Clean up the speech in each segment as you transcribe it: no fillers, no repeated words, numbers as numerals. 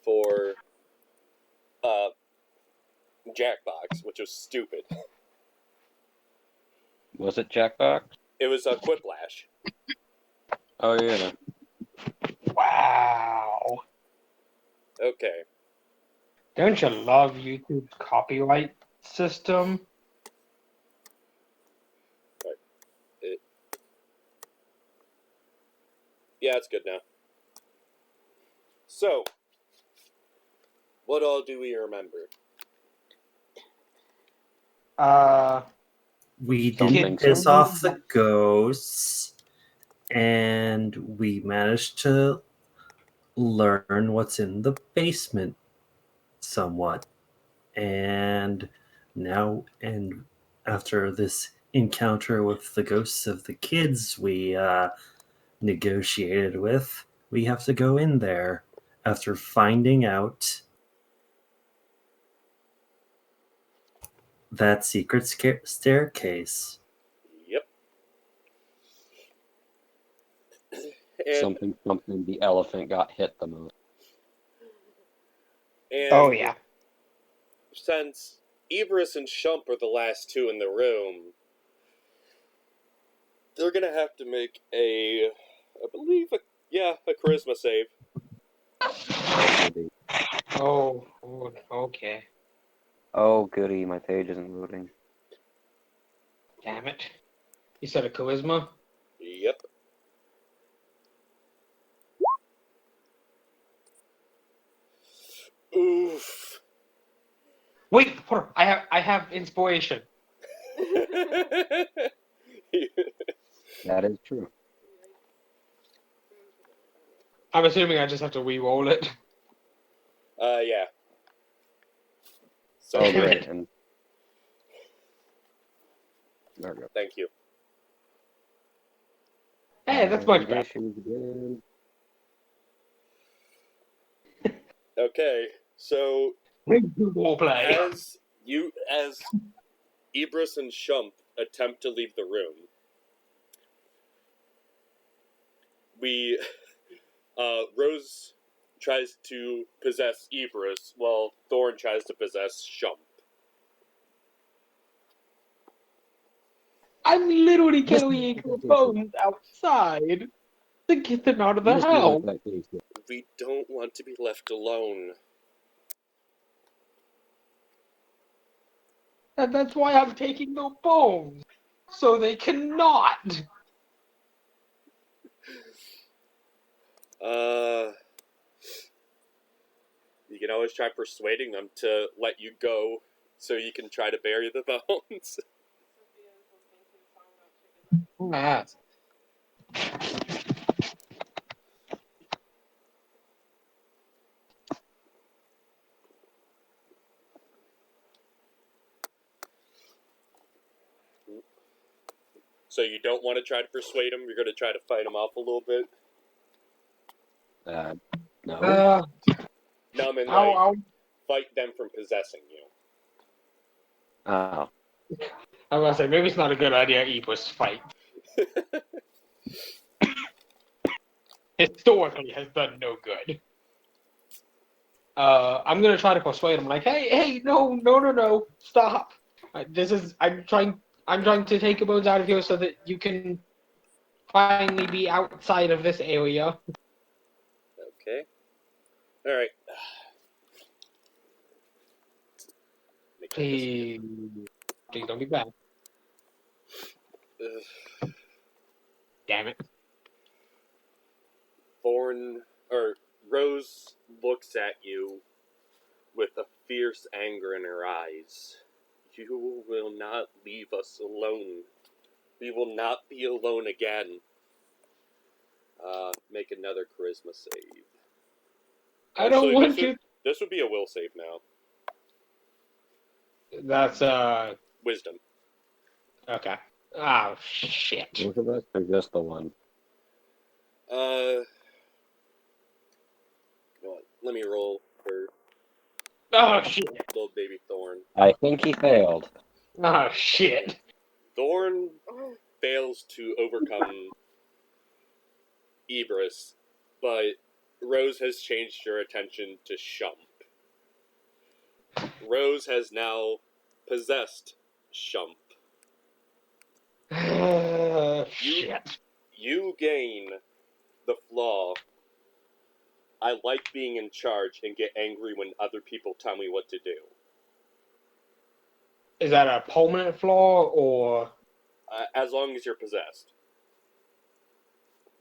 for Jackbox, which was stupid. Was it Jackbox? It was a Quiplash. Oh, yeah. Wow. Okay. Don't you love YouTube's copyright system? Yeah, it's good now. So, what all do we remember? We Something didn't piss off the ghosts, and we managed to learn what's in the basement somewhat. And now, and after this encounter with the ghosts of the kids we negotiated with, we have to go in there after finding out that secret staircase. Yep. And, Something the elephant got hit the most. and Oh, yeah. since Ibris and Shump are the last two in the room, they're gonna have to make a charisma save. Oh, okay. Oh, goody, my page isn't loading. Damn it. You said a charisma? Yep. Oof. Wait, hold on. I have inspiration. That is true. I'm assuming I just have to re-roll it. Yeah. So, Oh, great. And there we go. thank you. Hey, that's much better. Issues again. Okay, so Role play. as Ibris and Shump attempt to leave the room, Rose tries to possess Ibris while Thorn tries to possess Shump. I'm literally carrying your bones outside to get them out of the Just house. like that, please. We don't want to be left alone. And that's why I'm taking their bones. So they cannot. You can always try persuading them to let you go so you can try to bury the bones. Ah. So you don't want to try to persuade them? You're going to try to fight them off a little bit? No. No, I mean, I'll fight them from possessing you. Oh. I was gonna say, maybe it's not a good idea to Ibris fight. Historically has done no good. I'm gonna try to persuade him, like, hey, no, stop. I'm trying to take your bones out of here so that you can finally be outside of this area. Okay. Alright. Please don't be bad. Damn it. Rose looks at you with a fierce anger in her eyes. You will not leave us alone. We will not be alone again. Make another charisma save. I don't want you. This would be a will save now. That's Wisdom. okay. Oh shit. Both of us or just the one? Let me roll for Oh shit. little baby Thorn. I think he failed. Oh shit. Thorn fails to overcome Ibris, but Rose has changed your attention to Shump. Rose has now possessed Shump. Shit. You gain the flaw. I like being in charge and get angry when other people tell me what to do. Is that a permanent flaw or? As long as you're possessed.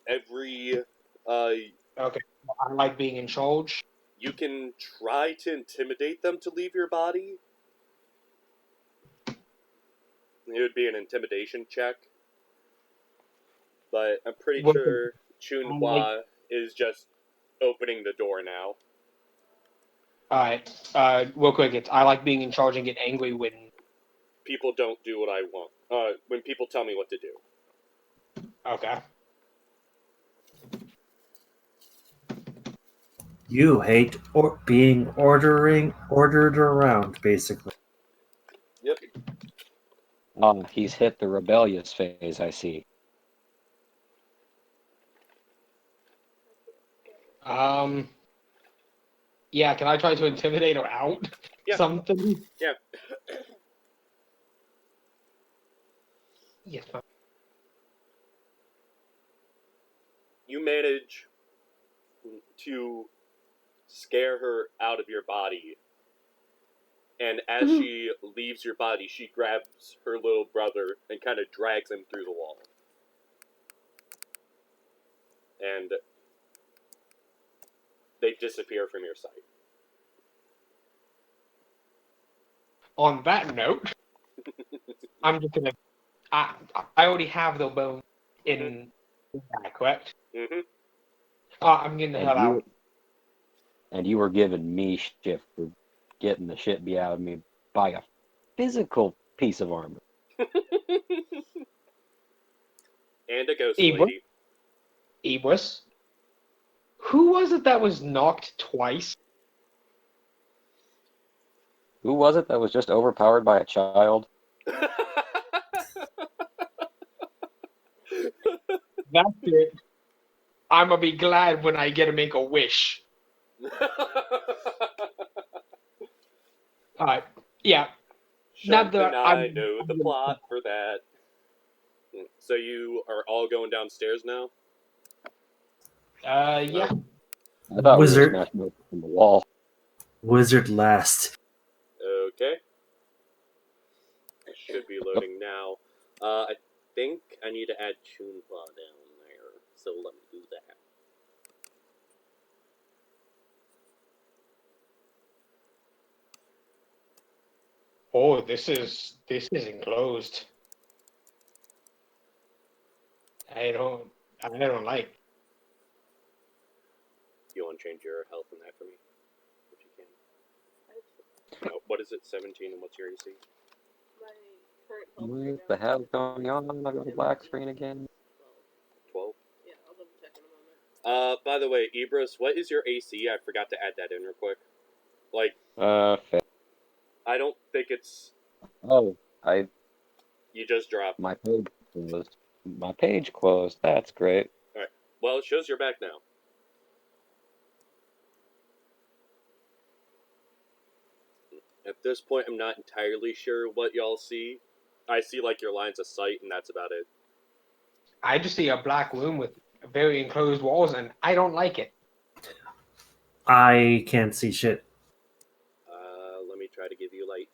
Okay, I like being in charge. You can try to intimidate them to leave your body. It would be an intimidation check. But I'm pretty Well, sure Chunhua is just opening the door now. Alright, real quick, I like being in charge and get angry when... People don't do what I want. When people tell me what to do. Okay. You hate being ordered around, basically. Yep. He's hit the rebellious phase, I see. Yeah, can I try to intimidate her out? Yeah. Something? Yeah. Yes, ma'am. You manage to scare her out of your body. And as she leaves your body, she grabs her little brother and kind of drags him through the wall. And they disappear from your sight. On that note, I'm just gonna... I already have the bone in that, correct? Mm-hmm. I'm getting the hell out. And you were giving me shit for getting the shit beat out of me by a physical piece of armor. And a ghost Ebra? lady. Ebris? Who was it that was knocked twice? Who was it that was just overpowered by a child? That's it. I'm gonna be glad when I get to make a wish. Alright, yeah. Shump that and I know the plot for that. So you are all going downstairs now? Yeah. I thought we were Wizard. smashing it from the wall. Wizard last. Okay. It should be loading now. I think I need to add Chunhua down there. So let me do that. Oh, this is enclosed. I don't like. You want to change your health in that for me? If you can. No, what is it, 17, and what's your AC? What the hell's going on? I got a black screen again. 12? Yeah, I'll double check in a moment. By the way, Ibris, what is your AC? I forgot to add that in real quick. Like, I don't think it's... Oh, You just dropped. my page closed. My page closed. That's great. Alright. Well, it shows you're back now. At this point, I'm not entirely sure what y'all see. I see, like, your lines of sight, and that's about it. I just see a black room with very enclosed walls, and I don't like it. I can't see shit. Let me try to give you light.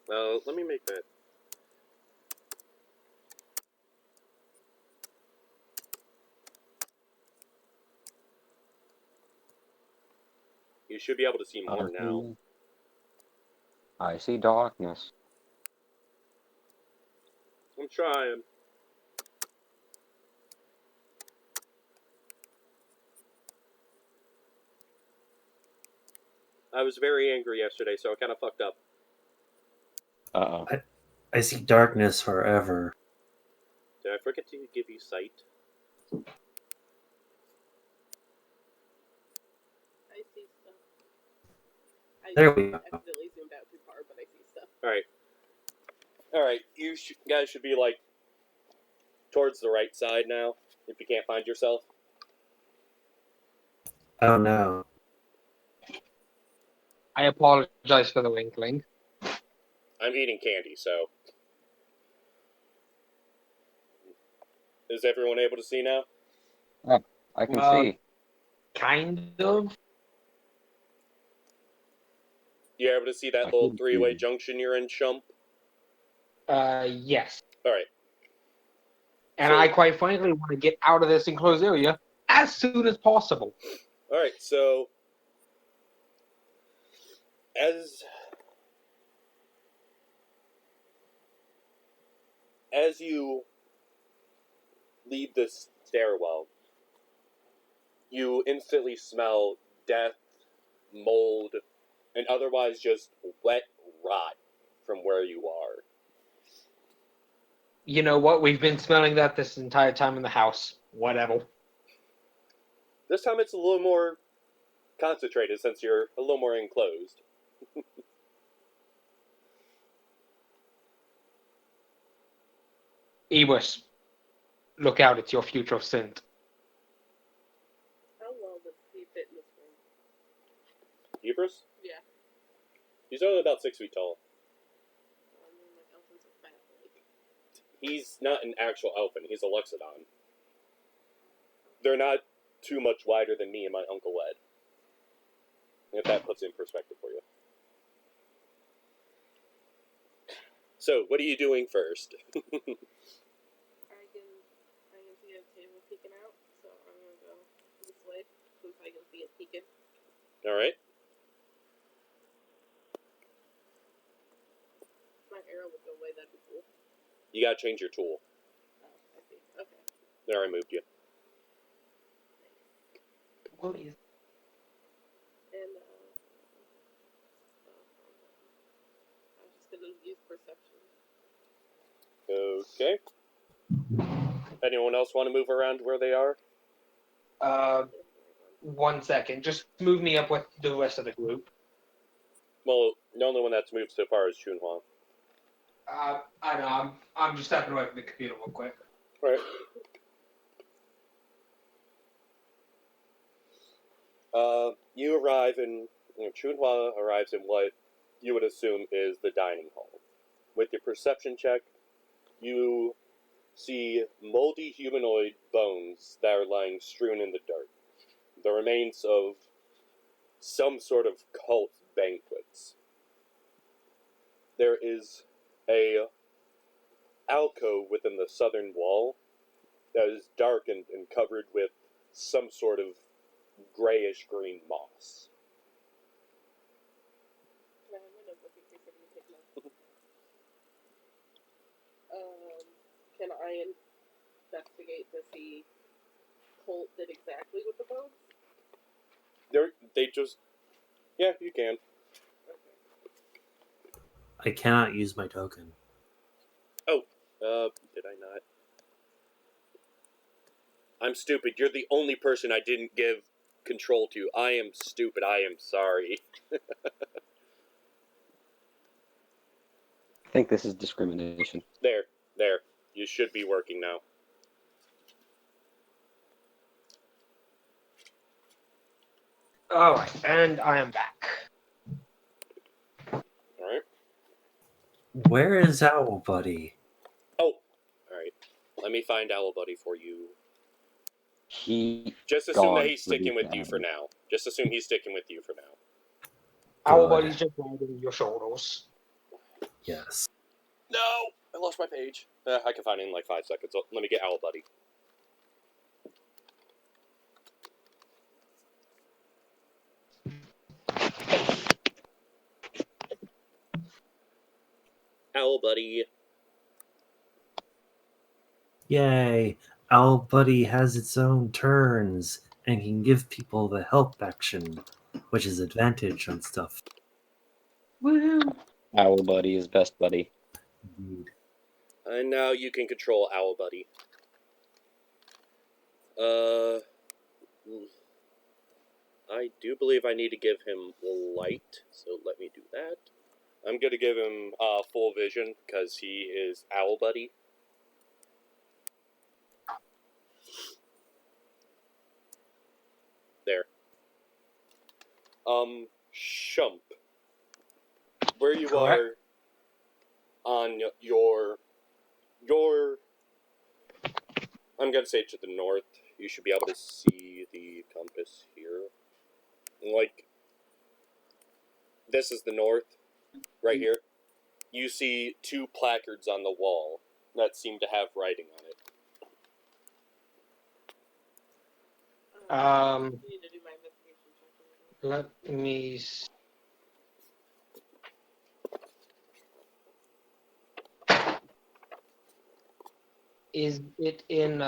Well, let me make that. You should be able to see more now. I see darkness. I'm trying. I was very angry yesterday, so I kind of fucked up. Uh-oh. I see darkness forever. Did I forget to give you sight? I see stuff. There we go. accidentally zoomed out too far, but I see stuff. Alright, you guys should be, like, towards the right side now, if you can't find yourself. Oh no. I apologize for the winkling. I'm eating candy, so. Is everyone able to see now? I can Uh, see. Kind of. You able to see that I little can three-way see. junction you're in, Shump? Yes. Alright. And So- I quite frankly want to get out of this enclosed area as soon as possible. Alright, so. As you leave this stairwell, you instantly smell death, mold, and otherwise just wet rot from where you are. You know what? We've been smelling that this entire time in the house. Whatever. This time it's a little more concentrated since you're a little more enclosed. Ebus, look out, it's your future synth. How well does he fit in this room? Hebrews? Yeah. He's only about 6 feet tall. I mean, like, elephants are fat. Like, He's not an actual elfin, he's a Luxodon. They're not too much wider than me and my Uncle Ed. If that puts it in perspective for you. So, what are you doing first? I can see a table peeking out, so I'm gonna go this way since I can see it peeking. Alright. My arrow would go away, that'd be cool. You gotta change your tool. Oh, I see. Okay. There, I moved you. What is And, I was just gonna use perception. Okay. Anyone else want to move around where they are? 1 second. Just move me up with the rest of the group. Well, the only one that's moved so far is Chunhua. I know, I'm just stepping away from the computer real quick. Right. You arrive in. Chunhua arrives in what you would assume is the dining hall. With your perception check, you see moldy humanoid bones that are lying strewn in the dirt. The remains of some sort of cult banquets. There is a alcove within the southern wall that is darkened and covered with some sort of grayish green moss. Yeah, I'm gonna look in case I can take notes. Can I investigate to see Colt did exactly with the bones? They just. Yeah, you can. Okay. I cannot use my token. Did I not? I'm stupid. You're the only person I didn't give control to. I am stupid. I am sorry. I think this is discrimination. There. You should be working now. Alright, and I am back. Alright. Where is Owl Buddy? Oh, alright. Let me find Owl Buddy for you. He Just assume that gone he's for sticking this with you for hour. now. Just assume he's sticking with you for now. Our Good. body's just riding your shoulders. Yes. No! I lost my page. I can find it in like 5 seconds. So let me get Owl Buddy. Owl Buddy. Yay! Owl Buddy has its own turns and can give people the help action, which is advantage on stuff. Woo! Owl buddy is best buddy. Indeed. And now you can control Owl Buddy. I do believe I need to give him light, so let me do that. I'm going to give him full vision because he is Owl Buddy. There. Shump, where you Correct. are on I'm gonna say to the north. You should be able to see the compass here. Like, this is the north, right here. You see two placards on the wall that seem to have writing on it. Um, You need to do my investigation check. let me. Is it in?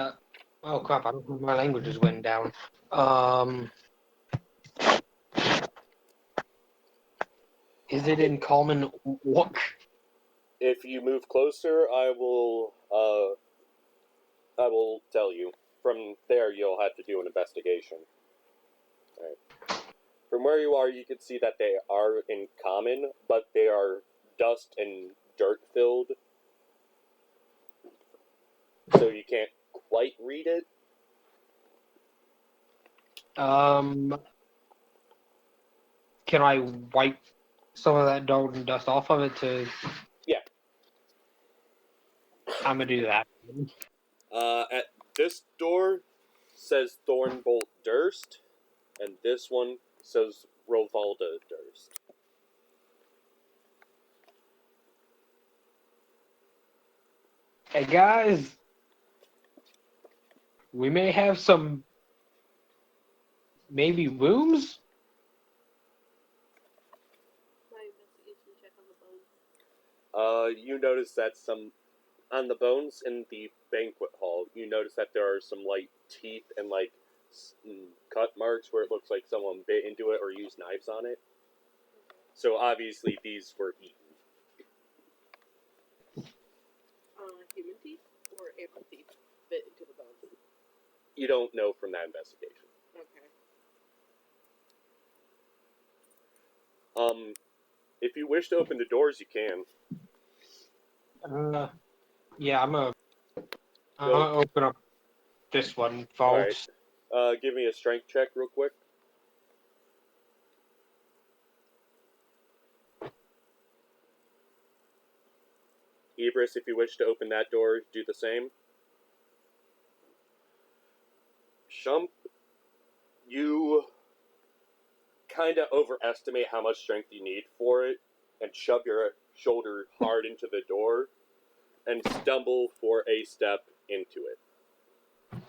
Oh crap! My language is went down. Is it in common Orc? If you move closer, I will tell you. From there, you'll have to do an investigation. Right. From where you are, you can see that they are in common, but they are dust and dirt filled, so you can't quite read it. Can I wipe some of that dirt and dust off of it to? Yeah. I'm gonna do that. At this door says Thornbolt Durst, and this one says Rovalda Durst. Hey guys, we may have some maybe rooms. My investigation check on the bones. You notice that on the bones in the banquet hall, you notice that there are some like teeth and like cut marks where it looks like someone bit into it or used knives on it. So obviously these were eaten. Human teeth or animal teeth fit into the bones. You don't know from that investigation. Okay. If you wish to open the doors, you can. Yeah, I'm gonna open up this one, folks. Alright. Give me a strength check real quick. Ibris, if you wish to open that door, do the same. Shump, you kind of overestimate how much strength you need for it and shove your shoulder hard into the door and stumble for a step into it,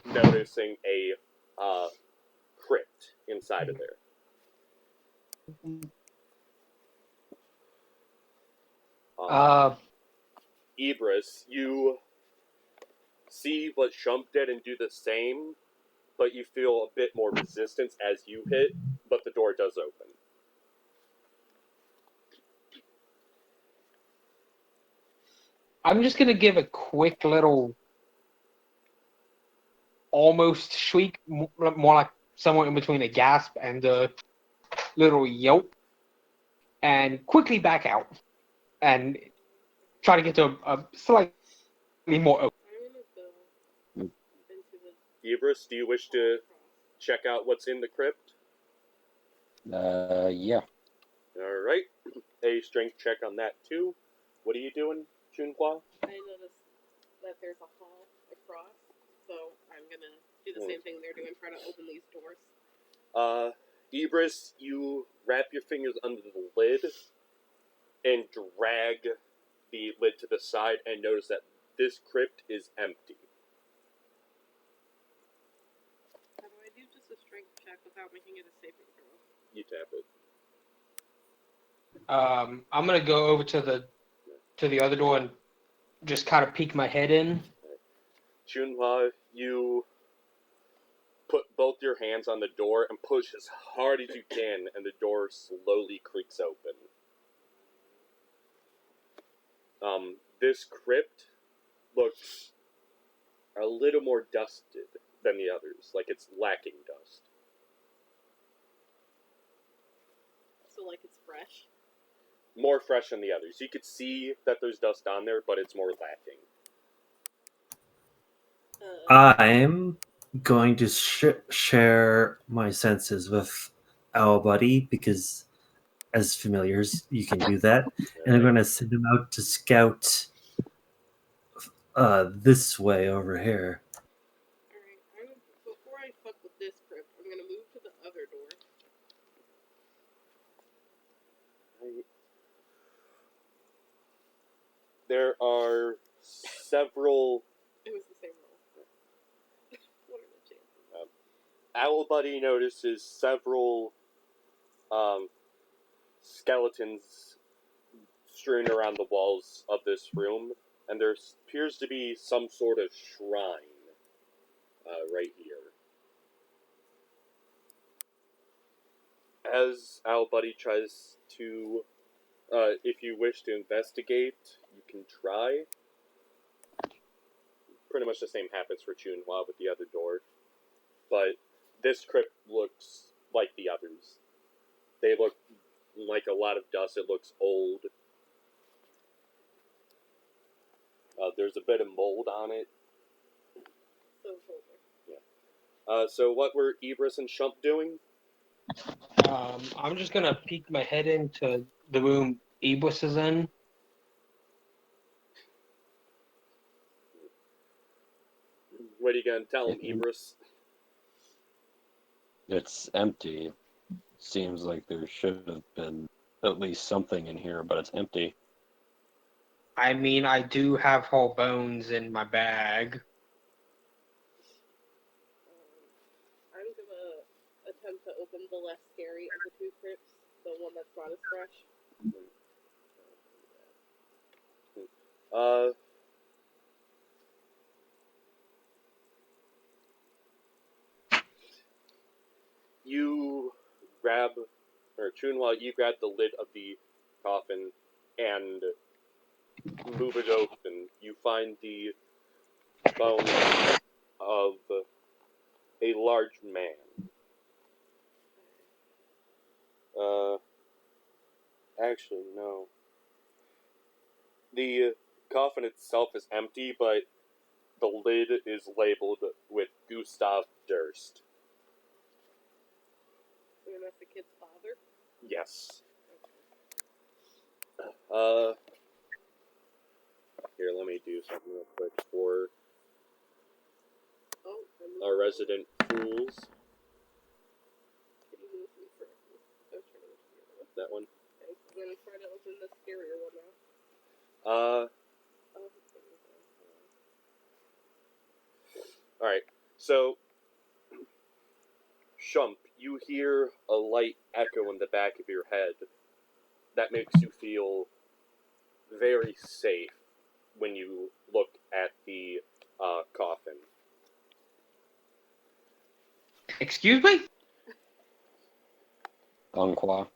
noticing a crypt inside of there. Ibris, you see what Shump did and do the same, but you feel a bit more resistance as you hit, but the door does open. I'm just gonna give a quick little, almost shriek, more like somewhere in between a gasp and a little yelp, and quickly back out and try to get to a slightly more open. I'm gonna go into the Ibris, do you wish to check out what's in the crypt? Yeah. Alright. A strength check on that too. What are you doing, Junhua? I noticed that there's a hall across, so I'm gonna do the same thing they're doing, try to open these doors. Ibris, you wrap your fingers under the lid and drag the lid to the side and notice that this crypt is empty. How do I do just a strength check without making it a saving throw? You tap it. I'm gonna go over to the other door and just kind of peek my head in. Junhua, you put both your hands on the door and push as hard as you can, and the door slowly creaks open. This crypt looks a little more dusted than the others, like it's lacking dust. So, like, it's fresh? More fresh than the others. You could see that there's dust on there, but it's more lacking. I'm going to share my senses with Owl Buddy because as familiars you can do that, and I'm Alright. going to send him out to scout this way over here. Alright, before I fuck with this crypt, I'm gonna move to the other door. There are several. It was the same roll. What are the chances? Owl Buddy notices several skeletons strewn around the walls of this room, and there appears to be some sort of shrine right here. As Owl Buddy tries to, if you wish to investigate, you can try. Pretty much the same happens for Chunhua with the other door, but this crypt looks like the others. They look like a lot of dust. It looks old. There's a bit of mold on it. So colder. So what were Ibris and Shump doing? I'm just gonna peek my head into the room Ebus is in. What are you gonna tell him, Ibris? It's empty. Seems like there should have been at least something in here, but it's empty. I mean, I do have whole bones in my bag. I'm gonna attempt to open the less scary of the two crypts, the one that's not as fresh. You grab, or Chunhua, you grab the lid of the coffin and move it open. You find the bones of a large man. Actually, no. The coffin itself is empty, but the lid is labeled with Gustav Durst. So that's the kid's father? Yes. Here, let me do something real quick for our resident fools. Can you move me for That one. Okay, I'm gonna try to open the scarier one now. Alright. So, Shump, you hear a light echo in the back of your head that makes you feel very safe when you look at the coffin. Excuse me? Unqua.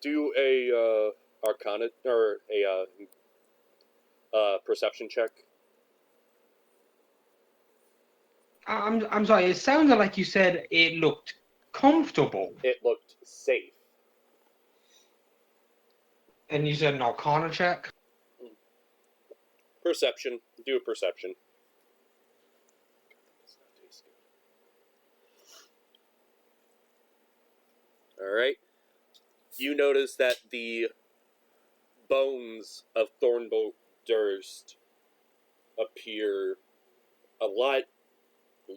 Do a Arcana or a perception check. I'm sorry. It sounded like you said it looked comfortable, It looked safe. and you said an Arcana check. Perception. Do a perception. Alright. You notice that the bones of Thornbolt Durst appear a lot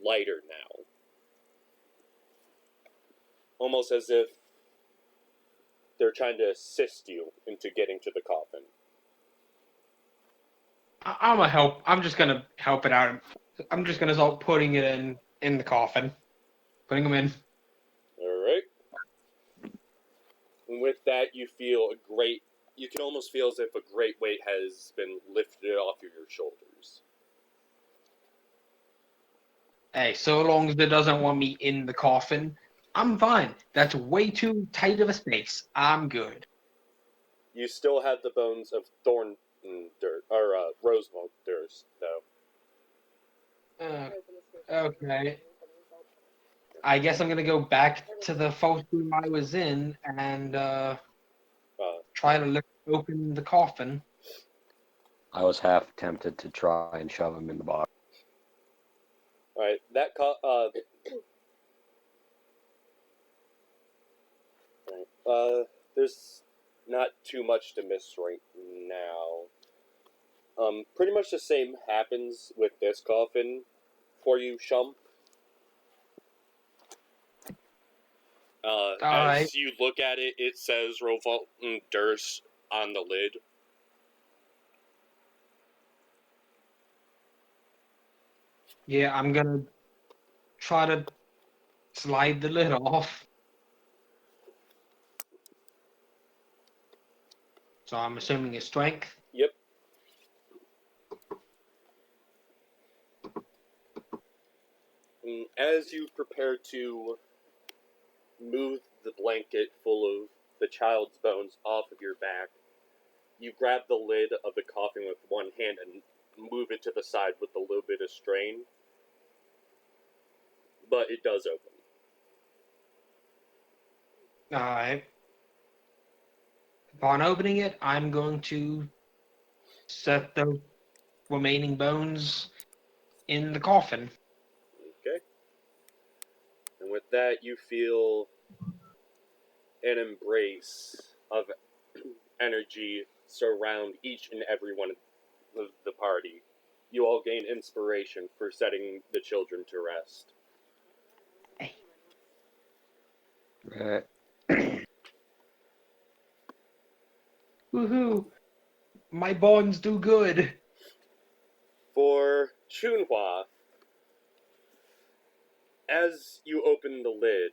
lighter now. Almost as if they're trying to assist you into getting to the coffin. I'm a help. I'm just gonna help it out. I'm just gonna start putting it in the coffin, putting them in. Alright. And with that, you feel you can almost feel as if a great weight has been lifted off of your shoulders. Hey, so long as it doesn't want me in the coffin, I'm fine. That's way too tight of a space. I'm good. You still have the bones of Rosemont Durst, though. Okay. I guess I'm gonna go back to the false room I was in and try to lift open the coffin. I was half tempted to try and shove him in the box. Alright, There's not too much to miss right now. Pretty much the same happens with this coffin for you, Shump. Alright. As you look at it, it says Revolt Durst on the lid. Yeah, I'm gonna try to slide the lid off. So I'm assuming it's strength. Yep. As you prepare to move the blanket full of the child's bones off of your back, you grab the lid of the coffin with one hand and move it to the side with a little bit of strain. But it does open. Alright. Upon opening it, I'm going to set the remaining bones in the coffin. Okay. And with that, you feel an embrace of energy surround each and every one of the party. You all gain inspiration for setting the children to rest. Right. Woohoo! My bones do good. For Chunhua, as you open the lid,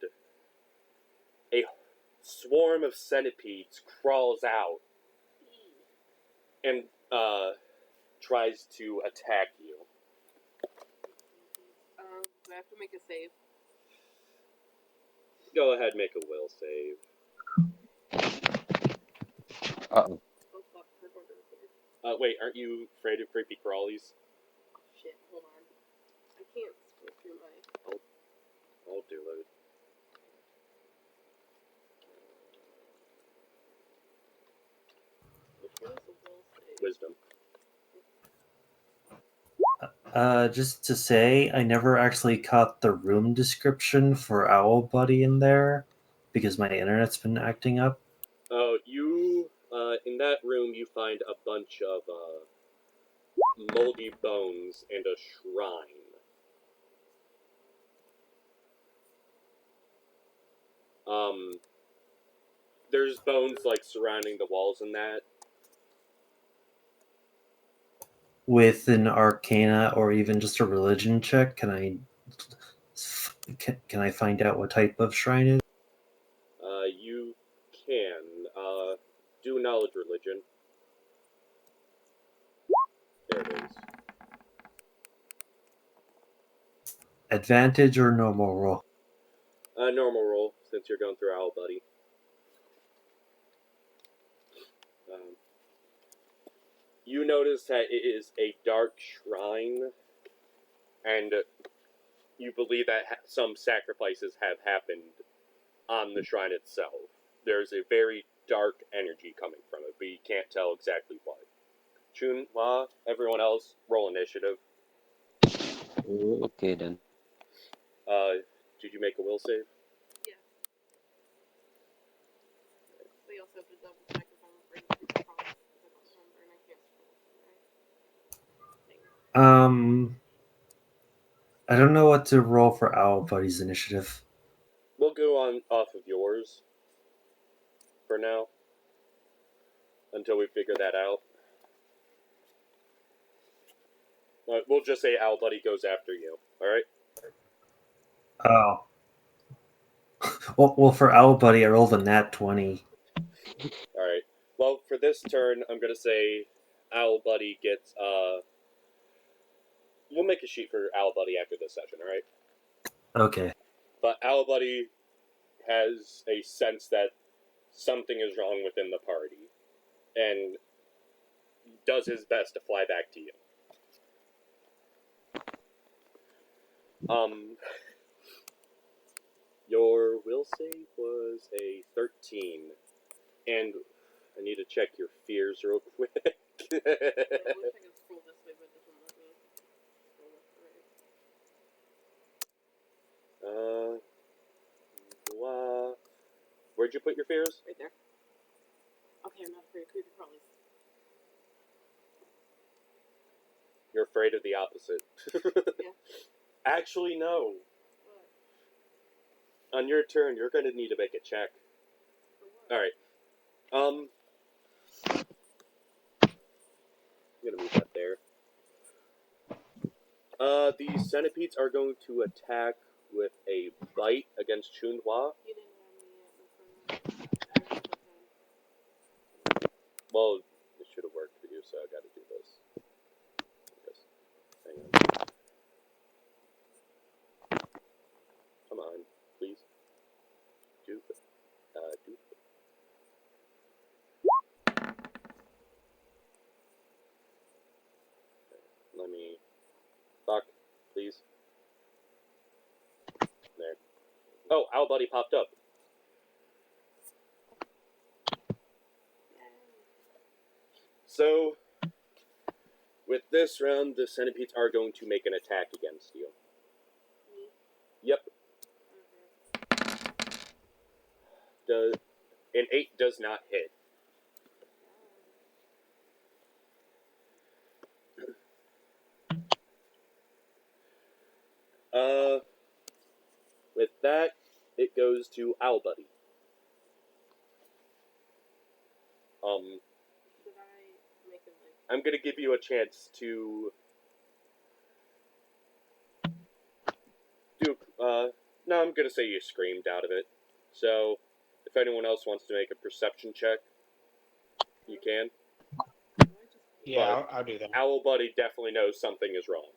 a swarm of centipedes crawls out and tries to attack you. Do I have to make a save? Go ahead, make a will save. Uh-oh. Oh fuck, we're going to the cave. Wait, aren't you afraid of creepy crawlies? Shit, hold on. I can't scroll through my... I'll do it. Which one is the will save? Wisdom. Just to say, I never actually caught the room description for Owl Buddy in there because my internet's been acting up. In that room, you find a bunch of moldy bones and a shrine. There's bones like surrounding the walls and that. With an Arcana or even just a religion check, can I find out what type of shrine it is? You can do knowledge religion. There it is. Advantage or normal roll? Normal roll since you're going through Owl Buddy. You notice that it is a dark shrine, and you believe that some sacrifices have happened on the shrine itself. There's a very dark energy coming from it, but you can't tell exactly what. Chunhua, everyone else, roll initiative. Okay, then. Did you make a will save? Yeah. We also have to double check if I'm afraid of the cross, because I don't remember and I can't scroll through, right? I don't know what to roll for Owl Buddy's initiative. We'll go on off of yours for now until we figure that out. We'll just say Owl Buddy goes after you. All right. Oh. Well, for Owl Buddy, I rolled a nat 20. All right. Well, for this turn, I'm gonna say Owl Buddy gets. We'll make a sheet for Owl Buddy after this session. All right. Okay. But Owl Buddy has a sense that something is wrong within the party, and does his best to fly back to you. Your will save was a 13, and I need to check your fears real quick. I wish I could scroll this way, but it doesn't let me scroll left or right. Where'd you put your fears? Right there. Okay, I'm not afraid of creepy crawlies. You're afraid of the opposite. Yeah. Actually, no. What? On your turn, you're gonna need to make a check. For what? Alright. I'm gonna move that there. The centipedes are going to attack with a bite against Chunhua. You didn't have me yet, my friend. Well, it should have worked for you, so I gotta do this. Just hang on. Come on, please. Do it. Do it. Let me... Fuck, please. There. Oh, Owl Buddy popped up. So, with this round, the centipedes are going to make an attack against you. Me? Yep. Okay. An 8 does not hit. With that, it goes to Owl Buddy. Should I make it like... I'm gonna give you a chance to do, no, I'm gonna say you screamed out of it. So, if anyone else wants to make a perception check, you can. Yeah, I'll do that. Owl Buddy definitely knows something is wrong.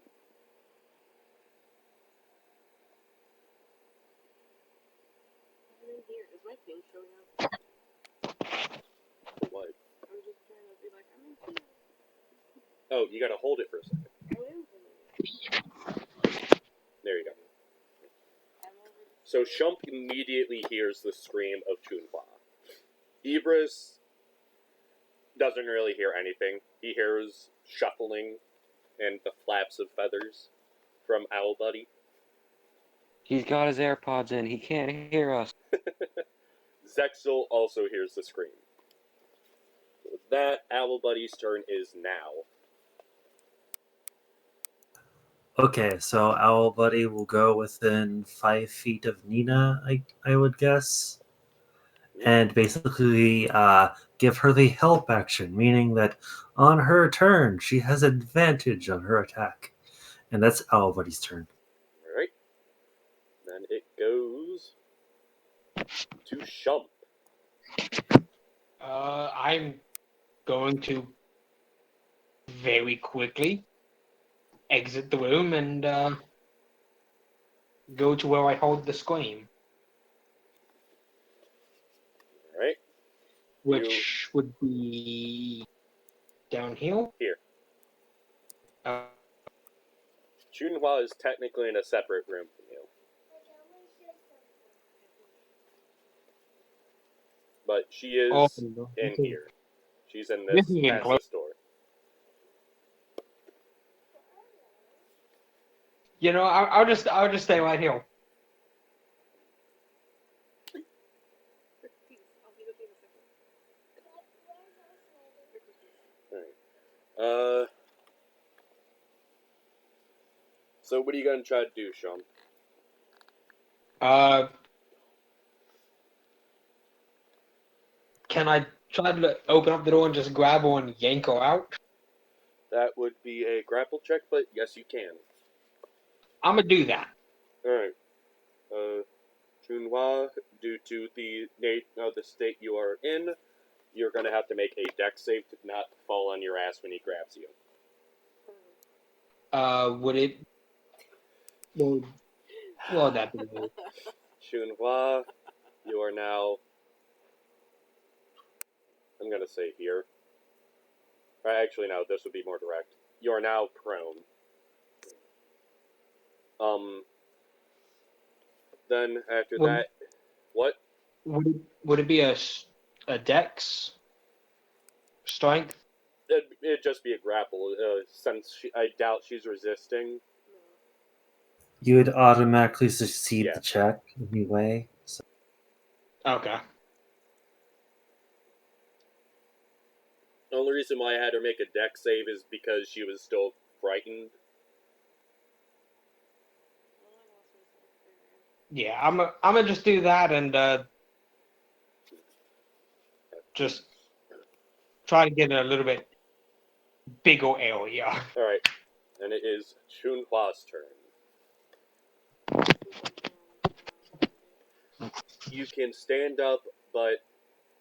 I'm in here. Is my ping showing up? For what? I'm just trying to be like, I'm in here. Oh, you gotta hold it for a second. I am in here. There you go. I'm over the So Shump immediately hears the scream of Chunhua. Ibris doesn't really hear anything. He hears shuffling and the flaps of feathers from Owl Buddy. He's got his AirPods in. He can't hear us. Zexel also hears the scream. With that, Owl Buddy's turn is now. Okay, so Owl Buddy will go within 5 feet of Nina, I would guess. And basically give her the help action, meaning that on her turn, she has advantage on her attack. And that's Owl Buddy's turn. Alright. Then it goes to Shump. I'm going to very quickly exit the room and go to where I hold the scream, Alright. which would be down here. Here. Uh, Chunhua is technically in a separate room from you. But she is in here. She's in this past this door. You know, I'll just stay right here. Peace. I'll be with you in a second. Alright. So what are you gonna try to do, Sean? Can I try to open up the door and just grab her and yank her out? That would be a grapple check, but yes, you can. I'm gonna do that. Alright. Chunhua, due to the state you are in, you're gonna have to make a dex save to not fall on your ass when he grabs you. Would it? Well, that be good. Chunhua, you are now... I'm gonna say here. Actually, no, this would be more direct. You are now prone. Then after Well, that... What? Would it be a dex strength? It'd just be a grapple, since I doubt she's resisting. You would automatically succeed Yeah. the check anyway. So. Okay. The only reason why I had her make a dex save is because she was still frightened. Yeah, I'm gonna just do that and just try to get a little bit bigger area. Alright, and it is Chunhua's turn. You can stand up, but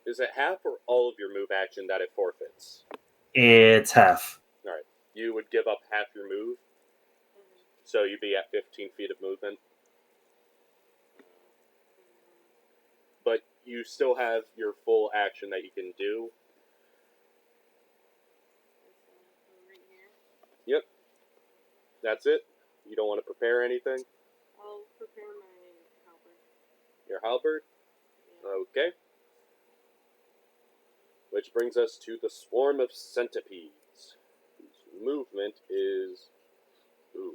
is it half or all of your move action that it forfeits? It's half. Alright, you would give up half your move, so you'd be at 15 feet of movement. But you still have your full action that you can do. Yep. That's it. You don't want to prepare anything? I'll prepare my halberd. Your halberd? Yeah. Okay. Which brings us to the swarm of centipedes, whose movement is 20.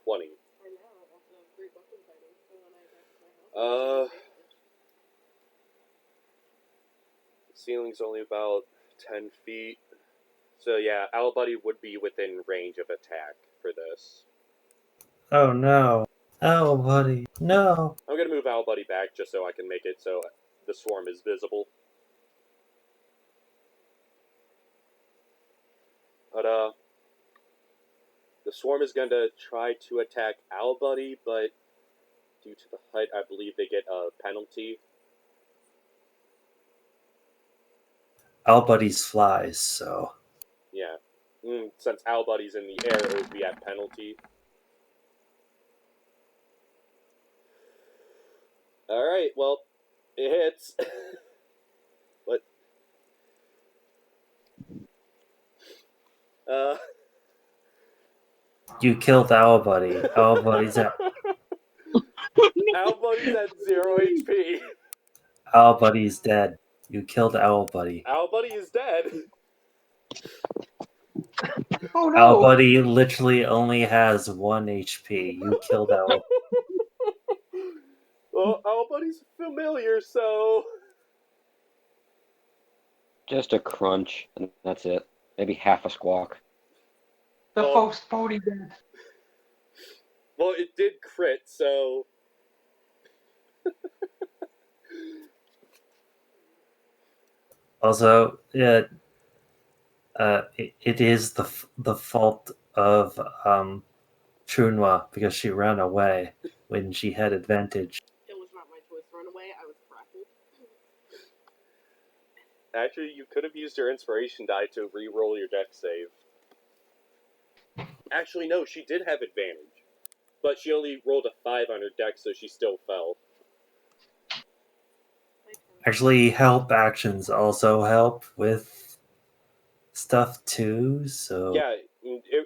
For now, I also have great weapon fighting, so when I attack with my halberd, The ceiling's only about 10 feet. So yeah, Owl Buddy would be within range of attack for this. Oh no. Oh, buddy. No. I'm gonna move Owl Buddy back just so I can make it so the swarm is visible. But the swarm is gonna try to attack Owl Buddy, but due to the height, I believe they get a penalty. Our buddies flies, so. Yeah. Since Owl Buddy's in the air, it would be at penalty. Alright, well, it hits. But You killed our buddy. Our buddy's at Owl Buddy's at 0 HP. our buddy's dead. You killed our buddy. Owl Buddy is dead. Oh no! Our buddy literally only has 1 HP. You killed our. Well, Owl Buddy's familiar, so Just a crunch, and that's it. Maybe half a squawk. The Oh. host pony dead. well, it did crit, so Also, yeah, it is the fault of Chunhua because she ran away when she had advantage. it was not my choice to run away. I was grappled. actually you could have used your inspiration die to re-roll your dex save. Actually, no, she did have advantage, but she only rolled a 5 on her dex, so she still fell. My turn. Actually, help actions also help with stuff too. So Yeah,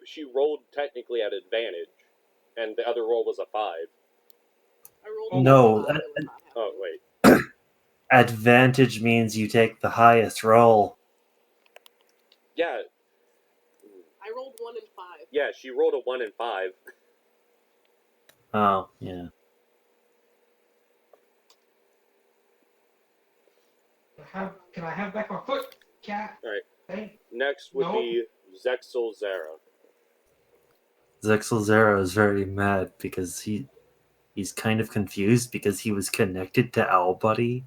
she rolled technically at advantage, and the other roll was a 5. I rolled No, a 5, it was not half. Oh, wait. advantage means you take the highest roll. Yeah, I rolled 1 and 5. yeah, she rolled a 1 and 5. Oh yeah. Can I have back my foot, cat? Alright. Hey. Next would No. be Zexel Zara. Zexel Zero is very mad because he's kind of confused because he was connected to Owl Buddy.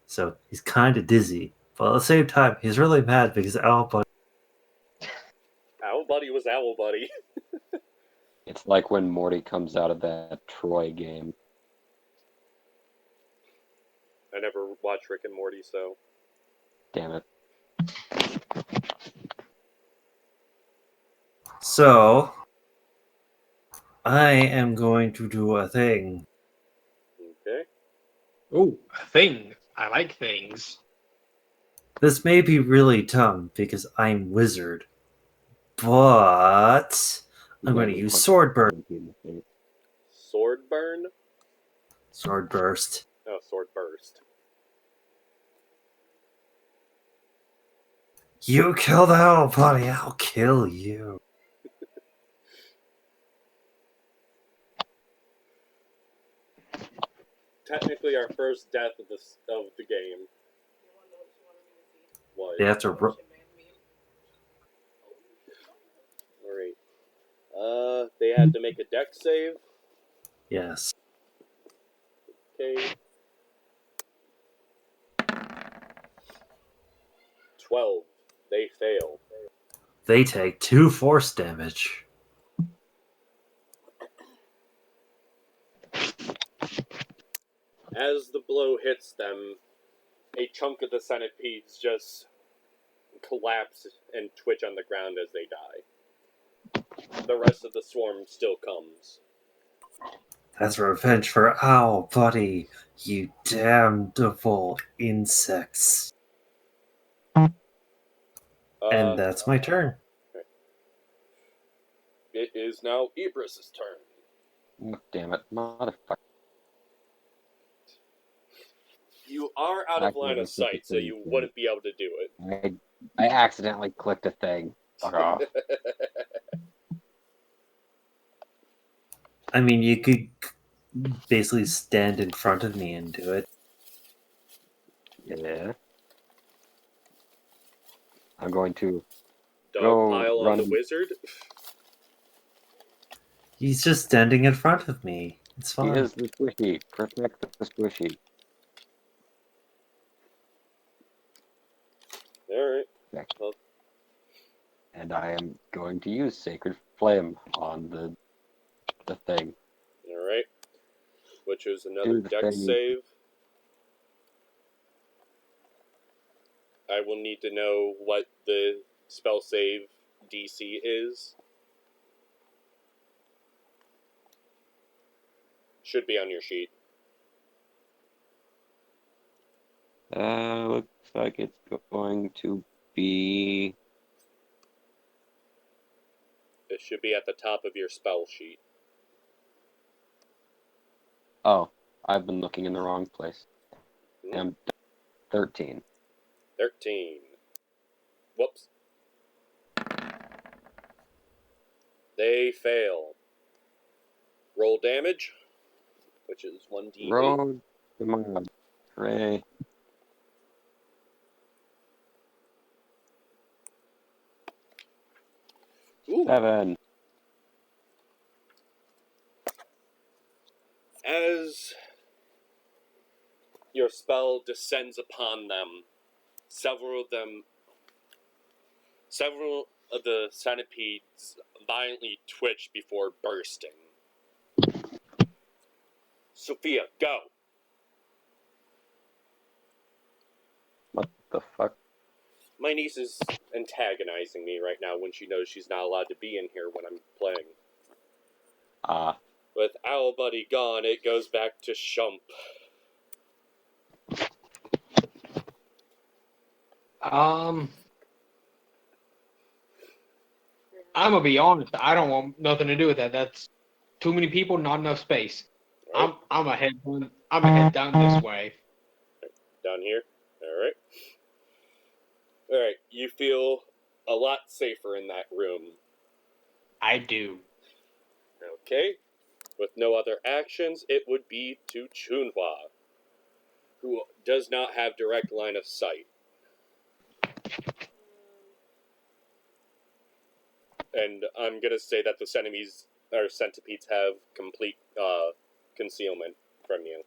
So he's kind of dizzy. But at the same time, he's really mad because Owl Buddy. Owl Buddy was Owl Buddy. It's like when Morty comes out of that Troy game. I never watched Rick and Morty, so. Damn it. So I am going to do a thing. Okay. Oh, a thing. I like things. This may be really dumb because I'm wizard, but I'm going to use sword burst. Sword burn? Sword burst. Oh, sword burst. You killed Owl Buddy. I'll kill you. Technically our first death of the game. What? They have to. Motion man meme. Alright. They had to make a deck save. Yes. Okay. 12. They fail. They take 2 force damage. As the blow hits them, a chunk of the centipedes just collapse and twitch on the ground as they die. The rest of the swarm still comes. That's revenge for our buddy, you damnable insects. And that's my turn. It is now Ibris's turn. Damn it, motherfucker. You are out of line of sight, so you wouldn't be able to do it. I accidentally clicked a thing. Fuck off. I mean, you could basically stand in front of me and do it. Yeah. I'm going to Dogpile on run. the wizard. He's just standing in front of me. It's He fine. is the squishy. Protect the squishy. Alright. Well, and I am going to use Sacred Flame on the thing. Alright. Which is another the dex thing. save. I will need to know what the spell save DC is. Should be on your sheet. Looks like it's going to be... It should be at the top of your spell sheet. Oh, I've been looking in the wrong place. Hmm. 13. 13. Whoops. They fail. Roll damage, which is 1d8. Road. Come on. Hooray. Ooh. 7. As your spell descends upon them, several of the centipedes violently twitch before bursting. Sophia, go! What the fuck? My niece is antagonizing me right now when she knows she's not allowed to be in here when I'm playing. With our buddy gone, it goes back to Shump. I'm gonna be honest. I don't want nothing to do with that. That's too many people, not enough space. Right? I'm a head. I'm a head down this way. Down here. Alright. Alright, you feel a lot safer in that room. I do. Okay. With no other actions, it would be to Chunhua, who does not have direct line of sight. And I'm gonna say that the centipedes have complete concealment from you.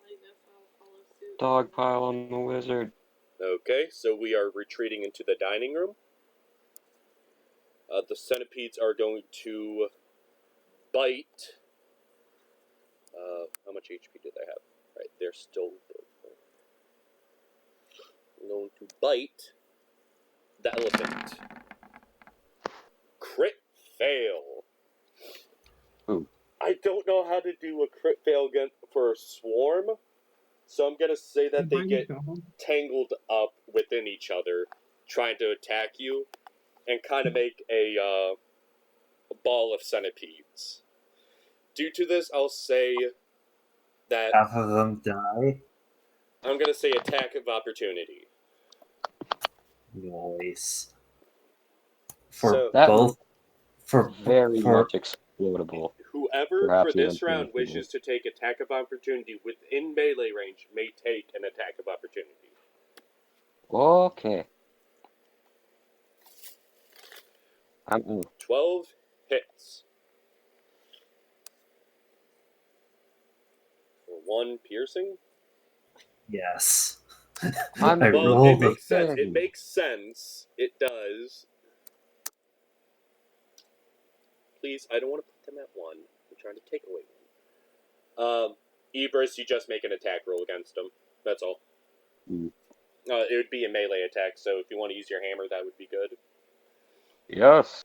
I guess I'll follow suit. Dogpile on the wizard. Okay, so we are retreating into the dining room. The centipedes are going to bite. How much HP do they have? Right, they're still going to bite the elephant. Crit fail. Ooh. I don't know how to do a crit fail for a swarm, so I'm gonna say that they get tangled up within each other, trying to attack you, and kind of make a ball of centipedes. Due to this, I'll say that Half of them die. I'm gonna say attack of opportunity. Nice. For So, That both. very for much explodable. whoever Perhaps for this even round painful. wishes to take attack of opportunity within melee range may take an attack of opportunity. Okay. I'm 12 hits. For 1 piercing? Yes. I'm I Well, it rolled a makes sense. It Dang. makes sense. It does. Please, I don't want to put them at 1. I'm trying to take away 1. Ibris, you just make an attack roll against him. That's all. Hmm. It would be a melee attack, so if you want to use your hammer, that would be good. Yes.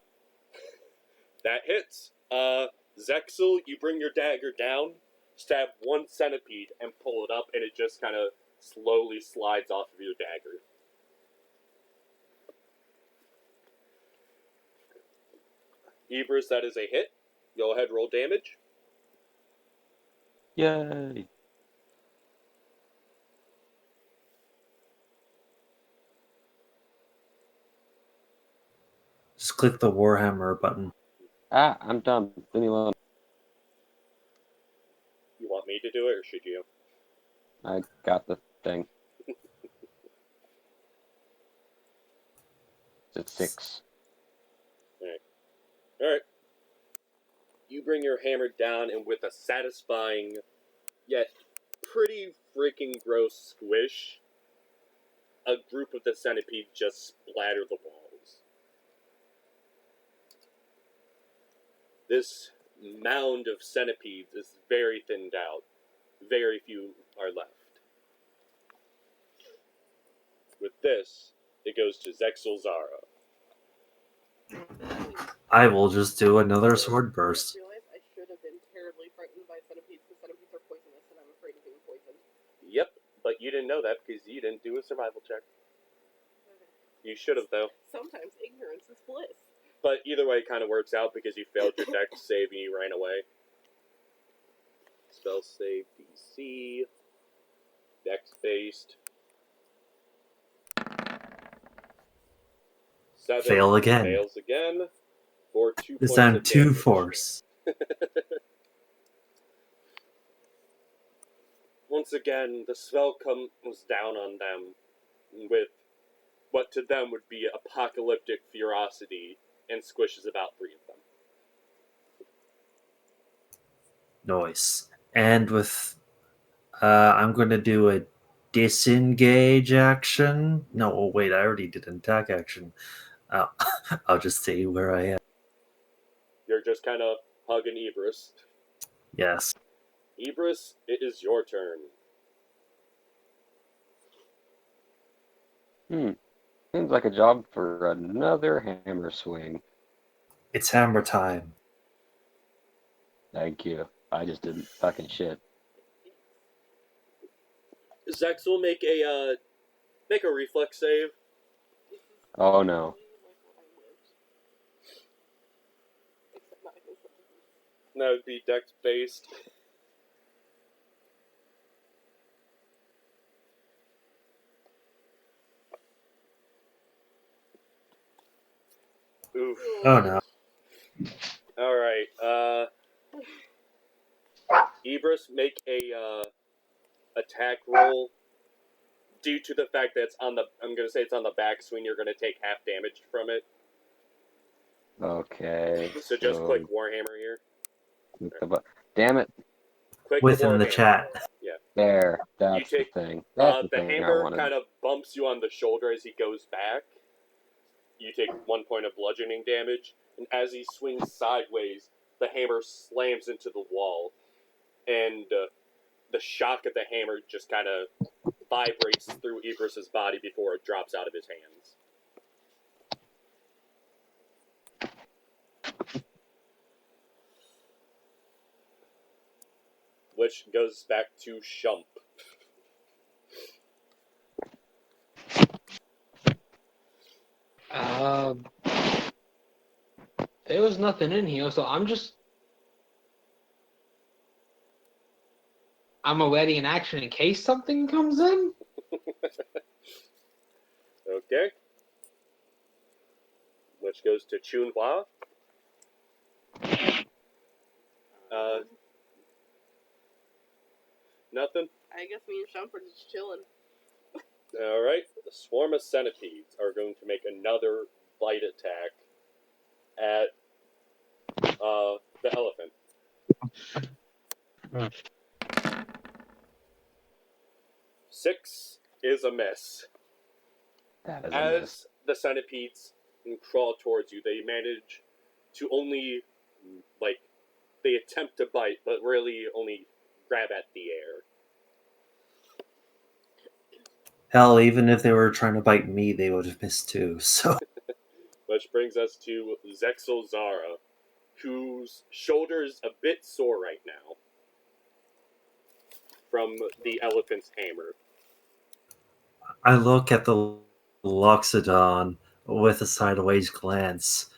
That hits. Zexel, you bring your dagger down, stab 1 centipede, and pull it up, and it just kind of slowly slides off of your dagger. Ibris, that is a hit. Go ahead, roll damage. Yay. Just click the Warhammer button. Ah, I'm done. Leave me alone. You want me to do it, or should you? I got the thing. It's 6. Alright. You bring your hammer down, and with a satisfying, yet pretty freaking gross squish, a group of the centipedes just splatter the walls. This mound of centipedes is very thinned out. Very few are left. With this, it goes to Zexel Zara. I will just do another sword burst. I realized I should have been terribly frightened by centipedes because centipedes are poisonous and I'm afraid of being poisoned. Yep, but you didn't know that because you didn't do a survival check. You should have, though. Sometimes ignorance is bliss. But either way, it kind of works out because you failed your dex save and you ran away. Spell save DC. Dex based. 7. Fail again. Fails again. For 2 This points time of 2 damage. force. Once again, the spell comes down on them with what to them would be apocalyptic ferocity and squishes about 3 of them. Noise. And with I'm going to do a disengage action. No, oh, wait, I already did an attack action. I'll just stay where I am. You're just kind of hugging Ibris. Yes. Ibris, it is your turn. Seems like a job for another hammer swing. It's hammer time. Thank you. I just didn't fucking shit. Zex will make a reflex save. This is Oh no. exactly like what I lived. Except not against centipedes. That would be dex based. Oof. Oh no. Alright, Ibris, make a attack roll. Due to the fact that it's on the, I'm gonna say it's on the backswing, you're gonna take half damage from it. Okay. So just click Warhammer here. Damn it. Click Within the Warhammer. chat. There. That's You take, the thing. That's the the thing I hammer wanted. kind of bumps you on the shoulder as he goes back. You take 1 point of bludgeoning damage, and as he swings sideways, the hammer slams into the wall, and the shock of the hammer just kind of vibrates through Ibris's body before it drops out of his hands. Which goes back to Shump. There was nothing in here, so I'm already in action in case something comes in. Okay. Which goes to Chunhua. Nothing? I guess me and Shump are just chilling. Alright, the swarm of centipedes are going to make another bite attack at the elephant. 6 is a miss. That is a miss. As the centipedes crawl towards you, they manage to only, like, they attempt to bite, but really only grab at the air. Hell, even if they were trying to bite me, they would have missed too. So Which brings us to Zexel Zara, whose shoulder's a bit sore right now from the elephant's hammer. I look at the Loxodon with a sideways glance,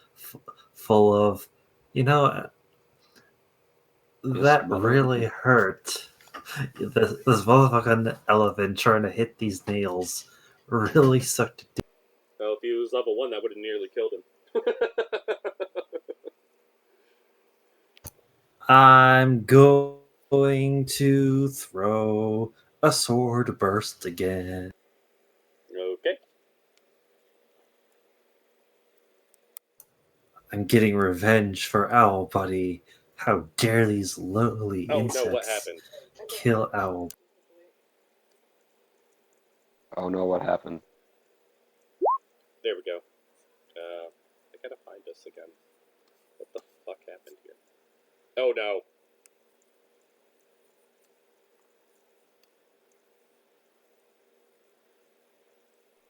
full of, you know, that mother- really hurt. This motherfucking elephant trying to hit these nails really sucked. Well, if he was level 1, that would have nearly killed him. I'm going to throw a sword burst again. Okay. I'm getting revenge for Owl Buddy. How dare these lowly Oh insects no, what happened? kill Owl? Oh no, what happened? There we go. I gotta find this again. What the fuck happened here? Oh no.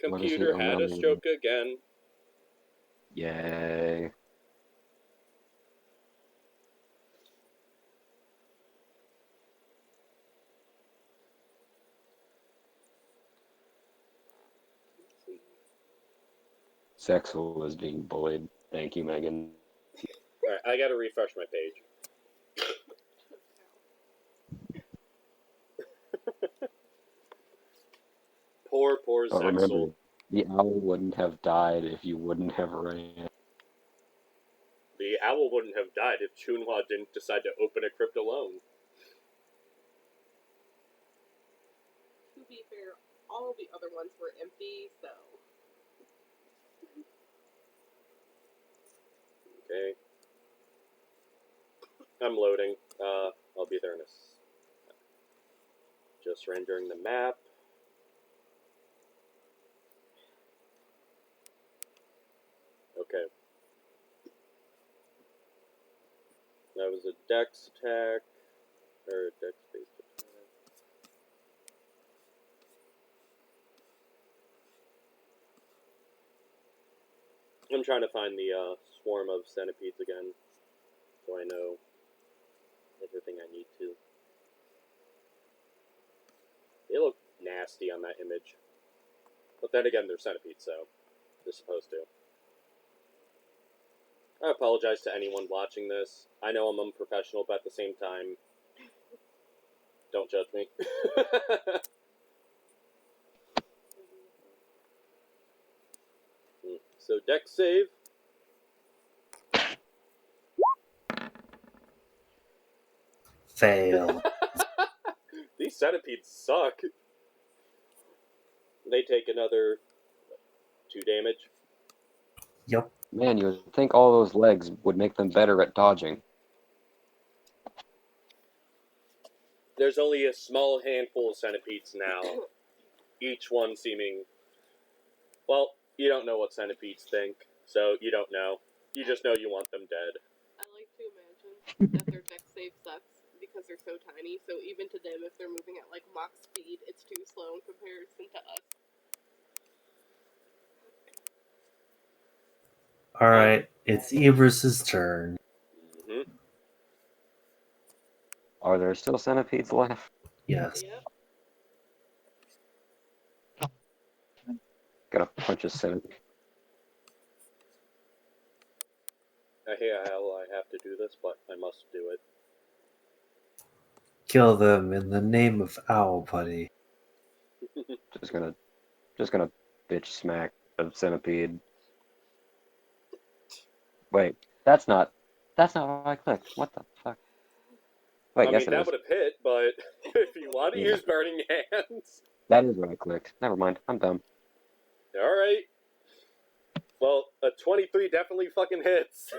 What is he? Computer Oh, had no. a stroke again. Yay. Sexual is being bullied. Thank you, Megan. Alright, I gotta refresh my page. Poor But remember, Zexel. the owl wouldn't have died if you wouldn't have ran. The owl wouldn't have died if Chunhua didn't decide to open a crypt alone. To be fair, all the other ones were empty, so. Okay. I'm loading. I'll be there in a just rendering the map. Okay. That was a dex attack. Or a dex-based attack. I'm trying to find the swarm of centipedes again, so I know everything I need to. They look nasty on that image. But then again, they're centipedes, so they're supposed to. I apologize to anyone watching this. I know I'm unprofessional, but at the same time, don't judge me. So, dex save. Fail. These centipedes suck. They take another 2 damage. Yep. Man, you would think all those legs would make them better at dodging. There's only a small handful of centipedes now, each one seeming... Well, you don't know what centipedes think, so you don't know. You just know you want them dead. I like to imagine that their dex save sucks because they're so tiny, so even to them, if they're moving at like Mach speed, it's too slow in comparison to us. Alright, it's Ibris's turn. Mm-hmm. Are there still centipedes left? Yes. Yep. Got a bunch of centipedes. I hate how I have to do this, but I must do it. Kill them in the name of Owl Buddy. Just gonna bitch smack a centipede. Wait, that's not what I clicked. What the fuck? Wait, I yes mean, it that is. would have hit, but if you want to Yeah. use Burning Hands... That is what I clicked. Never mind. I'm dumb. Alright. Well, a 23 definitely fucking hits.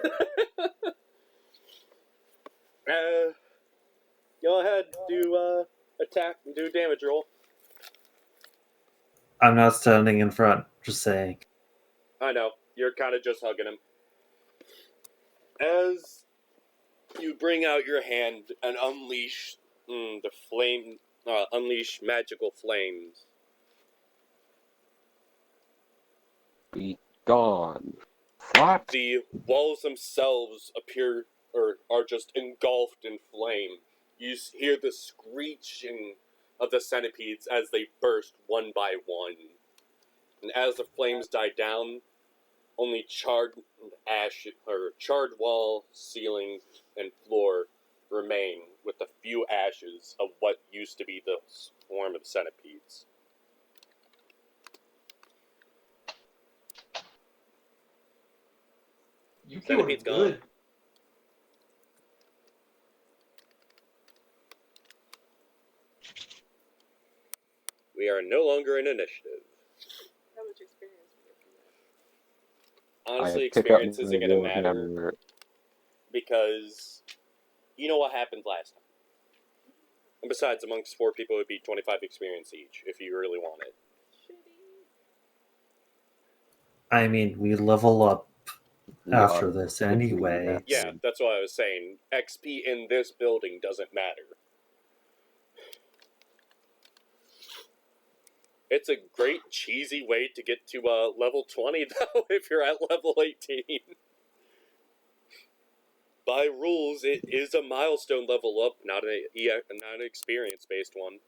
Go ahead, do, attack, do damage roll. I'm not standing in front, just saying. I know, you're kind of just hugging him. As you bring out your hand and unleash unleash magical flames. Be gone. What? The walls themselves appear, or are just engulfed in flame. You hear the screeching of the centipedes as they burst one by one. And as the flames die down, only charred ash or charred wall, ceiling, and floor remain, with a few ashes of what used to be the swarm of centipedes. You Centipede's killed gone. good. We are no longer in initiative. How much experience we get from that? Honestly, I pick up experience my isn't going to matter warhammer. because you know what happened last time. And besides, amongst 4 people, it would be 25 experience each if you really want it. Shitty. I mean, we level up We after are this typically anyway. better. Yeah, that's what I was saying. XP in this building doesn't matter. It's a great cheesy way to get to level 20, though, if you're at level 18. By rules, it is a milestone level up, not an experience-based one.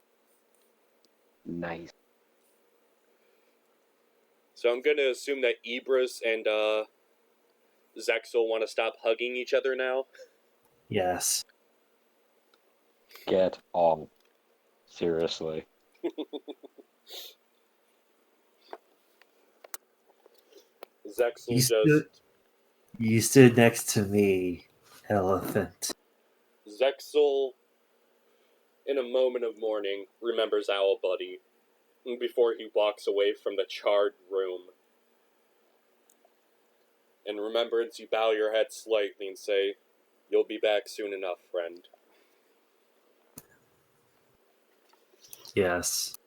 Nice. So I'm going to assume that Ibris and Zexel want to stop hugging each other now. Yes. Get off. Seriously. Zexel You You stood next to me, elephant. Zexel, in a moment of mourning, remembers Owl Buddy before he walks away from the charred room. In remembrance, you bow your head slightly and say, "You'll be back soon enough, friend." Yes.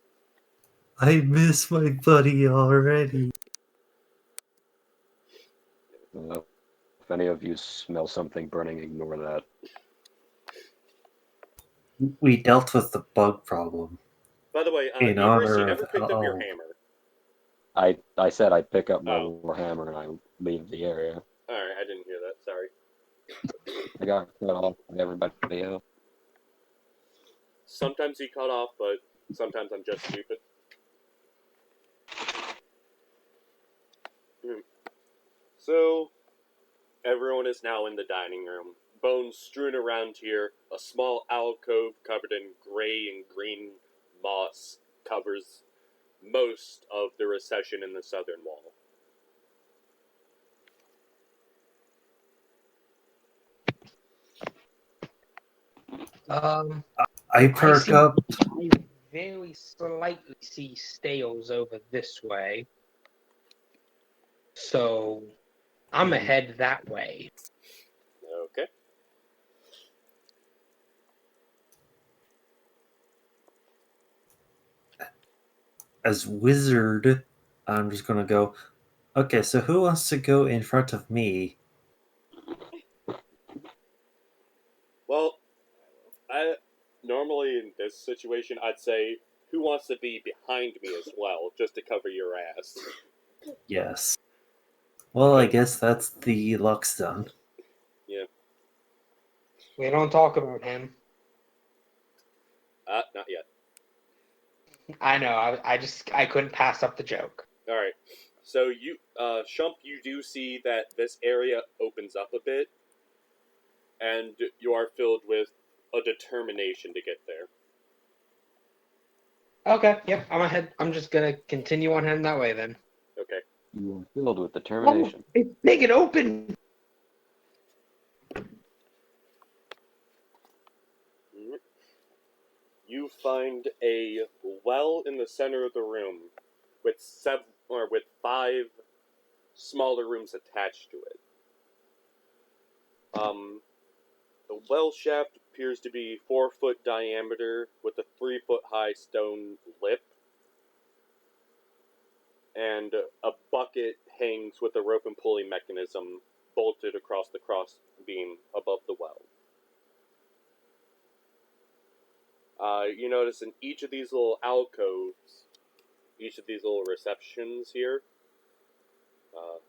I miss my buddy already. If any of you smell something burning, ignore that. We dealt with the bug problem. By the way, In Ibris, honor you of never picked up your Owl. hammer. I said I'd pick up my Oh. warhammer and I leave the area. Alright, I didn't hear that, sorry. I got cut off by everybody else. Sometimes you cut off, but sometimes I'm just stupid. So, everyone is now in the dining room. Bones strewn around here. A small alcove covered in gray and green moss covers most of the recession in the southern wall. I perk up. I very slightly see Stales over this way. So I'm ahead that way. Okay. As wizard, I'm just gonna go. Okay, so who wants to go in front of me? Well, normally in this situation, I'd say, who wants to be behind me as well, just to cover your ass? Yes. Well, I guess that's the luck's done. Yeah. We don't talk about him. Not yet. I know. I couldn't pass up the joke. Alright. So you, Shump, you do see that this area opens up a bit, and you are filled with a determination to get there. Okay. Yep. I'm ahead. I'm just gonna continue on heading that way then. Okay. You are filled with determination. Oh, it's big and open. you find a well in the center of the room with 5 smaller rooms attached to it. The well shaft appears to be 4-foot diameter with a 3-foot high stone lip, and a bucket hangs with a rope and pulley mechanism bolted across the cross beam above the well. You notice in each of these little alcoves, each of these little receptions here,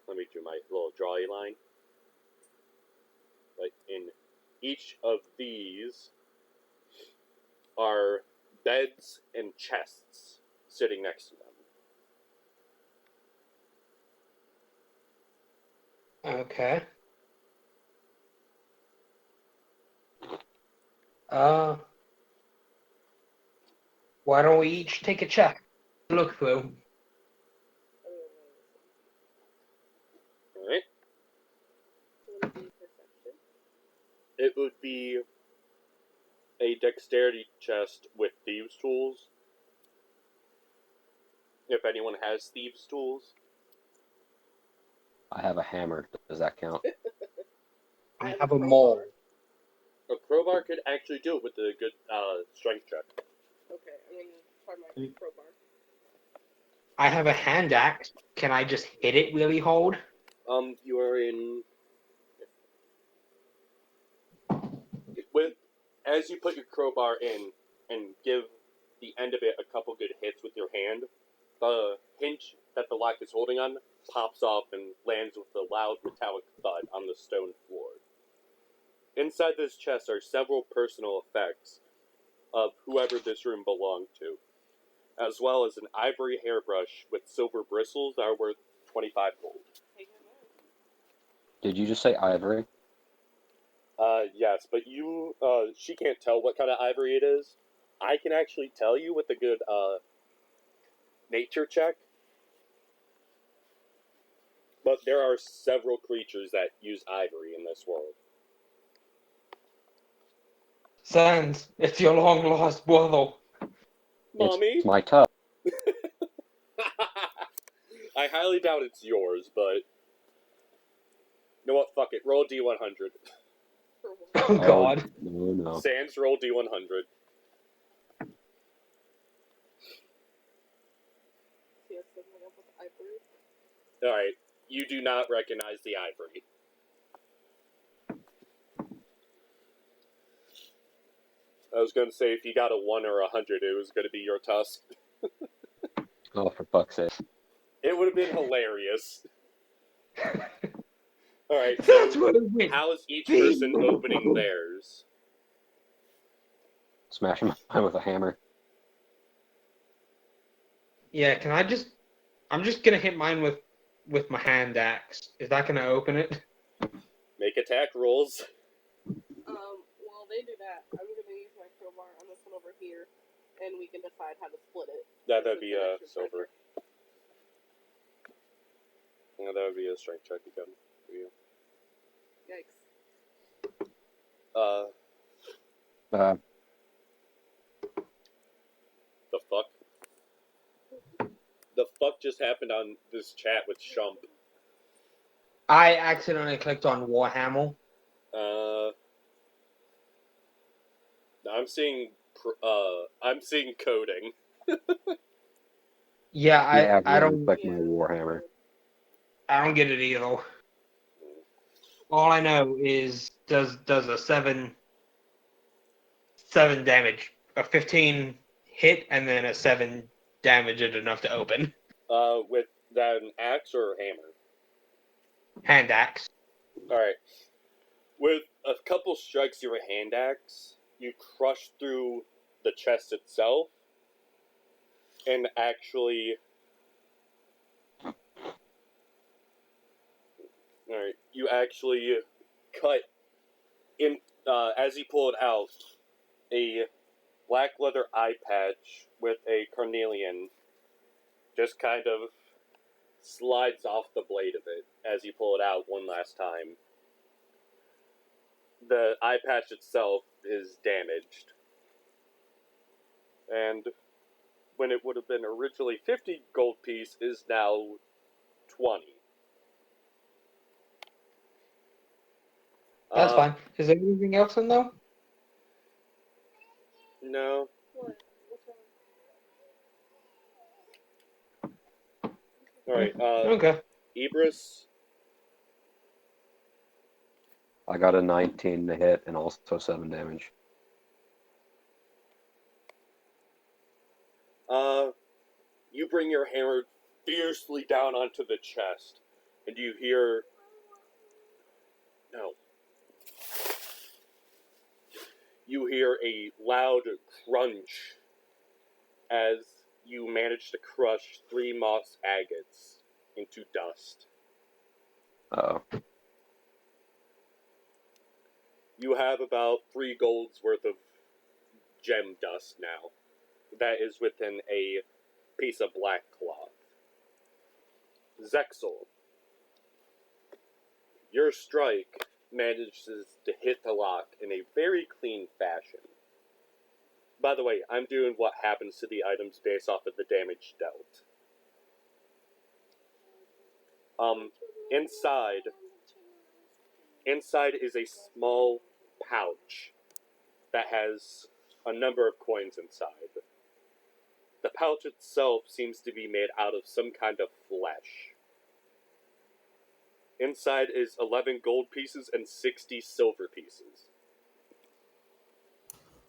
let me do my little drawy line. But in each of these are beds and chests sitting next to them. Okay. Why don't we each take a check? Look through. Alright? Would it be perception? It would be a dexterity chest with thieves' tools. If anyone has thieves' tools. I have a hammer. Does that count? I have have a a maul. crowbar. A crowbar could actually do it with a good strength check. Okay, I'm gonna try my crowbar. I have a hand axe. Can I just hit it really hard? You are in... As you put your crowbar in and give the end of it a couple good hits with your hand, the hinge that the lock is holding on pops off and lands with a loud metallic thud on the stone floor. Inside this chest are several personal effects of whoever this room belonged to, as well as an ivory hairbrush with silver bristles that are worth 25 gold. Take it out. Did you just say ivory? Yes, but she can't tell what kind of ivory it is. I can actually tell you with a good, nature check. But there are several creatures that use ivory in this world. Sans, it's your long lost brother. Mommy? It's my tub. I highly doubt it's yours, but... You know what, fuck it. Roll a D100. For what? Oh god. No. Sans, roll D100. See us something up with ivory. Alright, you do not recognize the ivory. I was going to say, if you got a 1 or 100, it was going to be your tusk. Oh, for fuck's sake. It would have been hilarious. Alright, That's so what it meant. how is each person opening theirs? Smash him with a hammer. Yeah, can I just... I'm just gonna hit mine with my hand axe. Is that gonna open it? Make attack rolls. While they do that, I'm gonna use my crowbar on this one over here, and we can decide how to split it. That'd be silver. Yeah, that would be a strength check again for you. Yikes. The fuck? The fuck just happened on this chat with Shump? I accidentally clicked on Warhammer. I'm seeing coding. Yeah, I don't like my warhammer. I don't get it either. All I know is does a 7 damage, a 15 hit, and then a 7 damage it enough to open. With that an axe or a hammer? Hand axe. Alright. With a couple strikes of your hand axe, you crush through the chest itself, and actually... Alright, you actually cut in, as you pull it out, a black leather eye patch with a carnelian just kind of slides off the blade of it as you pull it out one last time. The eye patch itself is damaged. And when it would have been originally 50 gold piece is now 20. That's fine. Is there anything else in there? No. What? What's wrong? Alright, Okay. Ibris, I got a 19 to hit and also 7 damage. you bring your hammer fiercely down onto the chest, and you hear... No. You hear a loud crunch as you manage to crush 3 moss agates into dust. Uh-oh. You have about 3 golds worth of gem dust now. That is within a piece of black cloth. Zexel, your strike manages to hit the lock in a very clean fashion. By the way, I'm doing what happens to the items based off of the damage dealt. Inside is a small pouch that has a number of coins inside. The pouch itself seems to be made out of some kind of flesh. Inside is 11 gold pieces and 60 silver pieces.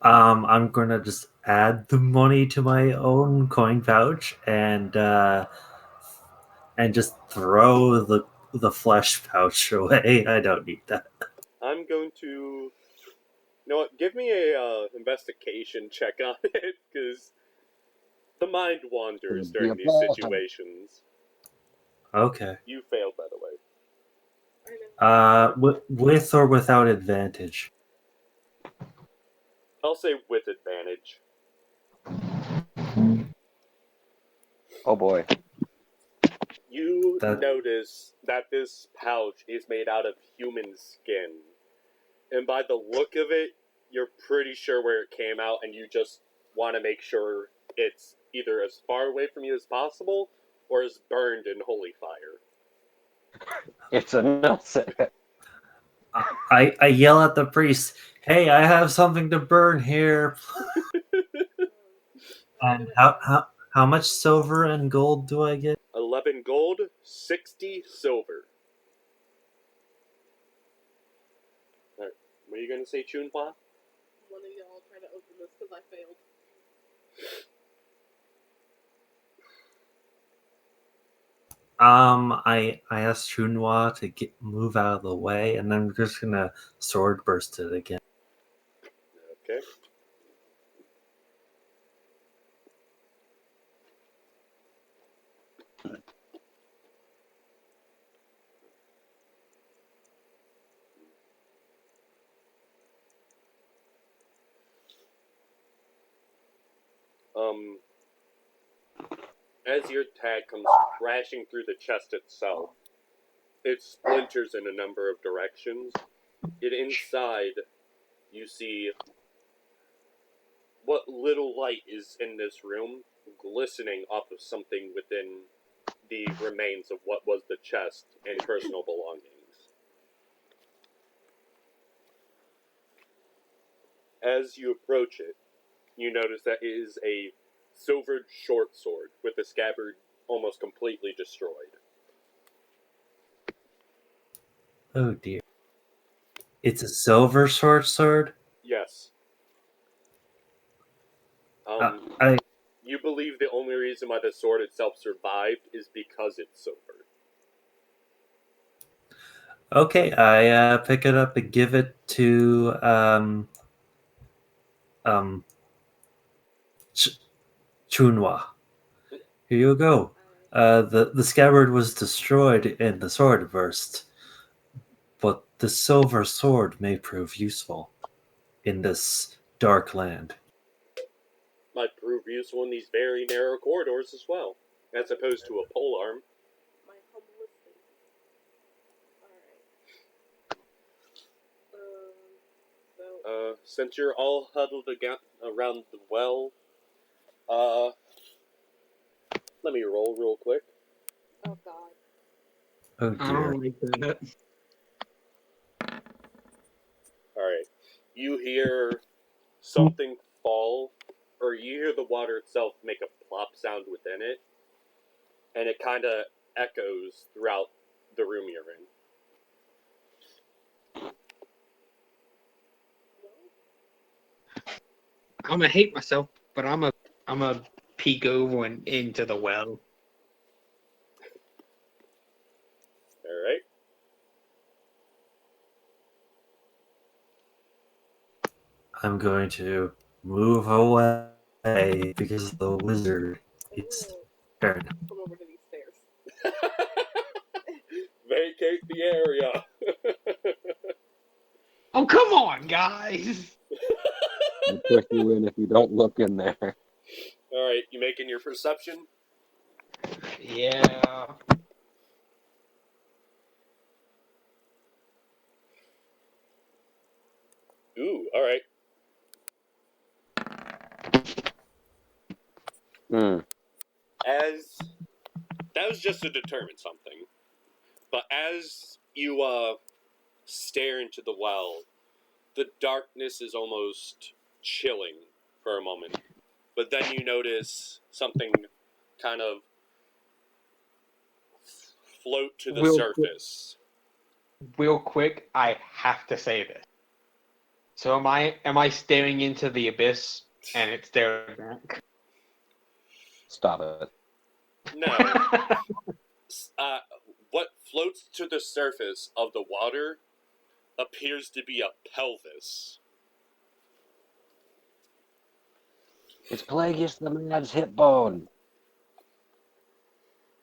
I'm gonna just add the money to my own coin pouch and just throw the flesh pouch away. I don't need that. I'm going to... You know what? Give me a investigation check on it, because the mind wanders during these situations. Okay. You failed, by the way. I know. With or without advantage? I'll say with advantage. Oh boy. You That- notice that this pouch is made out of human skin. And by the look of it, you're pretty sure where it came out, and you just want to make sure it's either as far away from you as possible, or is burned in holy fire. It's a nutsack. I yell at the priest, "Hey, I have something to burn here." And how much silver and gold do I get? 11 gold, 60 silver. Alright, what are you going to say, Chunhua? One of y'all try to open this because I failed. I asked Chunhua to move out of the way, and then we're just gonna sword burst it again. Okay. As your attack comes crashing through the chest itself, it splinters in a number of directions. And inside, you see what little light is in this room glistening off of something within the remains of what was the chest and personal belongings. As you approach it, you notice that it is a silvered short sword with the scabbard almost completely destroyed. Oh dear. It's a silver short sword? Yes. I You believe the only reason why the sword itself survived is because it's silver. Okay, I pick it up and give it to Chunhua. Here you go. The scabbard was destroyed in the sword burst, but the silver sword may prove useful in this dark land. Might prove useful in these very narrow corridors as well, as opposed to a polearm. My humblest thing. Alright. So, Since you're all huddled around the well, Let me roll real quick. Oh god. Oh I dear. don't like that. Alright. You hear something fall, or you hear the water itself make a plop sound within it, and it kind of echoes throughout the room you're in. I'm gonna hate myself, but I'm a peek over and into the well. Alright. I'm going to move away because the wizard I'm is gonna scared. come over to these stairs. Vacate the area. Oh, come on, guys! I'll push you in if you don't look in there. Alright, you making your perception? Yeah. Ooh, alright. As that was just to determine something. But as you stare into the well, the darkness is almost chilling for a moment. But then you notice something kind of float to the surface. Real quick, I have to say this. So am I staring into the abyss and it's staring back? Stop it. No. What floats to the surface of the water appears to be a pelvis. It's Plagueis the Mad's hip bone.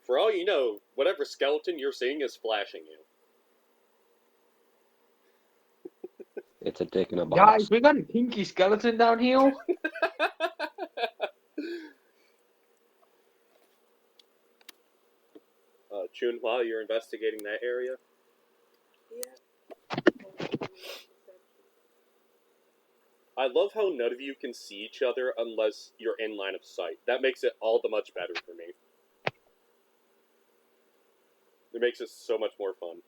For all you know, whatever skeleton you're seeing is flashing you. It's a dick in a Guys, box. we got a kinky skeleton down here. Chunhua, you're investigating that area? Yeah. I love how none of you can see each other unless you're in line of sight. That makes it all the much better for me. It makes it so much more fun.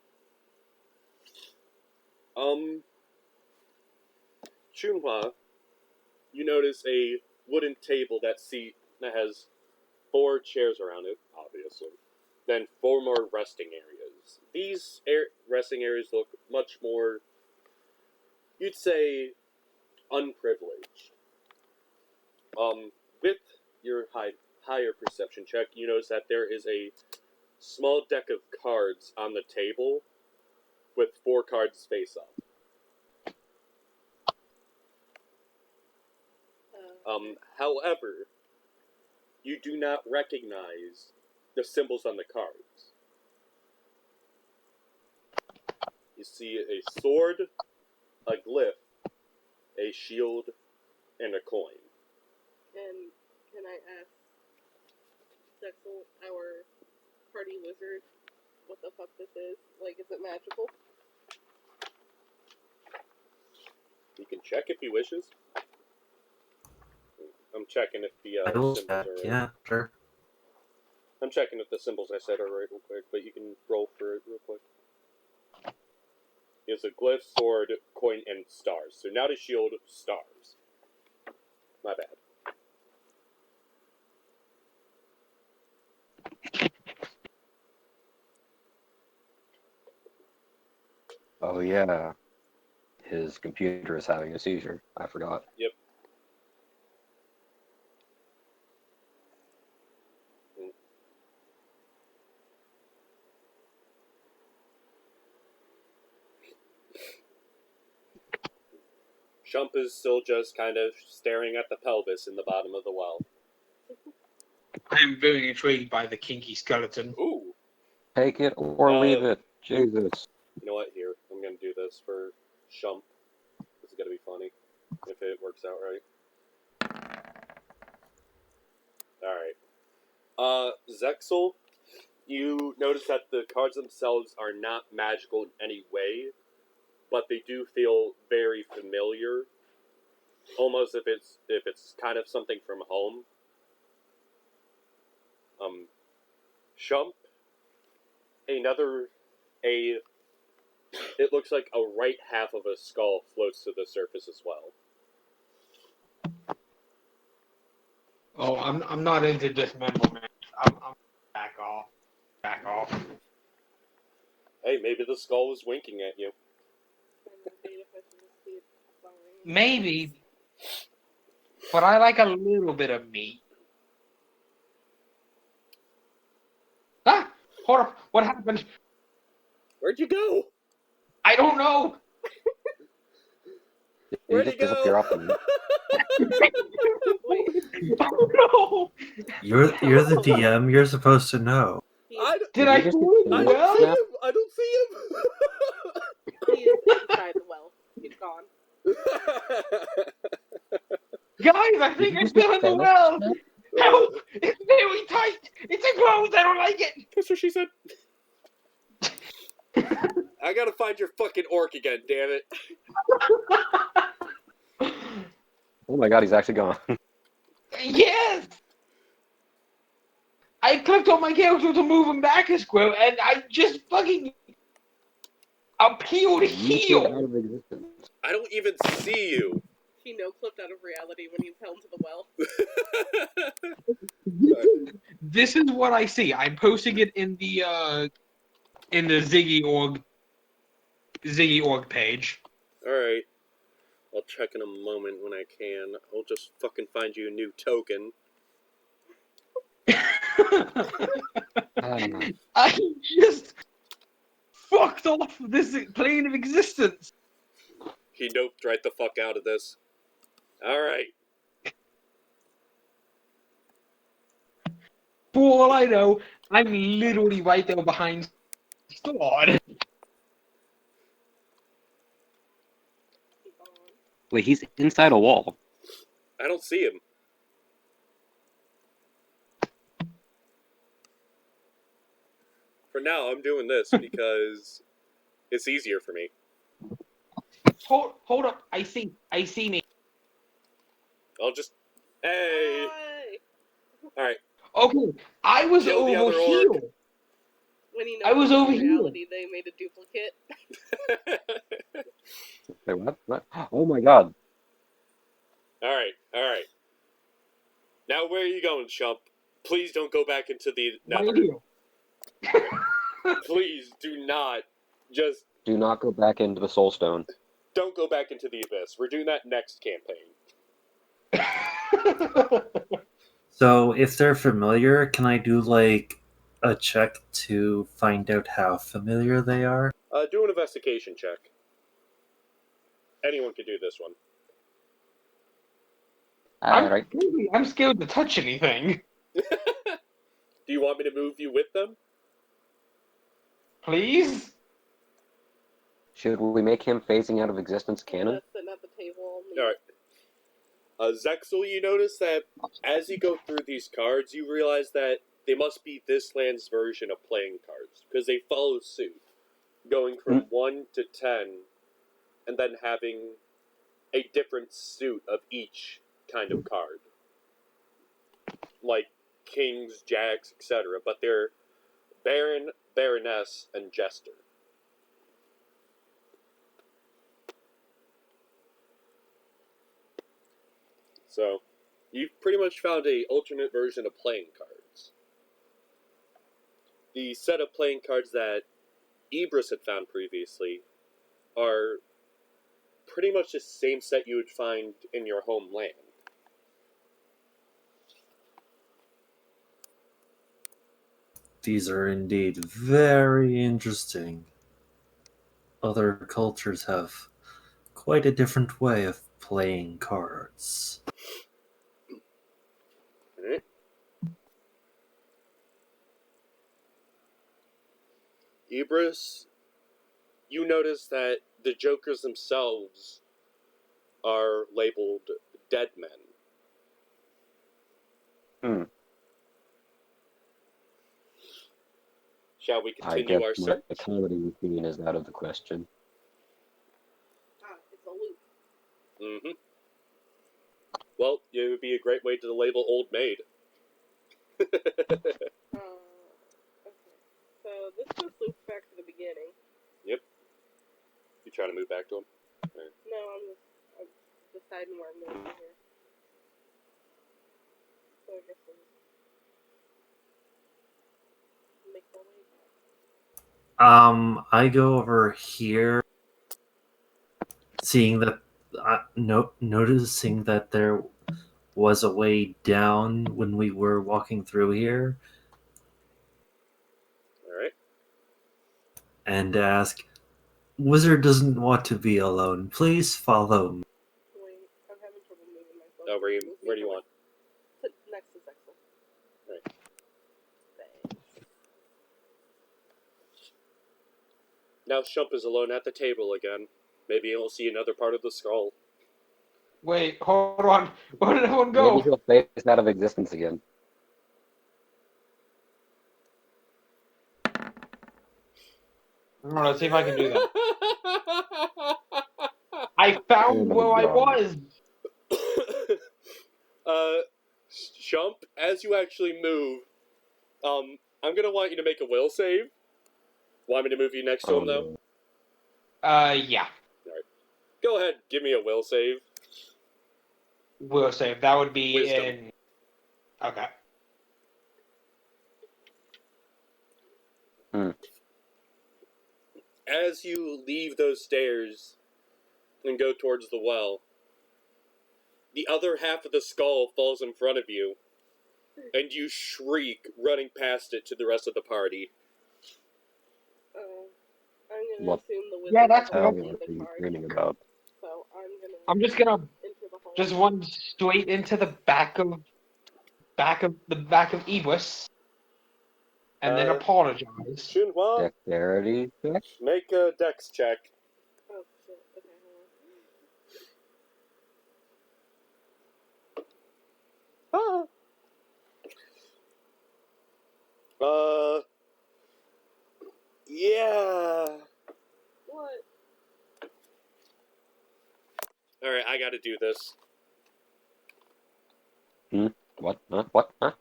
Chunhua, you notice a wooden table that has 4 chairs around it, obviously. Then 4 more resting areas. These resting areas look much more, you'd say, unprivileged. With your higher perception check, you notice that there is a small deck of cards on the table with 4 cards face up. However, you do not recognize the symbols on the cards. You see a sword, a glyph, a shield, and a coin. And can I ask Zexel, our party wizard, what the fuck this is? Like, is it magical? You can check if he wishes. I'm checking if the I will symbols check. are right. Yeah, sure. I'm checking if the symbols I said are right real quick, but you can roll for it real quick. It's a glyph, sword, coin, and stars. So now to shield, stars. My bad. Oh, yeah. His computer is having a seizure. I forgot. Yep. Shump is still just kind of staring at the pelvis in the bottom of the well. I am very intrigued by the kinky skeleton. Ooh. Take it or leave it. Jesus. You know what? Here, I'm gonna do this for Shump. This is gonna be funny if it works out right. Alright. Zexel, you notice that the cards themselves are not magical in any way, but they do feel very familiar. Almost if it's kind of something from home. Shump, it looks like a right half of a skull floats to the surface as well. Oh, I'm not into dismemberment. I'm back off. Back off. Hey, maybe the skull was winking at you. And then data fetches to see it fine. Maybe, but I like a little bit of meat. Ah, hold up. What happened? Where'd you go? I don't know. Did Where'd you he just disappear go? off the map? Wait, Oh no! You're the DM. You're supposed to know. he I, is, Did Did I you just go get in the I the don't see well? him! I don't see he is inside the well. He's gone. him! Guys, I Did think you I'm just get still in the Thanos well. snap? Help! It's very tight. It's enclosed. I don't like it. That's what she said. I gotta find your fucking orc again, damn it. Oh my god, he's actually gone. Yes. I clicked on my character to move him back a square, and I just fucking appealed Yeeted out heel. of existence. I don't even see you. He no-clipped out of reality when he fell into the well. This is what I see. I'm posting it in the Ziggy org page. Alright. I'll check in a moment when I can. I'll just fucking find you a new token. I just fucked off this plane of existence. He doped right the fuck out of this. Alright. For all I know, I'm literally right there behind Sword. He's gone. Wait, he's inside a wall. I don't see him. For now, I'm doing this because it's easier for me. Hold up. I see me. I'll just... Hey! Hi! Alright. Okay, I was Kill the over other here. orc. When he I was no-clipped over in here. reality, they made a duplicate. Wait, what? Oh my god. Alright. Now where are you going, Shump? Please don't go back into the Right nether. here. Please do not. Just Do not go back into the soul stone. don't go back into the abyss. We're doing that next campaign. So if they're familiar, can I do like a check to find out how familiar they are? Do an investigation check. Anyone can do this one. Alright. I'm scared to touch anything. Do you want me to move you with them? Please? Should we make him phasing out of existence canon? That's sitting at the table. Alright. Zexel, you notice that as you go through these cards, you realize that they must be this land's version of playing cards, because they follow suit, going from 1 to 10, and then having a different suit of each kind of card. Like kings, jacks, etc. But they're Baron, Baroness, and Jester. So, you've pretty much found a alternate version of playing cards. The set of playing cards that Ibris had found previously are pretty much the same set you would find in your homeland. These are indeed very interesting. Other cultures have quite a different way of playing cards. Alright. Ibris, you notice that the Jokers themselves are labeled dead men. Shall we I continue guess our my search? comedy routine is out of the question. Ah, it's a loop. Mm-hmm. Well, it would be a great way to label Old Maid. minute from here. So I guess I'll just make my way back. I go over here, seeing that, noticing that there was a way down when we were walking through here, Alright. and ask, "Wizard doesn't want to be alone. Please follow me." Wait, I'm having trouble moving myself. Oh, where do you want? Next to Zexel. Right. Thanks. Now Shump is alone at the table again. Maybe he'll see another part of the skull. Wait, hold on. Where did everyone go? Maybe he'll phase out of existence again. Let's see if I can do that. I found where I was. Shump, as you actually move, I'm gonna want you to make a will save. Want me to move you next to him, though? Yeah. Go ahead, give me a will save. Will save. That would be Wisdom. in. Okay. As you leave those stairs and go towards the well, the other half of the skull falls in front of you, and you shriek, running past it to the rest of the party. I'm gonna What? assume the wizard Yeah, that's doesn't Hell, see what the are you card, screaming about? so I'm just gonna into the hall. just run straight into the back of Ebus, and then apologize. Chunhua, Dexterity check? make a dex check. Oh shit. Okay, hold on. Yeah. What? Alright, I gotta do this. What? Huh? What? Huh?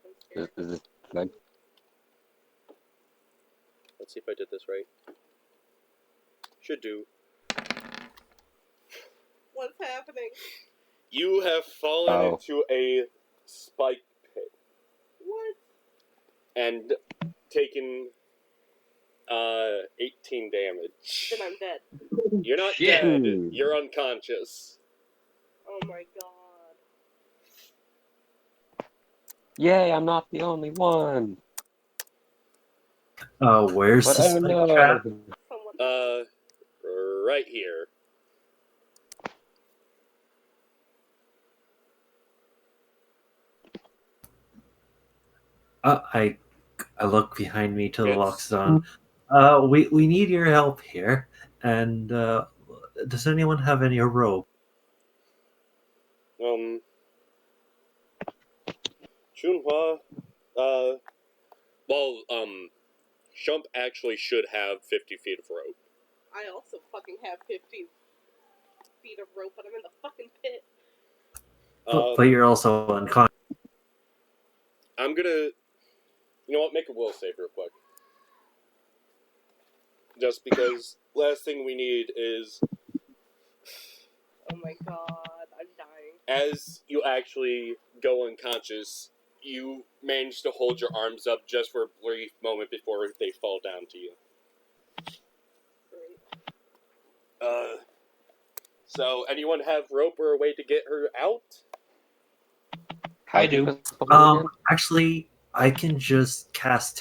I'm scared. Is this like Let's see if I did this right. Should do. What's happening? You have fallen Oh. into a spike pit What? and taken 18 damage. Then I'm dead. You're not Shit. dead, you're unconscious. Oh my god. Yay, I'm not the only one. Where's But the oh spike no. trap? Someone. Right here. I look behind me to the It's- lock's on. We need your help here. And does anyone have any rope? Chunhua, Shump actually should have 50 feet of rope. I also fucking have 50 feet of rope, but I'm in the fucking pit. But you're also unconscious. I'm gonna... You know what, make a will save real quick. Just because last thing we need is... Oh my god, I'm dying. As you actually go unconscious, you manage to hold your arms up just for a brief moment before they fall down to you. Great. So anyone have rope or a way to get her out? How I deep do. is the hole again? Actually, I can just cast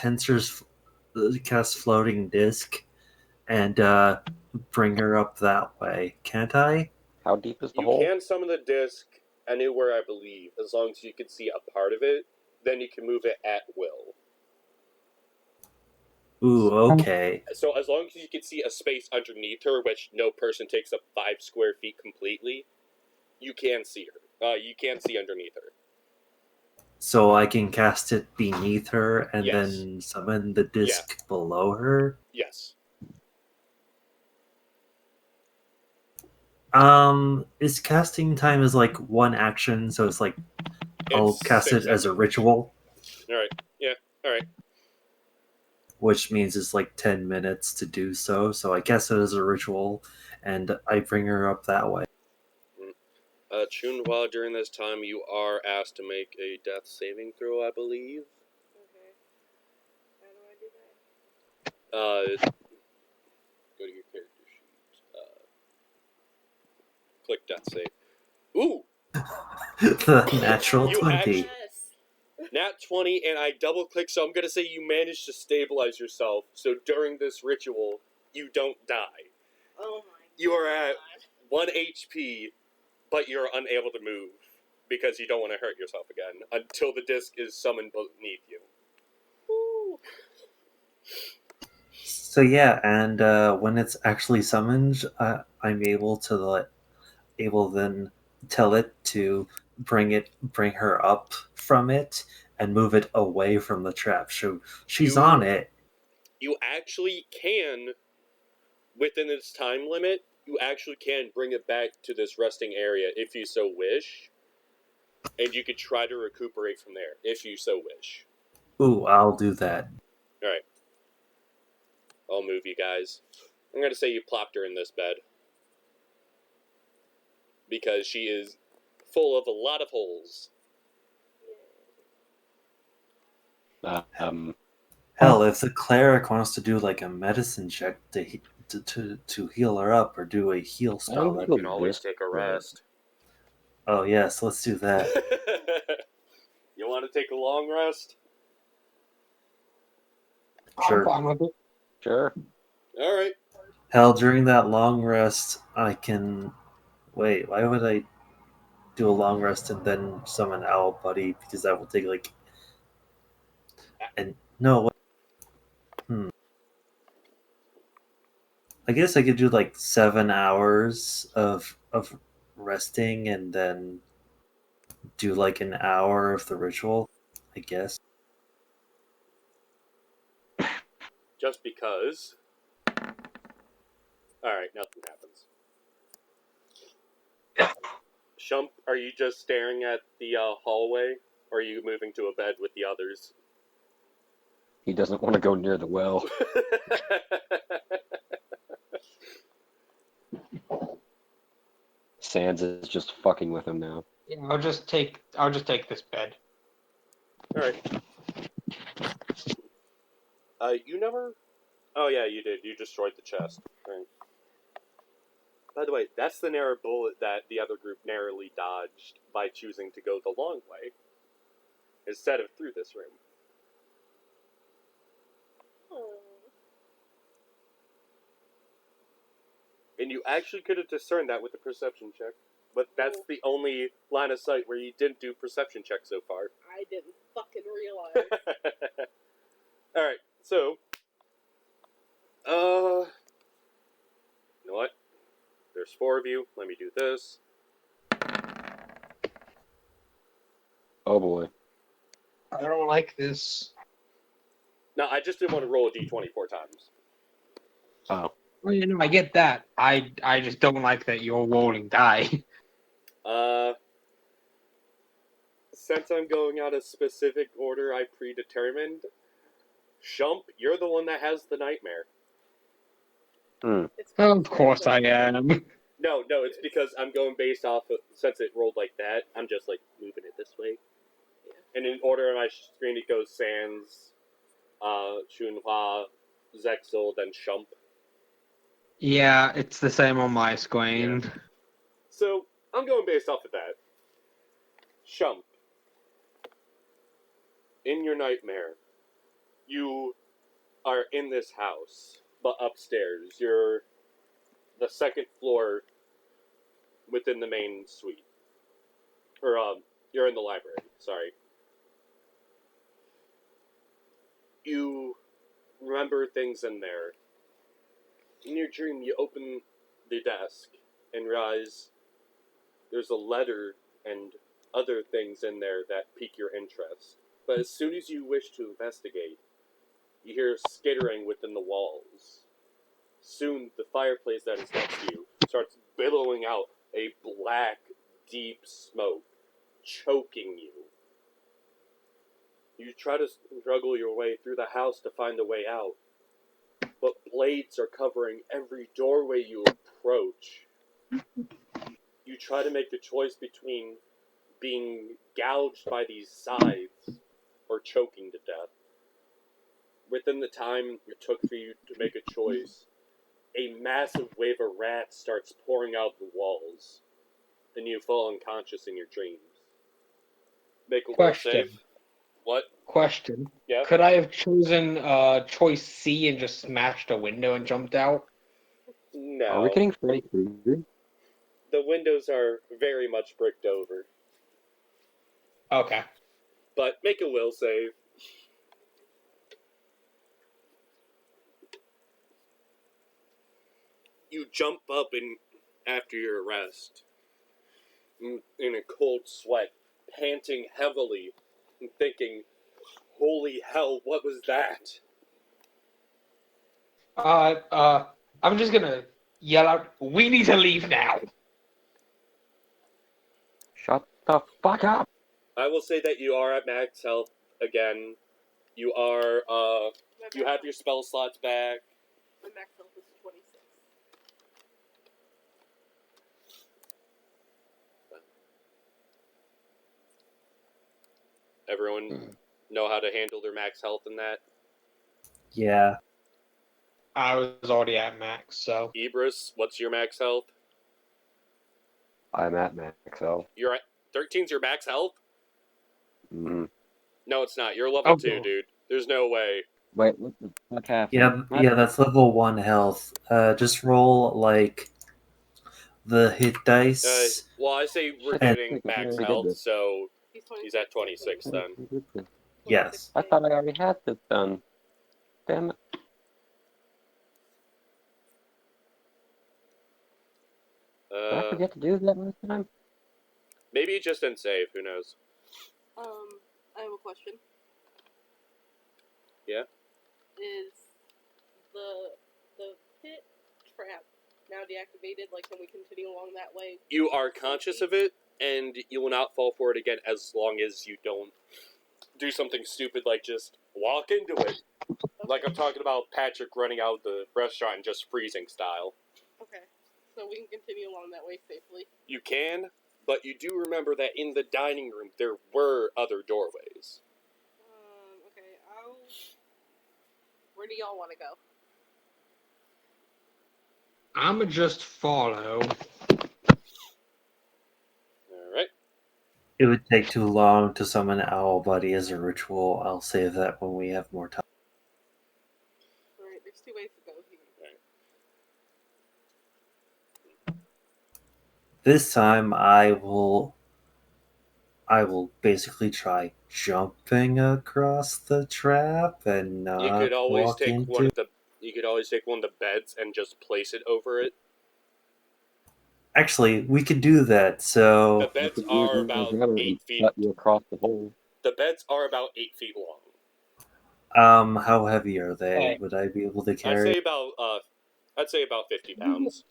cast floating disc, and bring her up that way, can't I? How deep is the You hole? can summon the disc anywhere, I believe, as long as you can see a part of it. Then you can move it at will. Ooh, okay. So as long as you can see a space underneath her, which no person takes up 5 square feet completely, you can see her. You can see underneath her. So I can cast it beneath her and Yes. then summon the disc below her? Yes. Is casting time is like one action, so it's like I'll It's cast 6 it as a seconds. ritual. Alright. Yeah, alright. which means it's like 10 minutes to do so. So I guess it is a ritual, and I bring her up that way. Chunhua, during this time, you are asked to make a death saving throw, I believe. Okay. How do I do that? Go to your character sheet. Click death save. Ooh! The natural You 20. actually- Yes. Nat 20, and I double click, so I'm gonna say you managed to stabilize yourself, so during this ritual, you don't die. Oh my. You are at God. 1 HP, but you're unable to move, because you don't want to hurt yourself again, until the disc is summoned beneath you. Woo. So yeah, and when it's actually summoned, I'm able to then tell it to bring her up from it and move it away from the trap. So she's on it. You actually can, within its time limit, you actually can bring it back to this resting area if you so wish, and you could try to recuperate from there if you so wish. Ooh, I'll do that. Alright. I'll move you guys. I'm gonna say you plopped her in this bed. Because she is full of a lot of holes. Hell, if the cleric wants to do like a medicine check to heal her up or do a heal spell, You You can can always risk take a it. rest. oh yes, let's do that. You want to take a long rest? Sure. I'm fine with it. Sure. Alright. Hell, during that long rest, I can wait. Why would I do a long rest and then summon Owl Buddy? Because that will take like and no. I guess I could do like 7 hours of resting and then do like an hour of the ritual. I guess. Just because. Alright, nothing happens. Shump, are you just staring at the hallway? Or are you moving to a bed with the others? He doesn't want to go near the well. Sans is just fucking with him now. Yeah, I'll just take this bed. Alright. You never... Oh yeah, you did. You destroyed the chest. Right. By the way, that's the narrow bullet that the other group narrowly dodged by choosing to go the long way instead of through this room. Oh. And you actually could have discerned that with a perception check. But that's the only line of sight where you didn't do perception check so far. I didn't fucking realize. Alright, so... You know what? There's 4 of you. Let me do this. Oh boy. I don't like this. No, I just didn't want to roll a d20 4 times. Oh. Well, you know, I get that. I just don't like that you're rolling die. Since I'm going out a specific order I predetermined, Shump, you're the one that has the nightmare. It's Of course I am. No, it's because I'm going based off of, since it rolled like that, I'm just like moving it this way. Yeah. And in order on my screen it goes Sans, Chunhua, Zexel, then Shump. Yeah, it's the same on my screen. Yeah. So, I'm going based off of that. Shump, in your nightmare, you are in this house, but upstairs. You're the second floor within the main suite. Or, you're in the library, sorry. You remember things in there. In your dream, you open the desk and realize there's a letter and other things in there that pique your interest. But as soon as you wish to investigate, you hear skittering within the walls. Soon, the fireplace that is next to you starts billowing out a black, deep smoke, choking you. You try to struggle your way through the house to find a way out, but blades are covering every doorway you approach. You try to make the choice between being gouged by these scythes or choking to death. Within the time it took for you to make a choice, a massive wave of rats starts pouring out the walls, and you fall unconscious in your dreams. Make a will Question. save. What? Question. Yeah? Could I have chosen choice C and just smashed a window and jumped out? No. Are we getting Freddy Krueger? The windows are very much bricked over. Okay. But make a will save. You jump up after your arrest, in a cold sweat, panting heavily, and thinking, holy hell, what was that? I'm just gonna yell out, "We need to leave now!" Shut the fuck up! I will say that you are at max health again. You are, you have your spell slots back. My max health is 26. Everyone know how to handle their max health in that? Yeah. I was already at max, so Ibris, what's your max health? I'm at max health. You're at 13's your max health? Mm-hmm. No, it's not. You're level Okay. 2, dude. There's no way. Wait, what the fuck happened? Yeah, that's level 1 health. Just roll, like, the hit dice. Well, I say we're Shit, hitting I max already did health, this. so He's 26. he's at 26 then. Yes. I thought I already had this done. Damn it. Did I forget to do that last time? Maybe it just didn't save. Who knows? I have a question. Yeah? Is the pit trap now deactivated? Like, can we continue along that way? You are conscious of it, and you will not fall for it again as long as you don't do something stupid like just walk into it. Okay. Like I'm talking about Patrick running out of the restaurant and just freezing style. Okay. So we can continue along that way safely. You can, but you do remember that in the dining room there were other doorways. Okay. Where do y'all want to go? I'ma just follow. Alright. It would take too long to summon Owl Buddy as a ritual. I'll save that when we have more time. Alright, there's 2 ways to go here. This time I will basically try jumping across the trap and not You could always walk take into. one of the beds and just place it over it. Actually, we could do that. So The beds are about 8 feet. Cut you across the hole. The beds are about 8 feet long. how heavy are they? Hey. Would I be able to I'd carry? say about 50 pounds.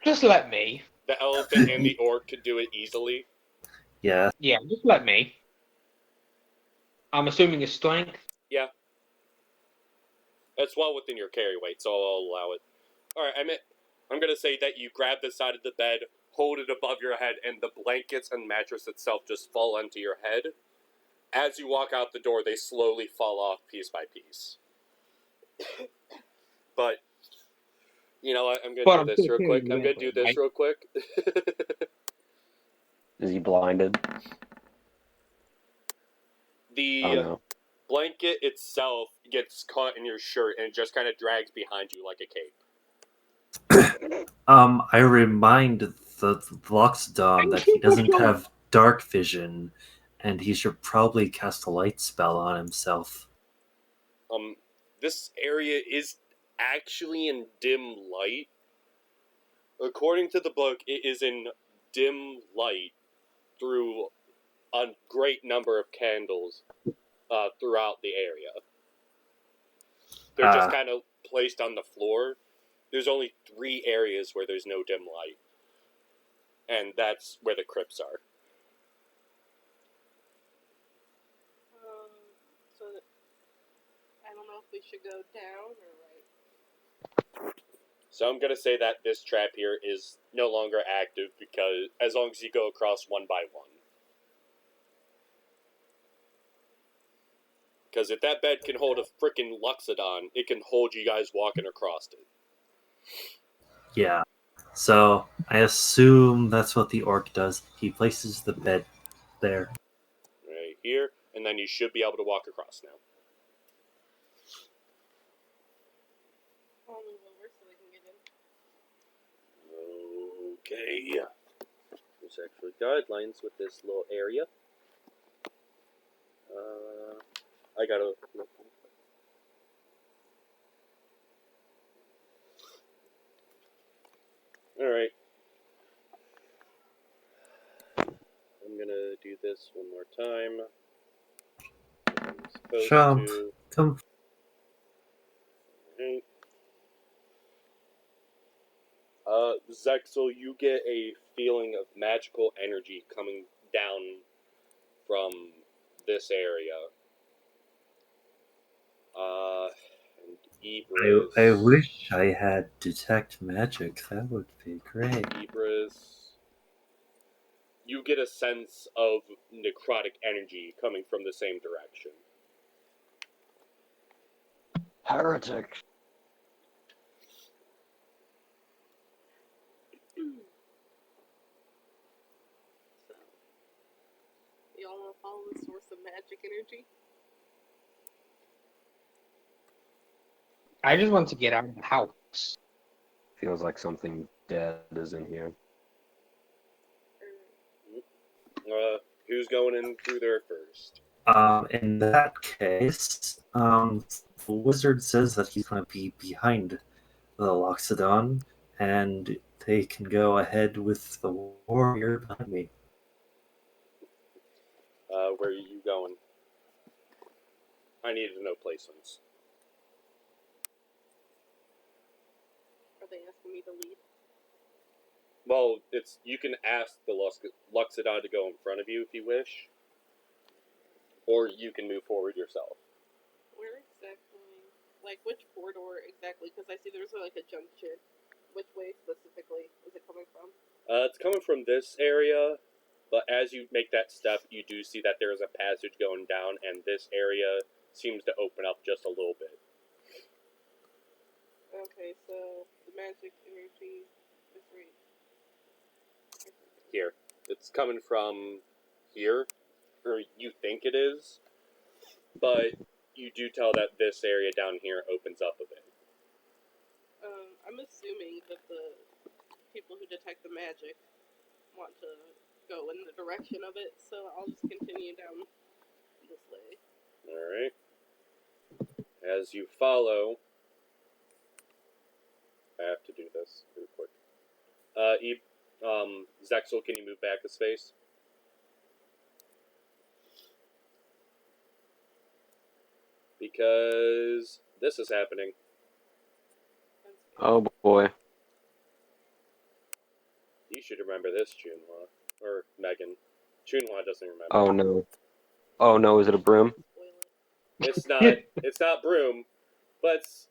Just let me. The elephant and the orc could do it easily. Yeah. Yeah, just let me. I'm assuming it's strength. Yeah. It's well within your carry weight, so I'll allow it. Alright, I'm gonna say that you grab the side of the bed, hold it above your head, and the blankets and mattress itself just fall onto your head. As you walk out the door, they slowly fall off piece by piece. But, you know what, I'm gonna do this real quick. Is he blinded? The Oh no. blanket itself gets caught in your shirt and it just kind of drags behind you like a cape. I remind the Loxodon that he doesn't have dark vision, and he should probably cast a light spell on himself. This area is actually in dim light. According to the book, it is in dim light through a great number of candles throughout the area. They're just kind of placed on the floor. There's only 3 areas where there's no dim light. And that's where the crypts are. So I don't know if we should go down or right. So I'm gonna say that this trap here is no longer active because as long as you go across one by one. Because if that bed can hold a frickin' Luxodon, it can hold you guys walking across it. Yeah. So I assume that's what the orc does. He places the bed there. Right here, and then you should be able to walk across now. I'll move over so they can get in. Okay. There's actually guidelines with this little area. I gotta. Alright. I'm gonna do this one more time. I'm supposed Chomp, to. come. Right. Zexel, you get a feeling of magical energy coming down from this area. And Ibris. I wish I had detect magic. That would be great. Ibris. You get a sense of necrotic energy coming from the same direction. Heretic. So, y'all want to follow the source of magic energy? I just want to get out of the house. Feels like something dead is in here. Who's going in through there first? In that case, the wizard says that he's going to be behind the Loxodon, and they can go ahead with the warrior behind me. Where are you going? I need to know placements. Are they asking me to lead? Well, you can ask the Luxodon to go in front of you if you wish, or you can move forward yourself. Where exactly? Like, which corridor exactly? Because I see there's like a junction. Which way specifically is it coming from? It's coming from this area, but as you make that step, you do see that there is a passage going down, and this area seems to open up just a little bit. Okay, so the magic energy is right Here. It's coming from here, or you think it is, but you do tell that this area down here opens up a bit. I'm assuming that the people who detect the magic want to go in the direction of it, so I'll just continue down this way. Alright. As you follow, I have to do this real quick. Zexel, can you move back a space? Because this is happening. Oh boy. You should remember this, Chunhua. Or Megan. Chunhua doesn't remember. Oh no. Oh no, is it a broom? Spoil it. It's not broom, but it's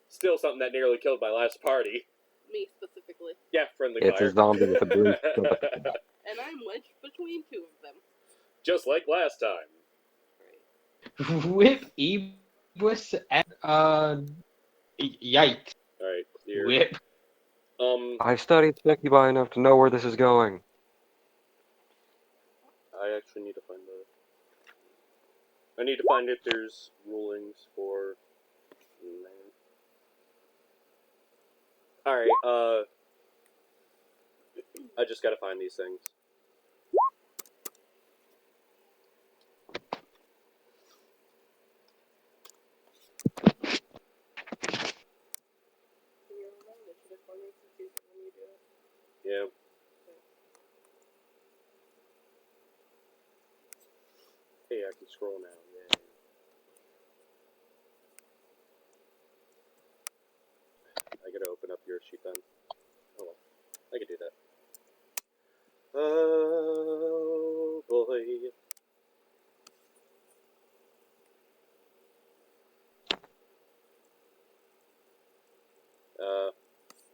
still something that nearly killed my last party. Me specifically. Yeah, friendly It's fire. a zombie with a broom. And I'm wedged between two of them. Just like last time. Right. Whip Ibris and yikes. Alright, clear. Whip. I've studied Succubi enough to know where this is going. I actually need to find I need to find if there's rulings for... Alright, I just gotta find these things. You're right, I should have gone into when you do it. Yeah. Hey, I can scroll now. Yay. I gotta open up your sheet then. Oh well. I could do that. Oh boy.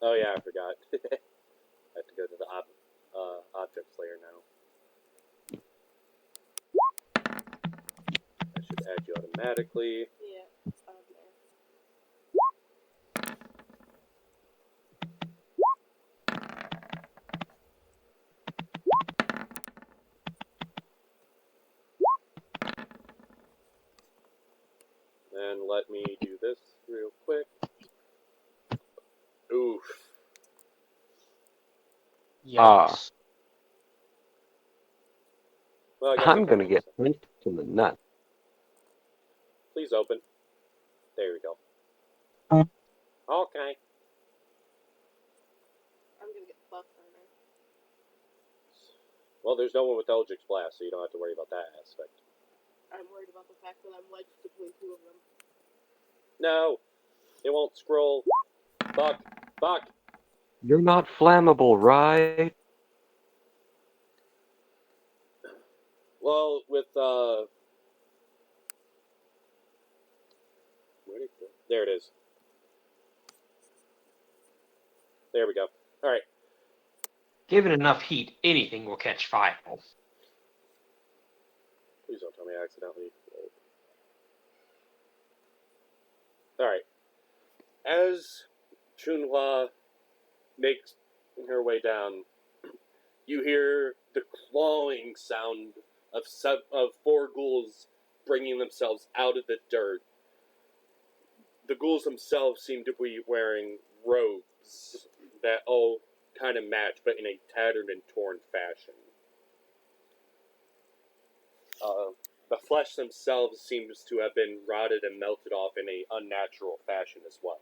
Oh yeah, I forgot. I have to go to the objects layer now. That should add you automatically. Yeah, it's on there. And let me do this real quick. Oof. Yikes. Well, I gotta I'm make gonna one get more. punched in the nuts. Please open. There we go. Huh? Okay. I'm gonna get fucked, aren't I? Well, there's no one with Eldritch Blast, so you don't have to worry about that aspect. I'm worried about the fact that I'm wedged between two of them. No! It won't scroll. Fuck. Fuck! You're not flammable, right? Well, with, where'd it go? There it is. There we go. Alright. Given enough heat, anything will catch fire. Please don't tell me I accidentally rolled. Alright. As Chunhua makes her way down, you hear the clawing sound of four ghouls bringing themselves out of the dirt. The ghouls themselves seem to be wearing robes that all kind of match, but in a tattered and torn fashion. The flesh themselves seems to have been rotted and melted off in a unnatural fashion as well.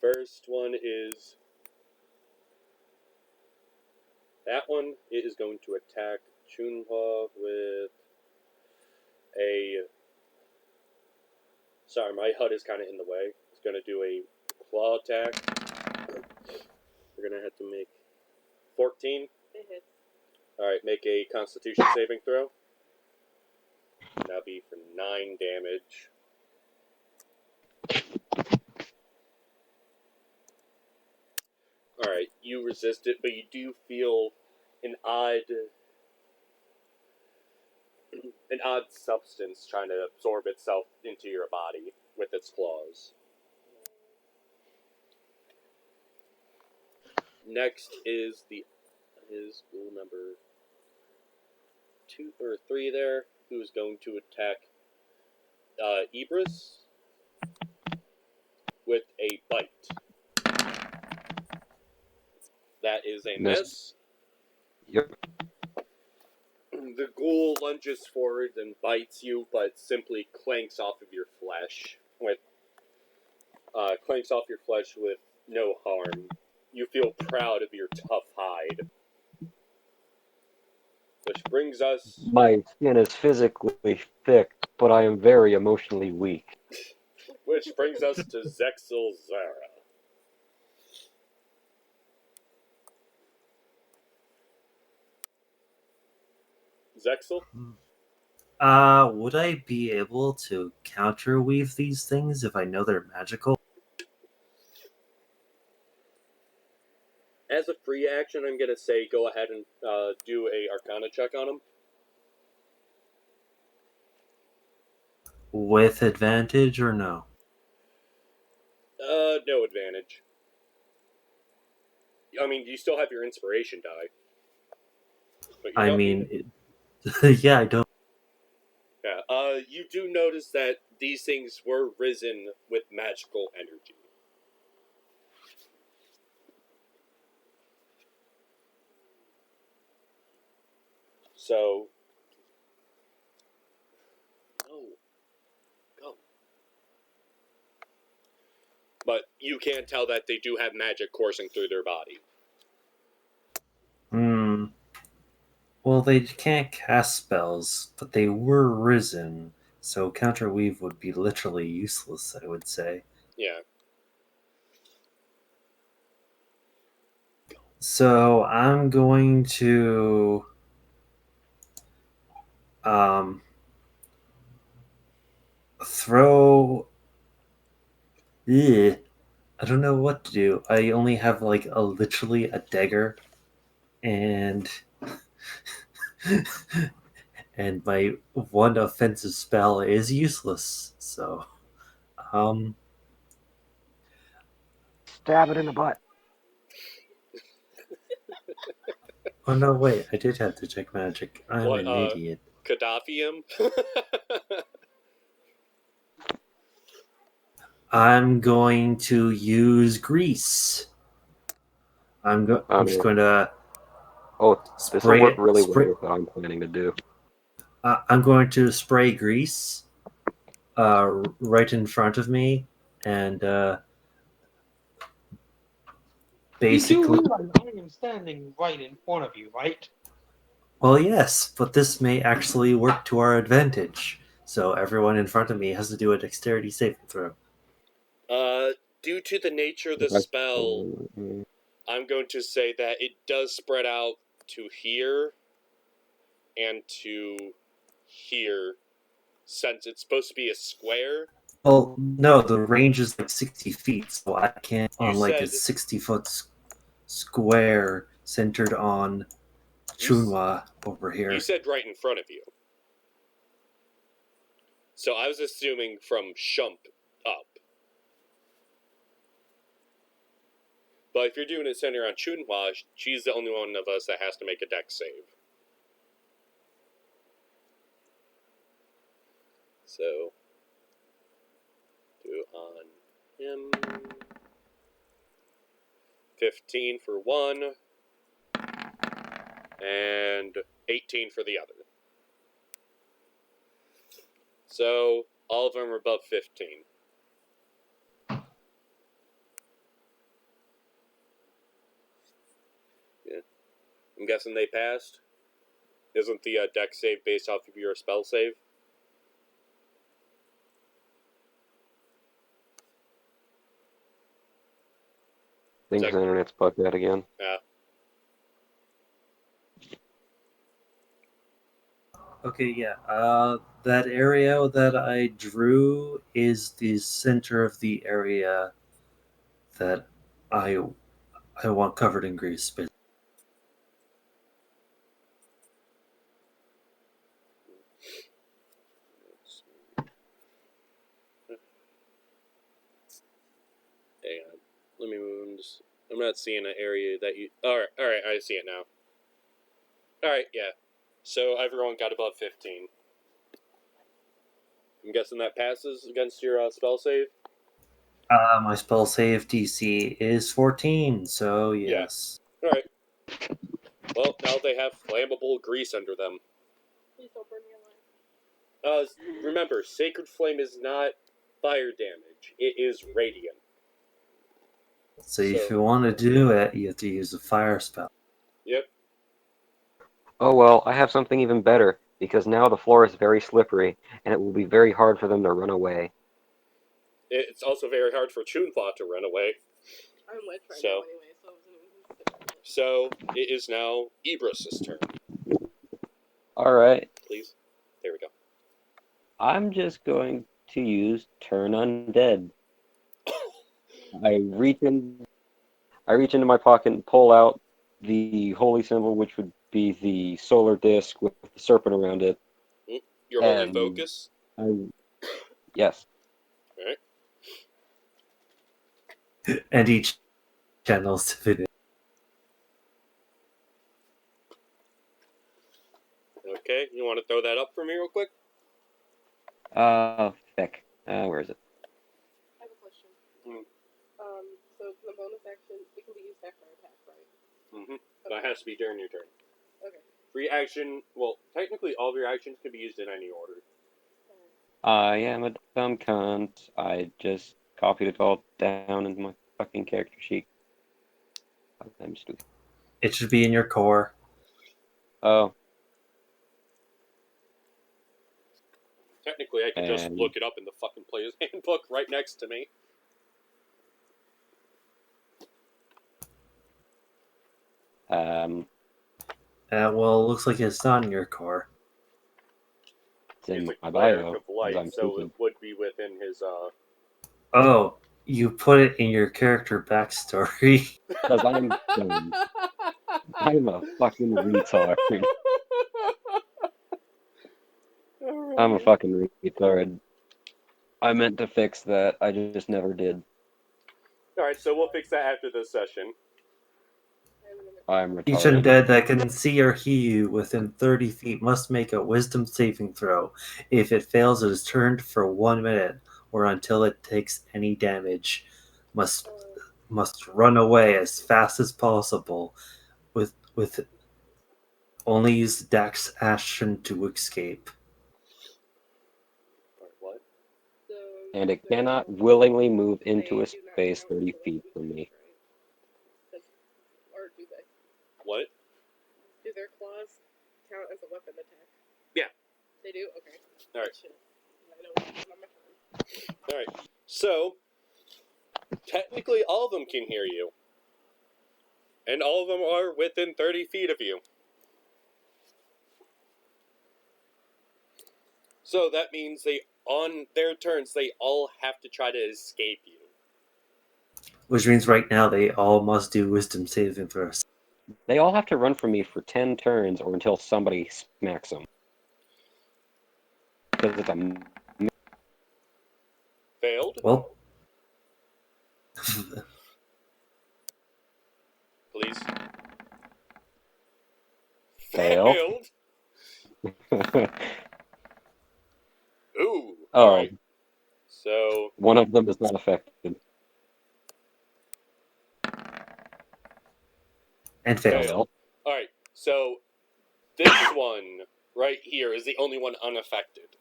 First one is that one. It is going to attack Chunhua with a... Sorry, my HUD is kind of in the way. It's going to do a claw attack. We're going to have to make 14. It hits. Alright, make a Constitution saving throw. That'll be for 9 damage. Alright, you resist it, but you do feel an odd substance trying to absorb itself into your body with its claws. Next is ghoul number 2 or 3 there, who's going to attack Ibris with a bite. That is a miss. Yep. The ghoul lunges forward and bites you, but simply clanks off of your flesh with no harm. You feel proud of your tough hide. Which brings us My skin is physically thick, but I am very emotionally weak. to Zexil Zara. Zexil? Would I be able to counterweave these things if I know they're magical? As a free action, I'm going to say go ahead and do a Arcana check on him. With advantage or no? No advantage. I mean, you still have your inspiration die. But you I don't mean, need yeah, I don't. Yeah, you do notice that these things were risen with magical energy. So, go. But you can tell that they do have magic coursing through their body. Well, they can't cast spells, but they were risen, so counterweave would be literally useless, I would say. Yeah. So I'm going to throw Ugh. I don't know what to do. I only have like literally a dagger, and and my one offensive spell is useless. So, um, Stab it in the butt. oh no, wait, I did have to check magic. I'm What, an idiot. Gaddafi him? I'm going to use grease. I'm just going to Oh, this will spray work it. really well with what I'm planning to do. I'm going to spray grease right in front of me, and You do basically, realize I am standing right in front of you, right? well, yes, but this may actually work to our advantage. So everyone in front of me has to do a dexterity saving throw. Due to the nature of the If I- spell, I'm going to say that it does spread out to here and to here, since it's supposed to be a square. Well, no, the range is like 60 feet, so I can't You on like a said 60-foot square centered on Chunwa over you here. said right in front of you. So I was assuming from Shump up. But if you're doing it centered on Chunhua, she's the only one of us that has to make a dex save. So, do on him. 15 for one, and 18 for the other. So, all of them are above 15. Yeah. I'm guessing they passed? Isn't the dex save based off of your spell save? Things the internet's bugged out again. Yeah. Okay, yeah. That area that I drew is the center of the area that I want covered in grease. Hang on. Let me move. I'm not seeing an area that you. Alright, I see it now. Alright, yeah. So everyone got above 15. I'm guessing that passes against your spell save? My spell save DC is 14, so yes. Yeah. Alright. Well, now they have flammable grease under them. Please don't burn me alive. Remember, Sacred Flame is not fire damage. It is radiant. So if you want to do it, you have to use a fire spell. Yep. Oh well, I have something even better, because now the floor is very slippery, and it will be very hard for them to run away. It's also very hard for Chunhua to run away. I'm wet right So- now anyway, so I wasn't even considering it. So, it is now Ibris' turn. Alright, Please. There we go. I'm just going to use Turn Undead. I reach into my pocket and pull out the holy symbol, which would be the solar disc with the serpent around it. Your holy And focus. Yes. Alright. And each channel's divinity. Okay, you want to throw that up for me real quick? Feck. Where is it? I have a question. Hmm. So the bonus action, it can be used after our attack, right? Mm-hmm. That has to be during your turn. Okay. Free action, well, technically all of your actions can be used in any order. I am a dumb cunt. I just copied it all down into my fucking character sheet. I'm stupid. It should be in your core. Oh, Technically, I can just And- look it up in the fucking player's handbook right next to me. Well, it looks like it's not in your core. it's in He's a my cleric bio. of 'cause light, I'm so stupid. it would be within his, Oh, you put it in your character backstory. Because I'm dumb. I'm a fucking retard. I'm a fucking retard. I meant to fix that. I just never did. Alright, so we'll fix that after this session. I'm Each retarded. undead that can see or hear you within 30 feet must make a wisdom saving throw. If it fails, it is turned for 1 minute or until it takes any damage. Must run away as fast as possible with only use Dax action to escape. What? And it cannot willingly move into a space 30 feet from me. Or do they? What? Do their claws count as a weapon attack? Yeah. They do? Okay. Alright. Shit. I know it's on my turn. Alright. So, technically all of them can hear you. And all of them are within 30 feet of you. So that means on their turns, they all have to try to escape you. Which means right now they all must do wisdom saving throws. They all have to run from me for 10 turns or until somebody smacks them. Because it's a... Failed? Well, Please. Fail. Failed? Ooh. Oh, Alright. So, one of them is not affected. and failed. failed. Alright, so this one right here is the only one unaffected.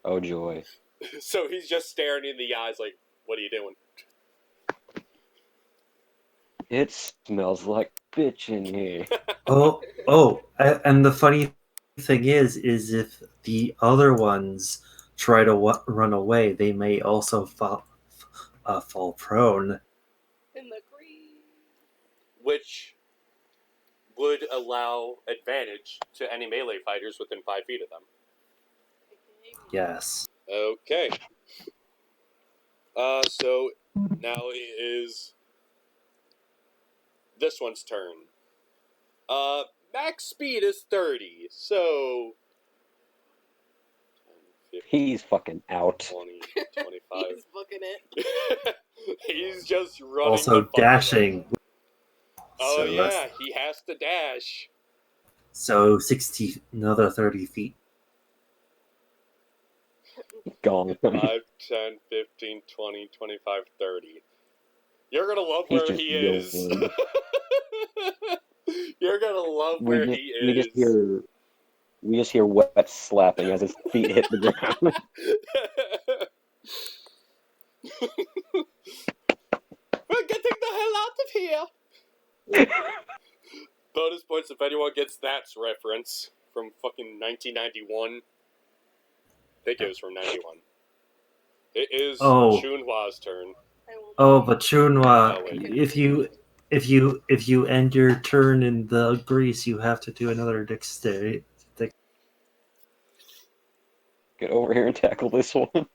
Oh joy. So he's just staring in the eyes like, what are you doing? It smells like bitch in here. And the funny thing is if the other ones try to run away, they may also fall prone. In the green. Which would allow advantage to any melee fighters within 5 feet of them. Yes. Okay. So now it is this one's turn. Max speed is 30, so 10, 15, He's fucking out. 20, 25. He's booking it. He's just running. Also the fuck dashing. Oh So yeah, he has to dash. So 60, another 30 feet. Gone. 5, 10, 15, 20, 25, 30. You're gonna love He's where just he is. going. You're gonna love where he is. We just hear wet slapping as his feet hit the ground. We're getting the hell out of here! Bonus points if anyone gets that reference from fucking 1991. I think it was from 91. It is Chunhua's turn. But Chunhua, Oh, wait. if you end your turn in the grease, you have to do another dexterity. Get over here and tackle this one. Alright,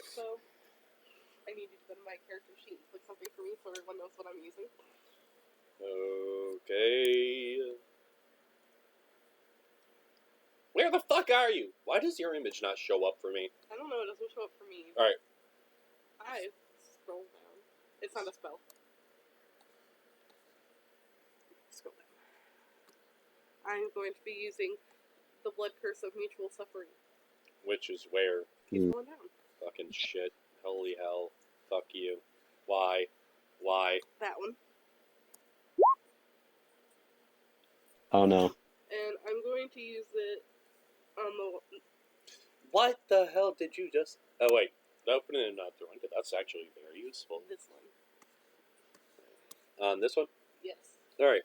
so I need you to go to my character sheet and click something for me so everyone knows what I'm using. Okay. Where the fuck are you? Why does your image not show up for me? I don't know, it doesn't show up for me. Alright. I scroll down. It's not a spell. Scroll down. I'm going to be using the Blood Curse of Mutual Suffering. Which is where? Keep going down. Fucking shit. Holy hell. Fuck you. Why? Why? That one. Oh no. And I'm going to use it on the... What the hell did you just... Oh wait. Opening and not throwing it. That's actually very useful. This one. This one? Yes. Alright.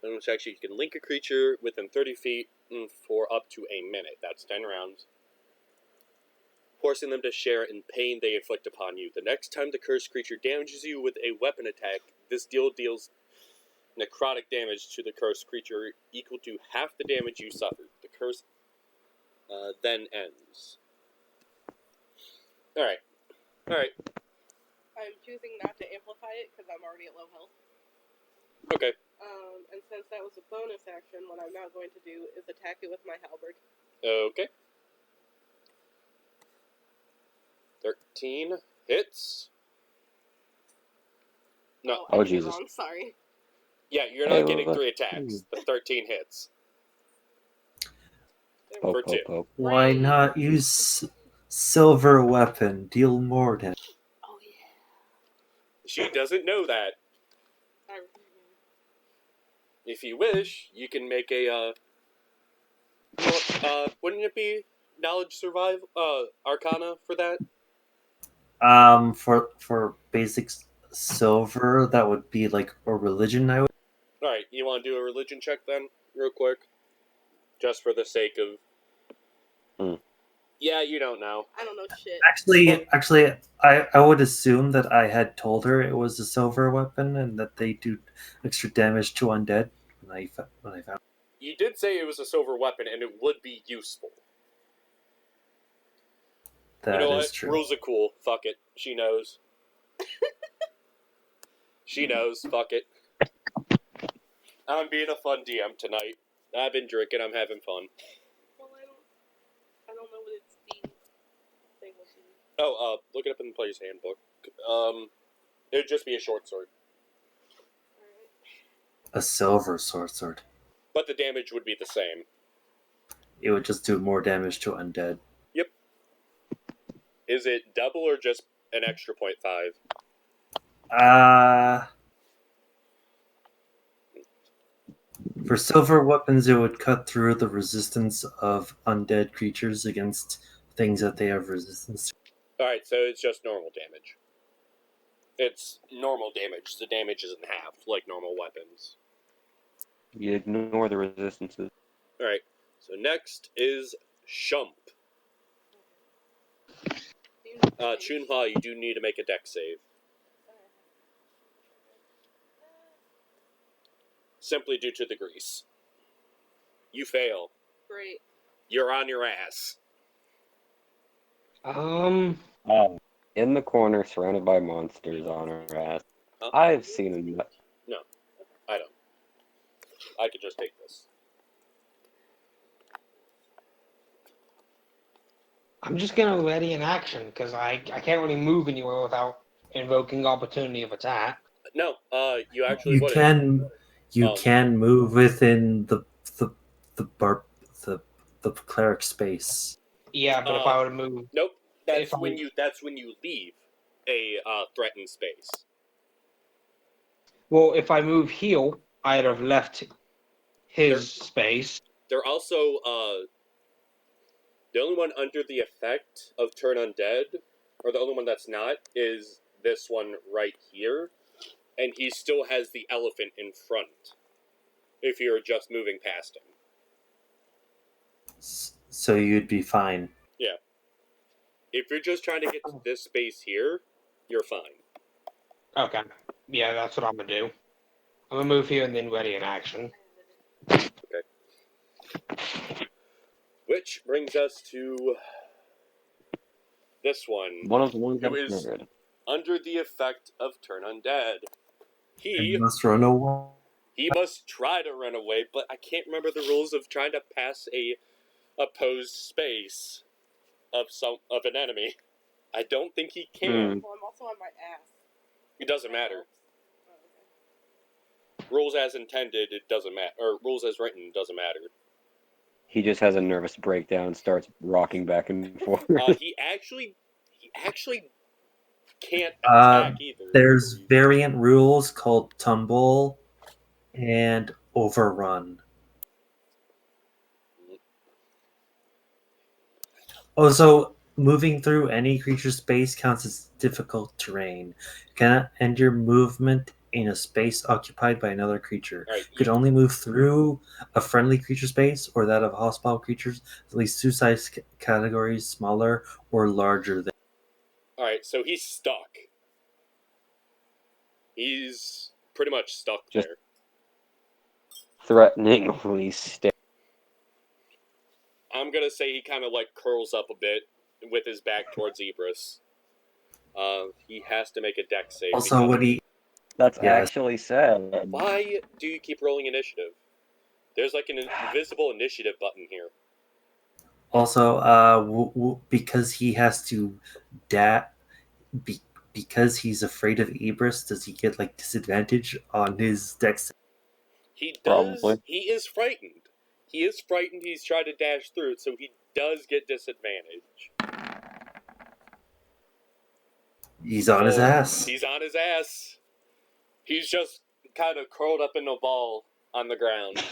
In which actually you can link a creature within 30 feet for up to a minute. That's 10 rounds. Forcing them to share in pain they inflict upon you. The next time the cursed creature damages you with a weapon attack, this deals necrotic damage to the cursed creature equal to half the damage you suffered. The curse then ends. Alright. I'm choosing not to amplify it because I'm already at low health. Okay. And since that was a bonus action, what I'm now going to do is attack it with my halberd. Okay. 13 hits. No. I Oh, did it Jesus. wrong. Sorry. Yeah, you're Hey, not getting look. 3 attacks. The 13 hits. There we Poke, go. For 2. poke, poke. Why Great. not use silver weapon? Deal more damage. Oh yeah. She doesn't know that. I, If you wish, you can make a, wouldn't it be knowledge survival, arcana for that? For basic silver, that would be like a religion. I would. Alright, you want to do a religion check then, real quick? Just for the sake of... Yeah, you don't know. I don't know shit. Actually, I would assume that I had told her it was a silver weapon and that they do extra damage to undead. When I found. You did say it was a silver weapon, and it would be useful. That you know is what? true. Rules are cool. Fuck it. She knows. She knows. Fuck it. I'm being a fun DM tonight. I've been drinking. I'm having fun. Well, I don't know what its D thing will be. Oh, look it up in the player's handbook. It'd just be a short sword. Alright. A silver sword. But the damage would be the same. It would just do more damage to undead. Yep. Is it double or just an extra 0.5? For silver weapons, it would cut through the resistance of undead creatures against things that they have resistance to. Alright, so it's just normal damage. It's normal damage. The damage isn't halved like normal weapons. You ignore the resistances. Alright, so next is Shump. Chunhua, you do need to make a dex save. Simply due to the grease. You fail. Great. You're on your ass. In the corner, surrounded by monsters on her ass. Huh? I've seen enough. No, I don't. I could just take this. I'm just gonna ready in action because I can't really move anywhere without invoking opportunity of attack. No, you actually You wouldn't. can move within the the bar the cleric space. Yeah, but if I were to move, Nope. That's If I- when you leave a threatened space. well, if I move heal, I'd have left his space. They're also the only one under the effect of turn undead, or the only one that's not, is this one right here, and he still has the elephant in front. If you're just moving past him. So you'd be fine. Yeah. If you're just trying to get to this space here, you're fine. Okay. Yeah, that's what I'm gonna do. I'm gonna move here and then ready in action. Which brings us to this one. One of the ones Who that is murdered. under the effect of turn undead. And you must run away. He must try to run away, but I can't remember the rules of trying to pass a opposed space of an enemy. I don't think he can. Well, I'm also on my ass. It doesn't matter. Oh, okay. Rules as intended, it doesn't matter. Or rules as written, doesn't matter. He just has a nervous breakdown and starts rocking back and forth. He actually can't attack either. There's variant rules called tumble and overrun. Also, moving through any creature space counts as difficult terrain. You cannot end your movement in a space occupied by another creature. Right, You can only move through a friendly creature space or that of hostile creatures, at least two size categories smaller or larger than. Alright, so he's stuck. He's pretty much stuck Just- there. Threateningly stare. I'm gonna say he kind of like curls up a bit with his back towards Ibris. He has to make a dex save. Also, because- what he That's Yes. actually sad. Why do you keep rolling initiative? There's like an invisible initiative button here. also because he has to because he's afraid of Ibris, does he get like disadvantage on his dex? He does. Probably. He is frightened. He is frightened. He's trying to dash through it, so he does get disadvantage. He's on his ass. He's on his ass. He's just kind of curled up in a ball on the ground.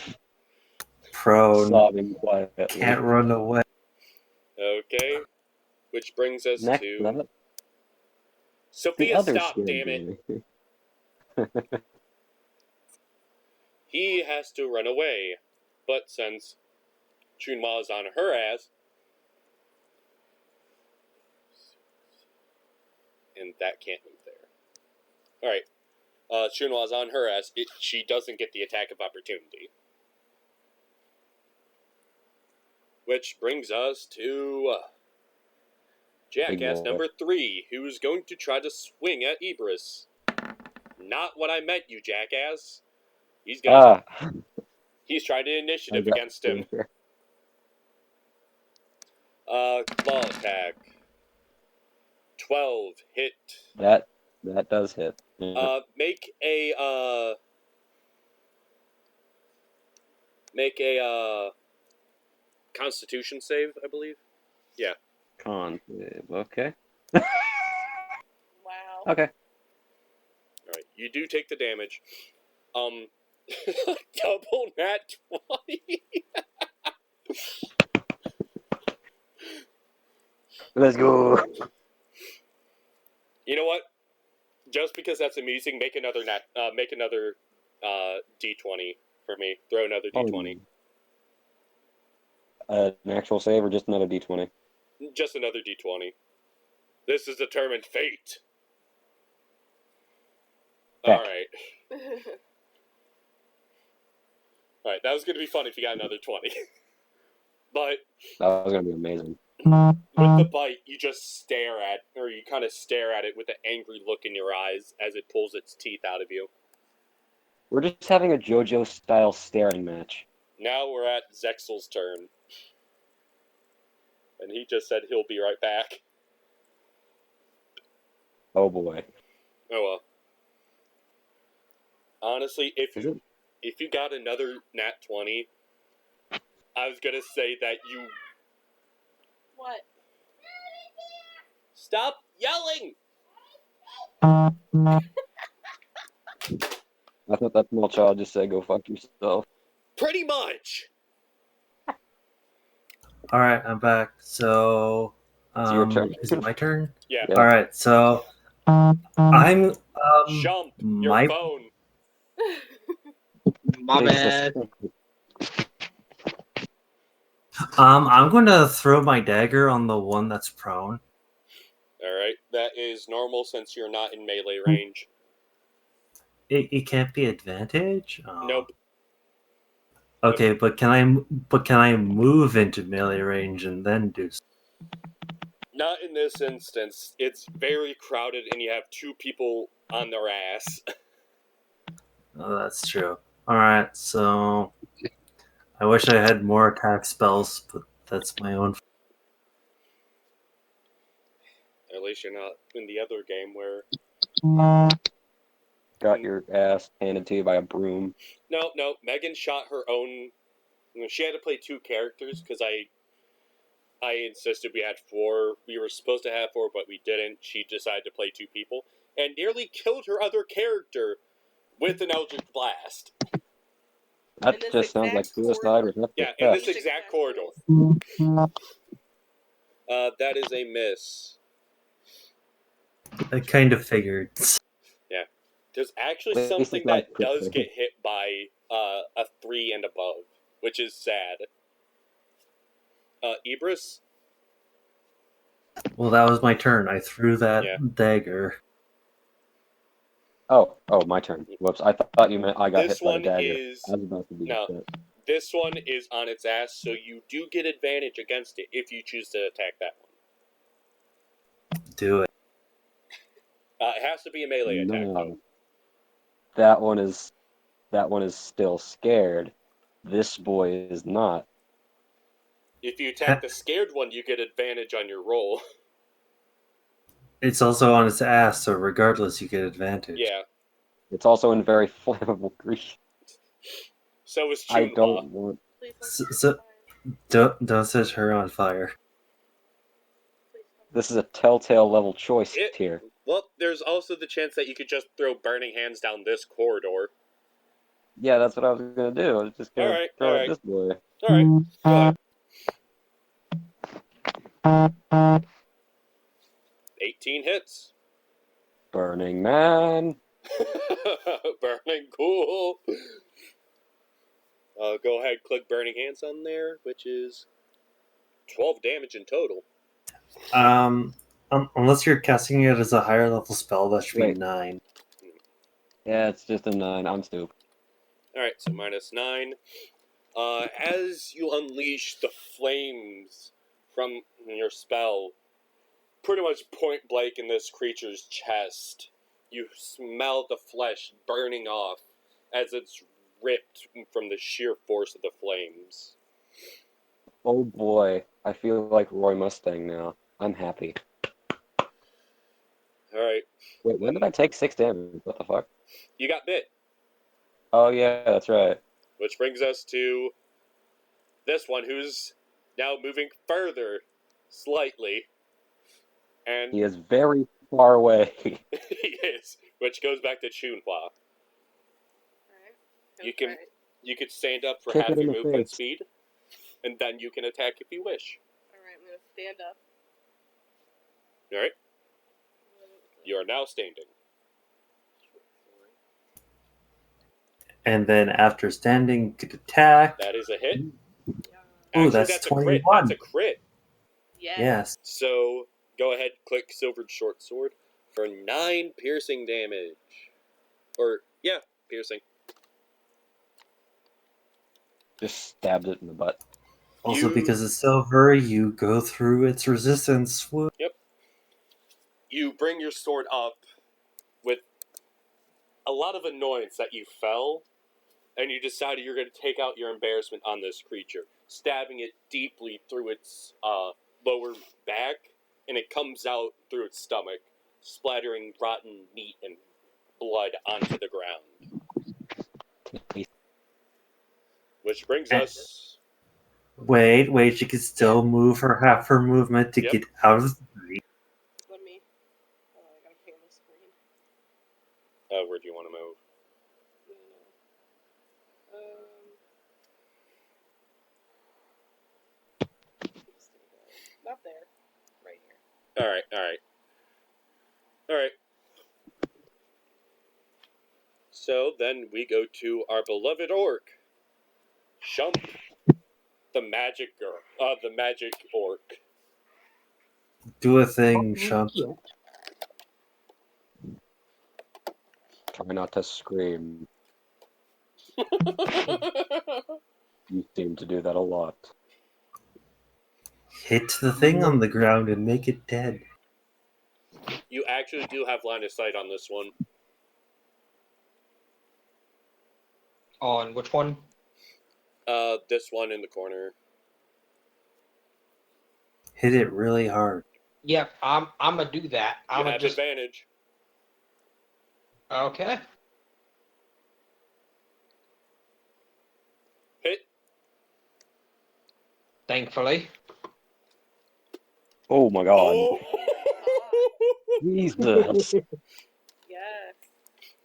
Prone. Sobbing quietly. Can't run away. Okay. Which brings us Next to up, the Sophia. other Stop, scared damn it. boy. He has to run away. But since Chunhua is on her ass, and that can't move there. Alright. Chunhua's on her ass. She doesn't get the attack of opportunity. Which brings us to Jackass boy. number 3, who's going to try to swing at Ibris. Not what I meant, you jackass. He's trying to initiative against him. Claw attack. 12 hit. That does hit. Yeah. Make a Constitution save, I believe. Yeah. Con save. Okay. Wow. Okay. Alright, you do take the damage. Double nat 20. Let's go. You know what? Just because that's amusing, make another D20 for me. Throw another D20. An actual save or just another D20? Just another D20. This is determined fate. Heck. Alright. Alright, that was going to be fun if you got another 20. But That was gonna be amazing. with the bite, you just kind of stare at it with an angry look in your eyes as it pulls its teeth out of you. We're just having a JoJo style staring match. Now we're at Zexel's turn. And he just said he'll be right back. Oh boy. Oh well. Honestly, if Is you got another nat 20, I was gonna say that you What? stop yelling. I thought that small child just said, "Go fuck yourself." Pretty much. All right, I'm back. So, It's your turn. is it my turn? Yeah. Yeah. All right. So, I'm Jump your my phone. My bad. I'm going to throw my dagger on the one that's prone. Alright, that is normal since you're not in melee range. It can't be advantage. Nope. Okay, but can I move into melee range and then do? Not in this instance. It's very crowded and you have two people on their ass. Oh, that's true. All right, so I wish I had more attack spells, but that's my own. At least you're not in the other game where... Got your ass handed to you by a broom. No, Megan shot her own... She had to play two characters because I insisted we had 4. We were supposed to have 4, but we didn't. She decided to play 2 people and nearly killed her other character with an Eldritch Blast. That In this just sounds like exact suicide or something. Yeah, in this exact corridor. That is a miss. I kind of figured. Yeah. There's actually At least something it's not that does crit. get hit by a 3 and above, which is sad. Ibris? Well, that was my turn. I threw that Yeah. dagger. Oh, my turn. Whoops. I thought you meant I got This hit by a one dagger. is... I was about to be No. upset. This one is on its ass, so you do get advantage against it if you choose to attack that one. Do it. It has to be a melee attack, though. No. That one is still scared. This boy is not. If you attack the scared one, you get advantage on your roll. It's also on its ass, so regardless, you get advantage. Yeah. It's also in very flammable grease. So is I Chunhua. don't want. Please don't So- set so- me on fire. Don't set her on fire. Please don't. This is a telltale level choice It- here. Well, there's also the chance that you could just throw burning hands down this corridor. Yeah, that's what I was gonna do. I was just gonna Alright, throw alright. at this boy. Alright, go ahead. 18 hits. Burning Man. Burning cool. Go ahead, click Burning Hands on there, which is 12 damage in total. Unless you're casting it as a higher level spell, that should be Wait. 9. Yeah, it's just a 9. I'm stupid. Alright, so -9. As you unleash the flames from your spell, pretty much point blank in this creature's chest, you smell the flesh burning off as it's ripped from the sheer force of the flames. Oh boy, I feel like Roy Mustang now. I'm happy. Alright, Wait, when did I take 6 damage? What the fuck? you got bit. Oh yeah, that's right. Which brings us to this one, who's now moving further, slightly. And He is very far away. he is, which goes back to Chunhua. Alright. You Go can- for it. You could stand up for Kick half it in your the movement face. speed, and then you can attack if you wish. Alright, I'm gonna stand up. Alright, you are now standing. And then after standing, you could attack. That is a hit. Yeah. Ooh, Actually, that's a crit. 21. That's a crit. Yes. Yes. So go ahead, click Silvered Short Sword for 9 piercing damage. Piercing. Just stabbed it in the butt. Also, You- because it's silver, you go through its resistance. Whoop. You bring your sword up with a lot of annoyance that you fell, and you decided you're going to take out your embarrassment on this creature, stabbing it deeply through its lower back, and it comes out through its stomach, splattering rotten meat and blood onto the ground. Which brings us... Wait, she can still move her half her movement to Yep. get out of the way. Let me. Oh, I gotta ping the screen. where do you want to move? Not there. Right here. Alright. So then we go to our beloved orc, Shump, the magic orc. Do a thing, Shump. Try not to scream. You seem to do that a lot. Hit the thing on the ground and make it dead. You actually do have line of sight on this one. On which one? This one in the corner. Hit it really hard. Yep, I'm gonna do that. You I'm gonna have just advantage. okay. Hit. Thankfully, Oh my god. Oh! Jesus. Yes.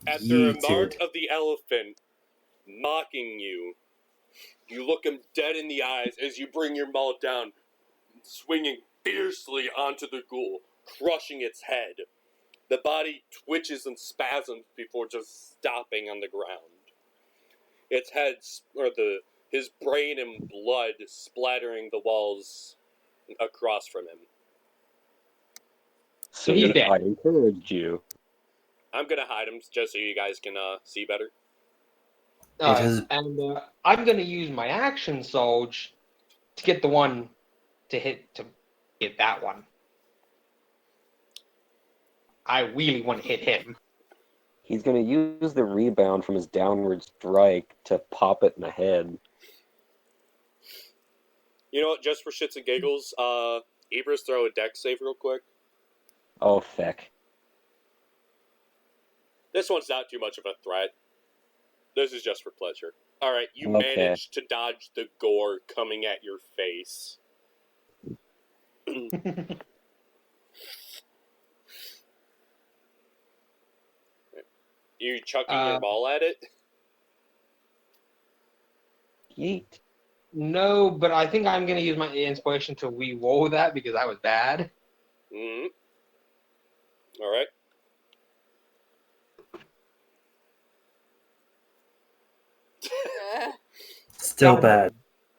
At the remark Yeeted. of the elephant mocking you, you look him dead in the eyes as you bring your maul down, swinging fiercely onto the ghoul, crushing its head. The body twitches and spasms before just stopping on the ground. Its head, his brain and blood splattering the walls across from him. so he's dead. I encouraged you. I'm gonna hide him just so you guys can see better. has- And I'm gonna use my action surge to get the one to get that one. I really want to hit him. He's gonna use the rebound from his downward strike to pop it in the head. You know what? Just for shits and giggles, Ibris, throw a dex save real quick. Oh, feck. This one's not too much of a threat. This is just for pleasure. Alright, you Okay. managed to dodge the gore coming at your face. You chucking your ball at it? Yeet. No, but I think I'm going to use my inspiration to re-roll that because that was bad. Mm-hmm. Alright. Still bad.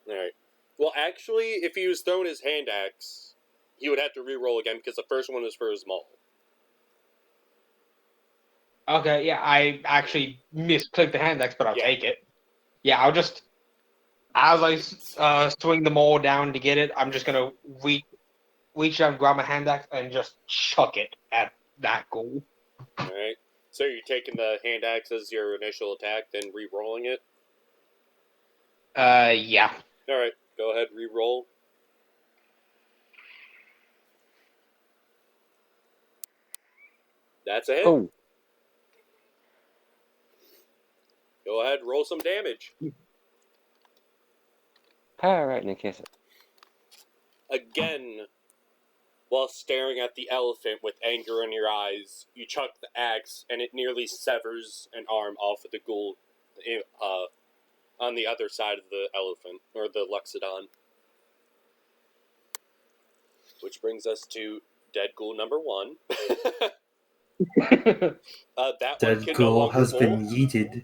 Alright. Well, actually, if he was throwing his hand axe, he would have to re-roll again because the first one was for his maul. Okay, yeah, I actually misclicked the hand axe, but I'll Yeah. take it. Yeah, I'll just, as I swing the maul down to get it, I'm just going to reach down, grab my hand axe, and just chuck it at that goal. Alright. So you're taking the hand axe as your initial attack, then re-rolling it? Yeah. Alright, go ahead, re-roll. That's a hit. Oh, Go ahead, roll some damage. alright, Nikisa. Again, while staring at the elephant with anger in your eyes, you chuck the axe, and it nearly severs an arm off of the ghoul on the other side of the elephant, or the Luxodon. Which brings us to dead ghoul number 1. That one Dead can no ghoul longer has been move. yeeted.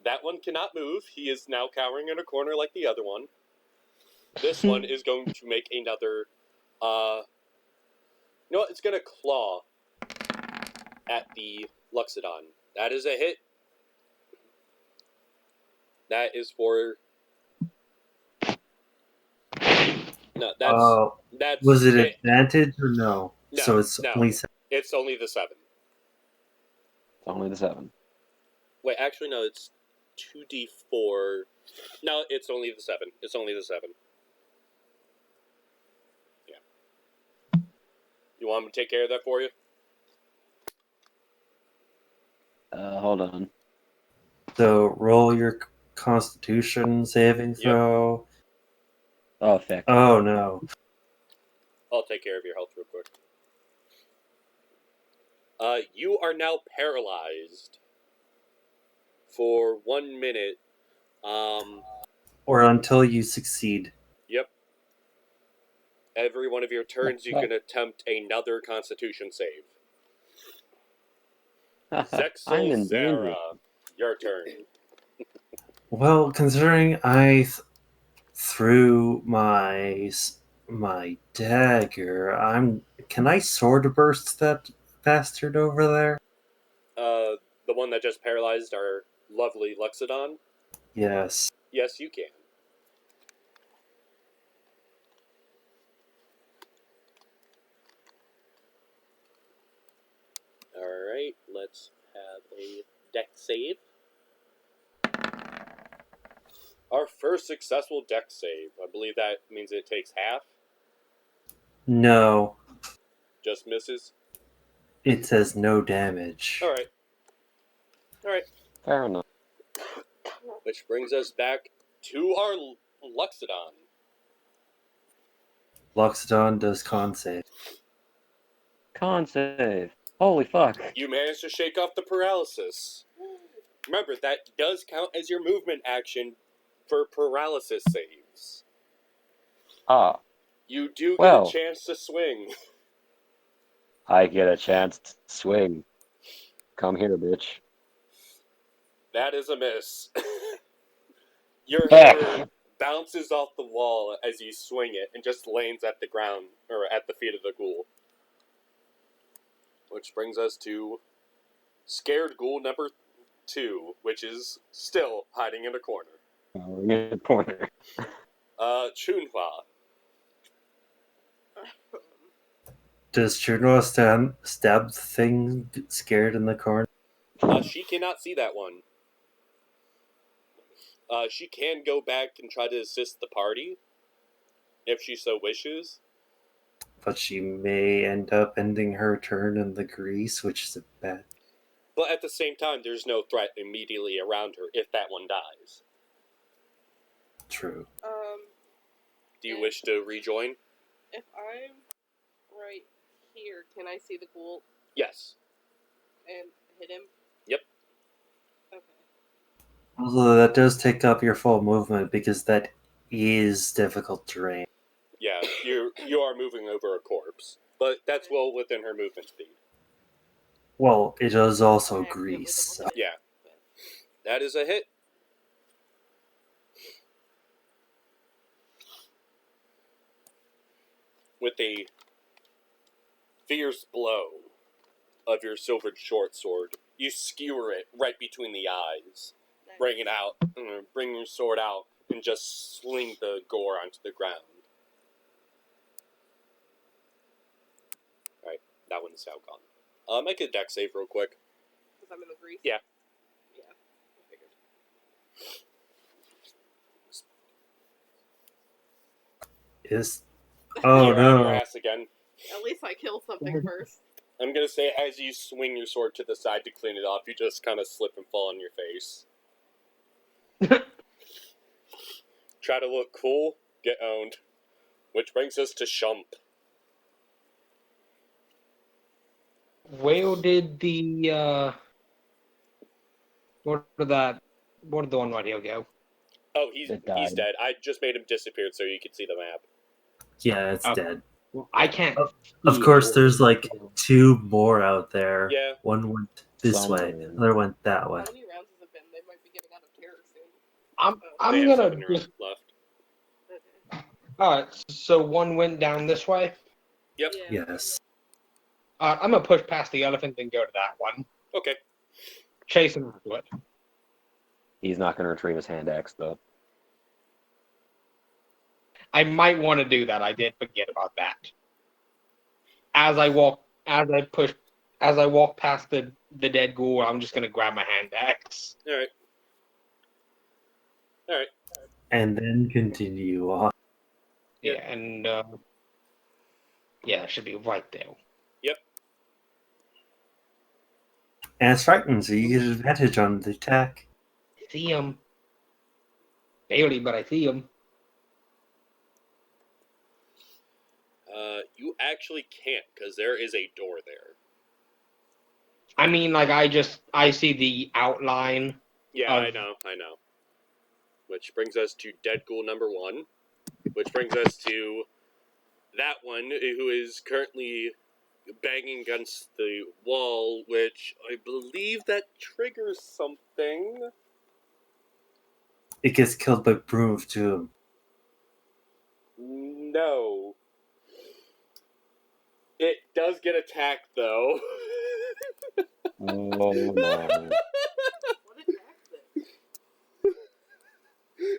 That one cannot move. He is now cowering in a corner like the other one. This one is going to make another, you know what? It's going to claw at the Luxodon. That is a hit. That is for... No, that's Was it hit. advantage or no? No, So it's no. only It's only the 7. Only the 7. Wait, actually, no, it's 2d4. No, it's only the 7. It's only the 7. Yeah. You want me to take care of that for you? Hold on. So roll your Constitution saving throw. Oh, feck. Oh no. I'll take care of your health real quick. You are now paralyzed for 1 minute. Or until you succeed. Yep. Every one of your turns, you can attempt another Constitution save. I'm Zexel in danger. Zara, your turn. Well, considering I threw my dagger, can I sword burst that bastard over there? The one that just paralyzed our lovely Luxodon? Yes. Yes, you can. Alright, let's have a deck save. Our first successful deck save. I believe that means it takes half. No. Just misses. It says no damage. Alright. Fair enough. Which brings us back to our Luxodon. Loxodon does con save. Con save. Holy fuck. You managed to shake off the paralysis. Remember, that does count as your movement action for paralysis saves. Ah, You do get Well. a chance to swing. I get a chance to swing. Come here, bitch. That is a miss. Your Heck. hammer bounces off the wall as you swing it and just lands at the ground, or at the feet of the ghoul. Which brings us to scared ghoul number 2, which is still hiding in a corner. We're in a corner. Chunhua. Does Chirnoa stab the thing scared in the corner? She cannot see that one. She can go back and try to assist the party, if she so wishes. But she may end up ending her turn in the grease, which is a bad. But at the same time, there's no threat immediately around her if that one dies. True. Do you wish to rejoin? If I'm right here, can I see the ghoul Yes. and hit him? Yep. Okay. Although that does take up your full movement because that is difficult terrain. Yeah, you are moving over a corpse, but that's well within her movement speed. Well, it is also I accidentally grease. double hit it, Yeah. but- That is a hit. With a fierce blow of your silvered short sword, you skewer it right between the eyes. Nice. Bring your sword out, and just sling the gore onto the ground. Alright, that one's now gone. Make a dex save real quick. Because I'm in the grease? Yeah. Yeah, I figured. Is oh You're on your no! ass again. At least I killed something first. I'm gonna say, as you swing your sword to the side to clean it off, you just kind of slip and fall on your face. Try to look cool, get owned. Which brings us to Shump. Where did the where did the one right here go? Oh, It he's died. dead. I just made him disappear so you could see the map. Yeah, it's Okay. dead. I can't. Of see course, it. there's like 2 more out there. Yeah. One went this Somewhere. way, the other went that way. How many rounds has it been? They might be getting out of terror soon. They I'm have gonna 7 just. left. Okay. Alright, so one went down this way. Yep. Yeah. Yes. I'm gonna push past the elephant and go to that one. Okay. Chasing after it. He's not going to retrieve his hand axe, though. I might want to do that. I did forget about that. As I walk past the dead ghoul, I'm just gonna grab my hand axe. Alright. Alright. And then continue on. Yeah. Yeah, and yeah, it should be right there. Yep. And it's frightened, so you get advantage on the attack. See him. Barely, but I see him. You actually can't, because there is a door there. I mean, like I see the outline. Yeah, I know. Which brings us to Dead Ghoul number 1. Which brings us to that one who is currently banging against the wall, which I believe that triggers something. It gets killed by Broom of Doom. No. It does get attacked, though. Oh, no. What attacks it?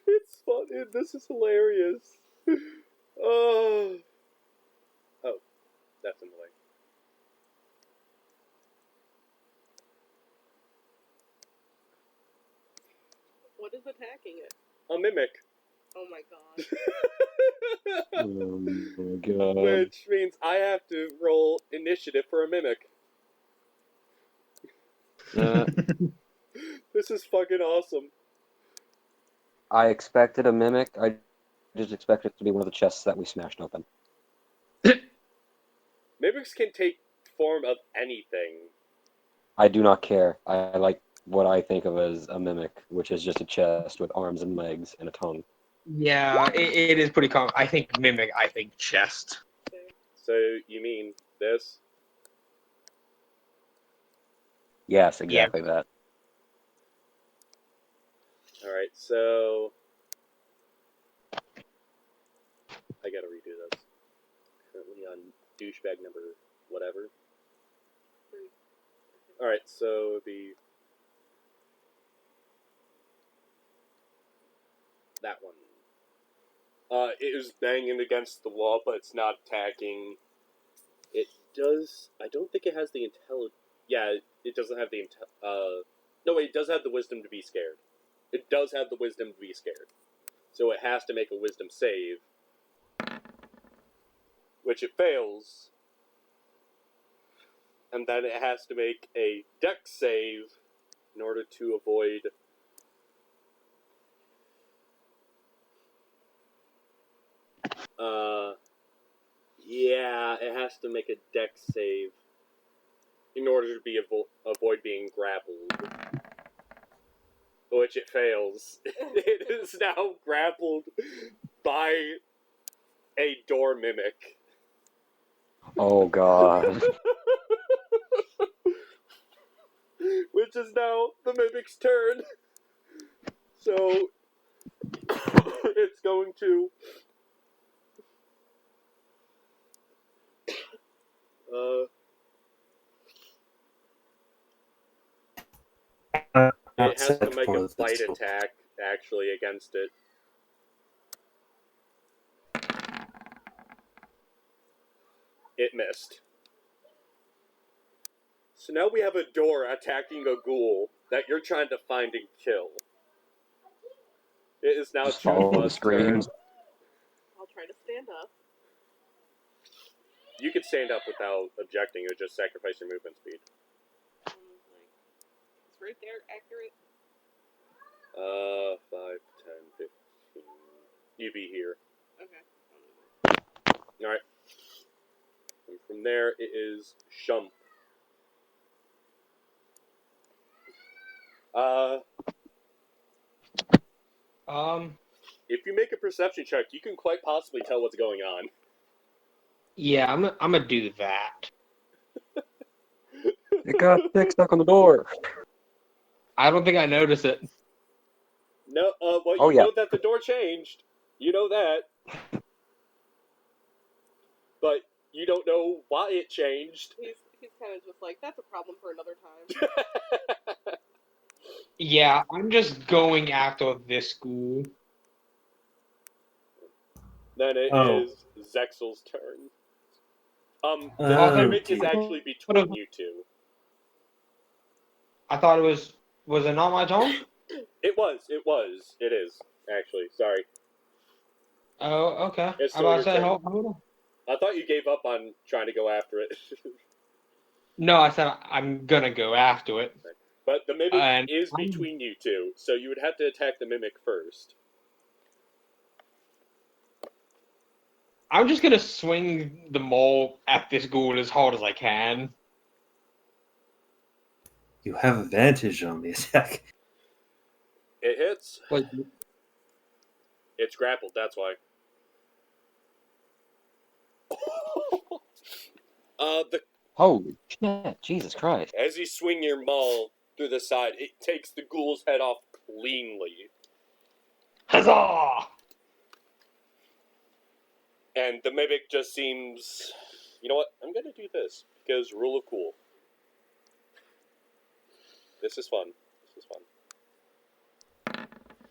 It's fun. This is hilarious. Oh. Oh, that's in the way. What is attacking it? A mimic. Oh my god. Oh, my God. Which means I have to roll initiative for a mimic. This is fucking awesome. I expected a mimic. I just expected it to be one of the chests that we smashed open. Mimics can take form of anything. I do not care. I like what I think of as a mimic, which is just a chest with arms and legs and a tongue. Yeah, it is pretty common. I think mimic. I think chest. So you mean this? Yes, exactly that. Alright, so I gotta redo this. Currently on douchebag number whatever. Alright, so it'd be that one. It is banging against the wall, but it's not attacking. It I don't think it has the intelligence. Yeah, it doesn't have the intel. No, wait, it does have the wisdom to be scared. It does have the wisdom to be scared. So it has to make a wisdom save, which it fails. And then it has to make a dex save in order to avoid. Yeah, it has to make a dex save in order to be avoid being grappled, which it fails. It is now grappled by a door mimic. Oh god. Which is now the mimic's turn. So it's going to it has to make a bite attack actually against it. It missed. So now we have a door attacking a ghoul that you're trying to find and kill. It is now Just follow the Chupa's turn. screams. I'll try to stand up. You can stand up without objecting, or just sacrifice your movement speed. It's right there, accurate. 5, 10, 15. You be here. Okay. Alright. And from there, it is Shump. If you make a perception check, you can quite possibly tell what's going on. Yeah, I'm gonna do that. It got dick stuck on the door. I don't think I noticed it. No, well, Oh, you yeah. know that the door changed. You know that. But you don't know why it changed. He's kind of just like, that's a problem for another time. Yeah, I'm just going after this ghoul. Then it is Zexel's turn. The mimic is actually between you two. I thought it was it not my turn? It is, actually. Sorry. Oh, okay. It's I still about to your say, turn. hold on. I thought you gave up on trying to go after it. No, I said I'm gonna go after it. But the mimic And is between you two, so you would have to attack the mimic first. I'm just gonna swing the maul at this ghoul as hard as I can. You have advantage on the attack. It hits. Like, It's grappled, that's why. Holy shit, Jesus Christ. As you swing your maul through the side, it takes the ghoul's head off cleanly. huzzah! And the mimic just seems... You know what? I'm gonna do this, because rule of cool. This is fun.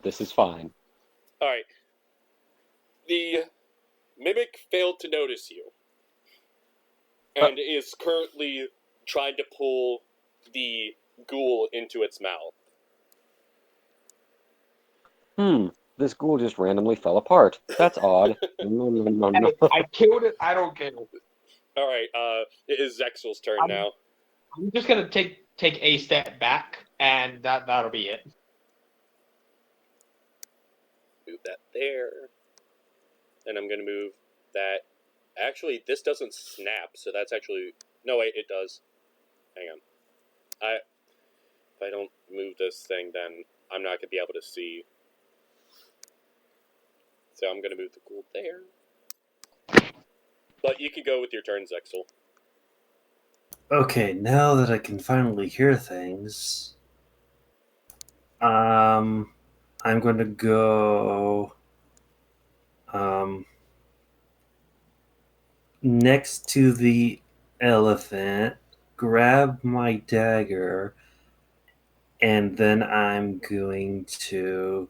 This is fine. Alright. The mimic failed to notice you. And is currently trying to pull the ghoul into its mouth. This ghoul just randomly fell apart. That's odd. No. I killed it. I don't care. Alright, it is Zexel's turn now. I'm just gonna take a step back, and that'll be it. Move that there. And I'm gonna move that. Actually, this doesn't snap, so that's actually... No, wait, it does. Hang on. If I don't move this thing, then I'm not gonna be able to see. So I'm gonna move the ghoul there. But you can go with your turn, Zexel. Okay, now that I can finally hear things, I'm going to go next to the elephant, grab my dagger, and then I'm going to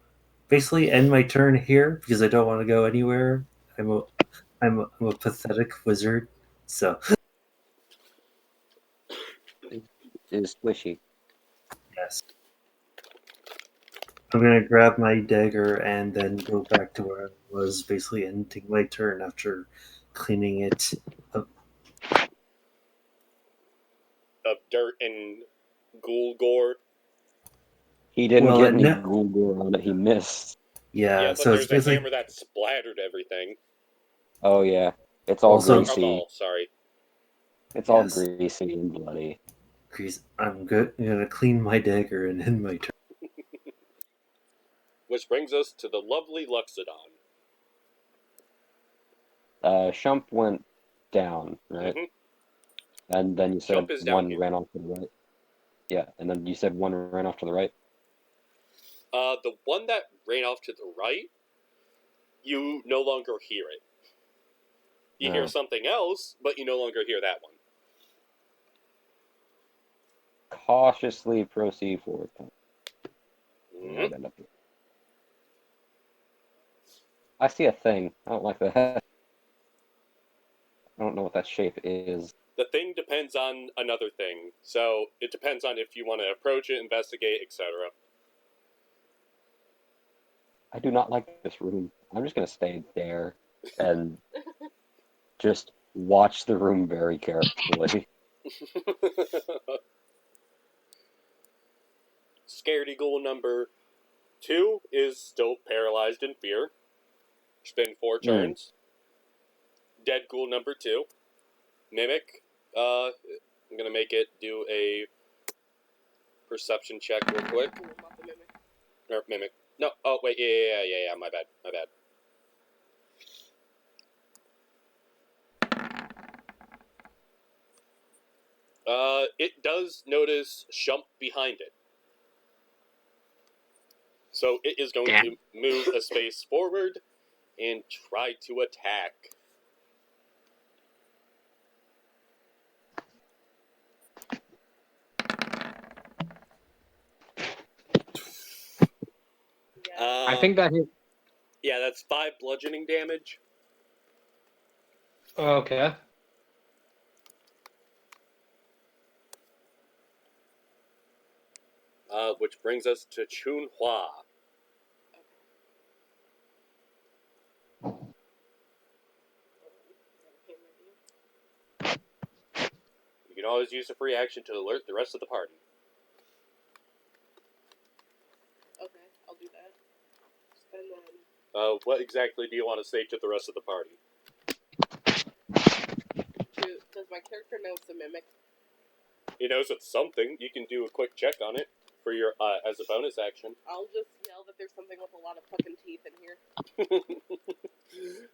basically end my turn here because I don't want to go anywhere. I'm a pathetic wizard, so is squishy. Yes. I'm gonna grab my dagger and then go back to where I was, basically ending my turn after cleaning it up. Of dirt and ghoul gore. He didn't Well, get any no- ghoul gore on it. He missed. Yeah, Yeah, but so it's there's a basically hammer that splattered everything. Oh yeah, it's all Also- greasy. Sorry. It's all Yes. greasy and bloody. I'm good. I'm gonna clean my dagger and end my turn. Which brings us to the lovely Luxodon. Shump went down, right? Mm-hmm. And then you said Shump is down one here. ran off to the right. Yeah, and then you said one ran off to the right. The one that ran off to the right, you no longer hear it. You hear Oh. something else, but you no longer hear that one. Cautiously proceed forward. Mm-hmm. I'll end up here. I see a thing. I don't like that. I don't know what that shape is. The thing depends on another thing, so it depends on if you want to approach it, investigate, etc. I do not like this room. I'm just gonna stay there and just watch the room very carefully. Scaredy Ghoul number 2 is still paralyzed in fear. Spin 4 turns. Dead Ghoul number 2. Mimic. I'm gonna make it do a perception check real quick. Cool, not the mimic. Or Mimic. No, oh wait, yeah, my bad. It does notice Shump behind it. So it is going to move a space forward and try to attack. Yeah. I think that hit. Yeah, that's 5 bludgeoning damage. Okay. Which brings us to Chunhua. You can always use a free action to alert the rest of the party. Okay, I'll do that. And then What exactly do you want to say to the rest of the party? does my character know it's a mimic? He knows it's something. You can do a quick check on it for your as a bonus action. I'll just yell that there's something with a lot of fucking teeth in here.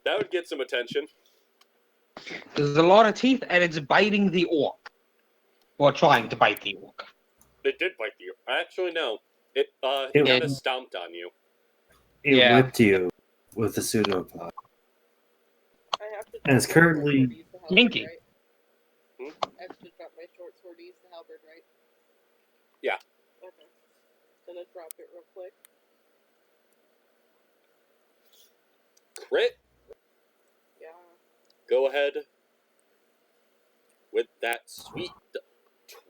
That would get some attention. There's a lot of teeth, and it's biting the orc. Or trying to bite the orc. It did bite you. Actually, no. It It- kind of stomped on you. It Yeah. whipped you with a pseudopod. I have to And it's drop my currently- short sword to use the halberd, Yankee. right? Hmm? I have to drop my short sword to use the halberd, right? Yeah. Okay. Gonna drop it real quick. Crit. Yeah. Go ahead with that sweet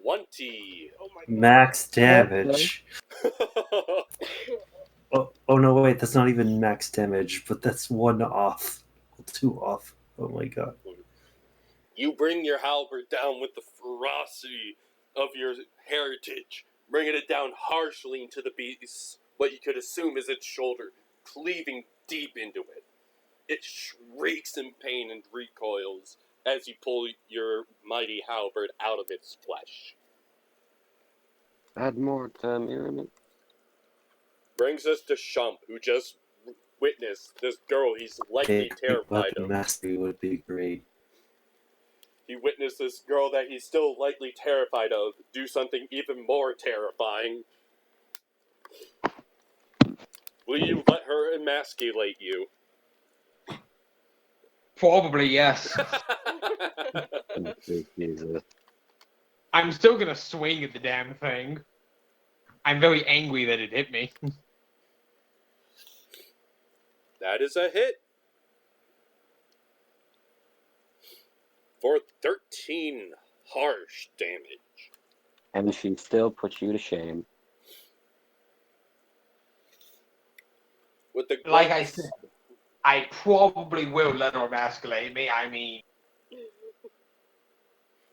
20. Oh my god. Max damage. Oh no, wait, that's not even max damage, but that's 1 off. 2 off. Oh my god. You bring your halberd down with the ferocity of your heritage, bringing it down harshly into the beast, what you could assume is its shoulder, cleaving deep into it. It shrieks in pain and recoils as you pull your mighty halberd out of its flesh. Add more to Merriment. Brings us to Shump, who just witnessed this girl he's likely terrified Weapon of. mastery would be great. He witnessed this girl that he's still likely terrified of do something even more terrifying. Will you let her emasculate you? Probably, yes. Jesus. I'm still gonna swing at the damn thing. I'm very angry that it hit me. That is a hit. For 13 harsh damage. and she still puts you to shame. With the Like I grunts, said, I probably will let her emasculate me. I mean,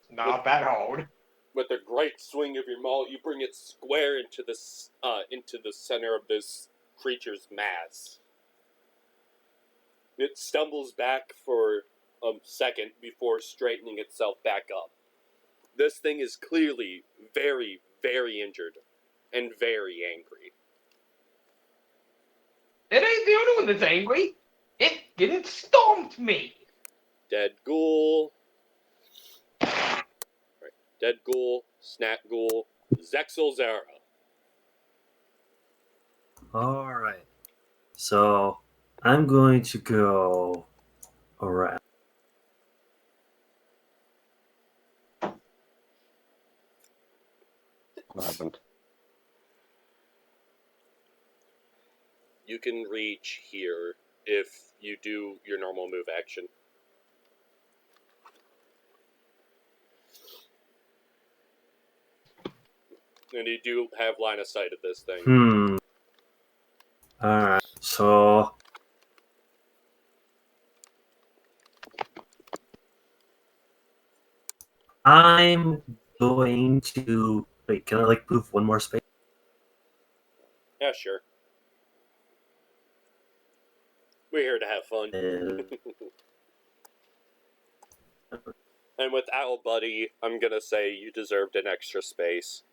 not that hard. with a great swing of your maul, you bring it square into the center of this creature's mass. It stumbles back for a second before straightening itself back up. This thing is clearly very, very injured and very angry. It ain't the only one that's angry. It stomped me. Dead ghoul. Right. Dead ghoul, snap ghoul, Zexel Zara. All right. So I'm going to go around. What happened? You can reach here if you do your normal move action. And you do have line of sight of this thing. All right. So I'm going to wait. Can I move one more space? Yeah, sure. We're here to have fun. And with Owl Buddy, I'm gonna say you deserved an extra space.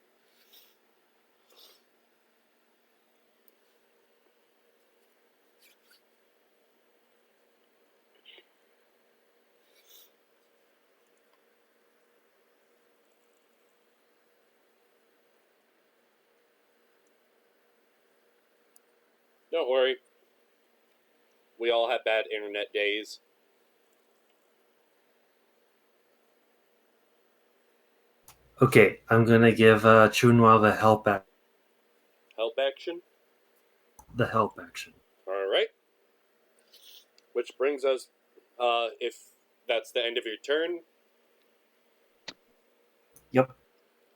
Don't worry. We all have bad internet days. Okay, I'm gonna give Chunwa the help Help action? action. Alright. Which brings us, if that's the end of your turn, Yep.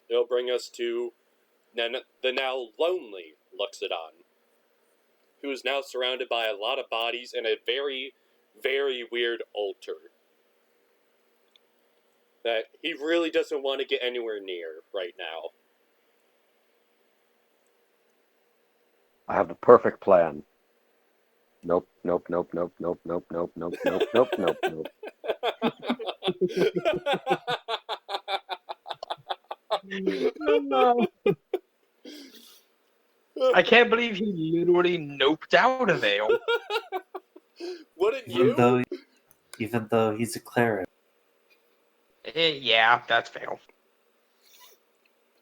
it'll bring us to the now lonely Luxodon, who is now surrounded by a lot of bodies and a very, very weird altar that he really doesn't want to get anywhere near right now. I have the perfect plan. Nope, nope, nope, nope, nope, nope, nope, nope, nope, nope, nope, nope. I can't believe he literally noped out of there. Wouldn't Even you? though he's a cleric. Yeah, that's fair.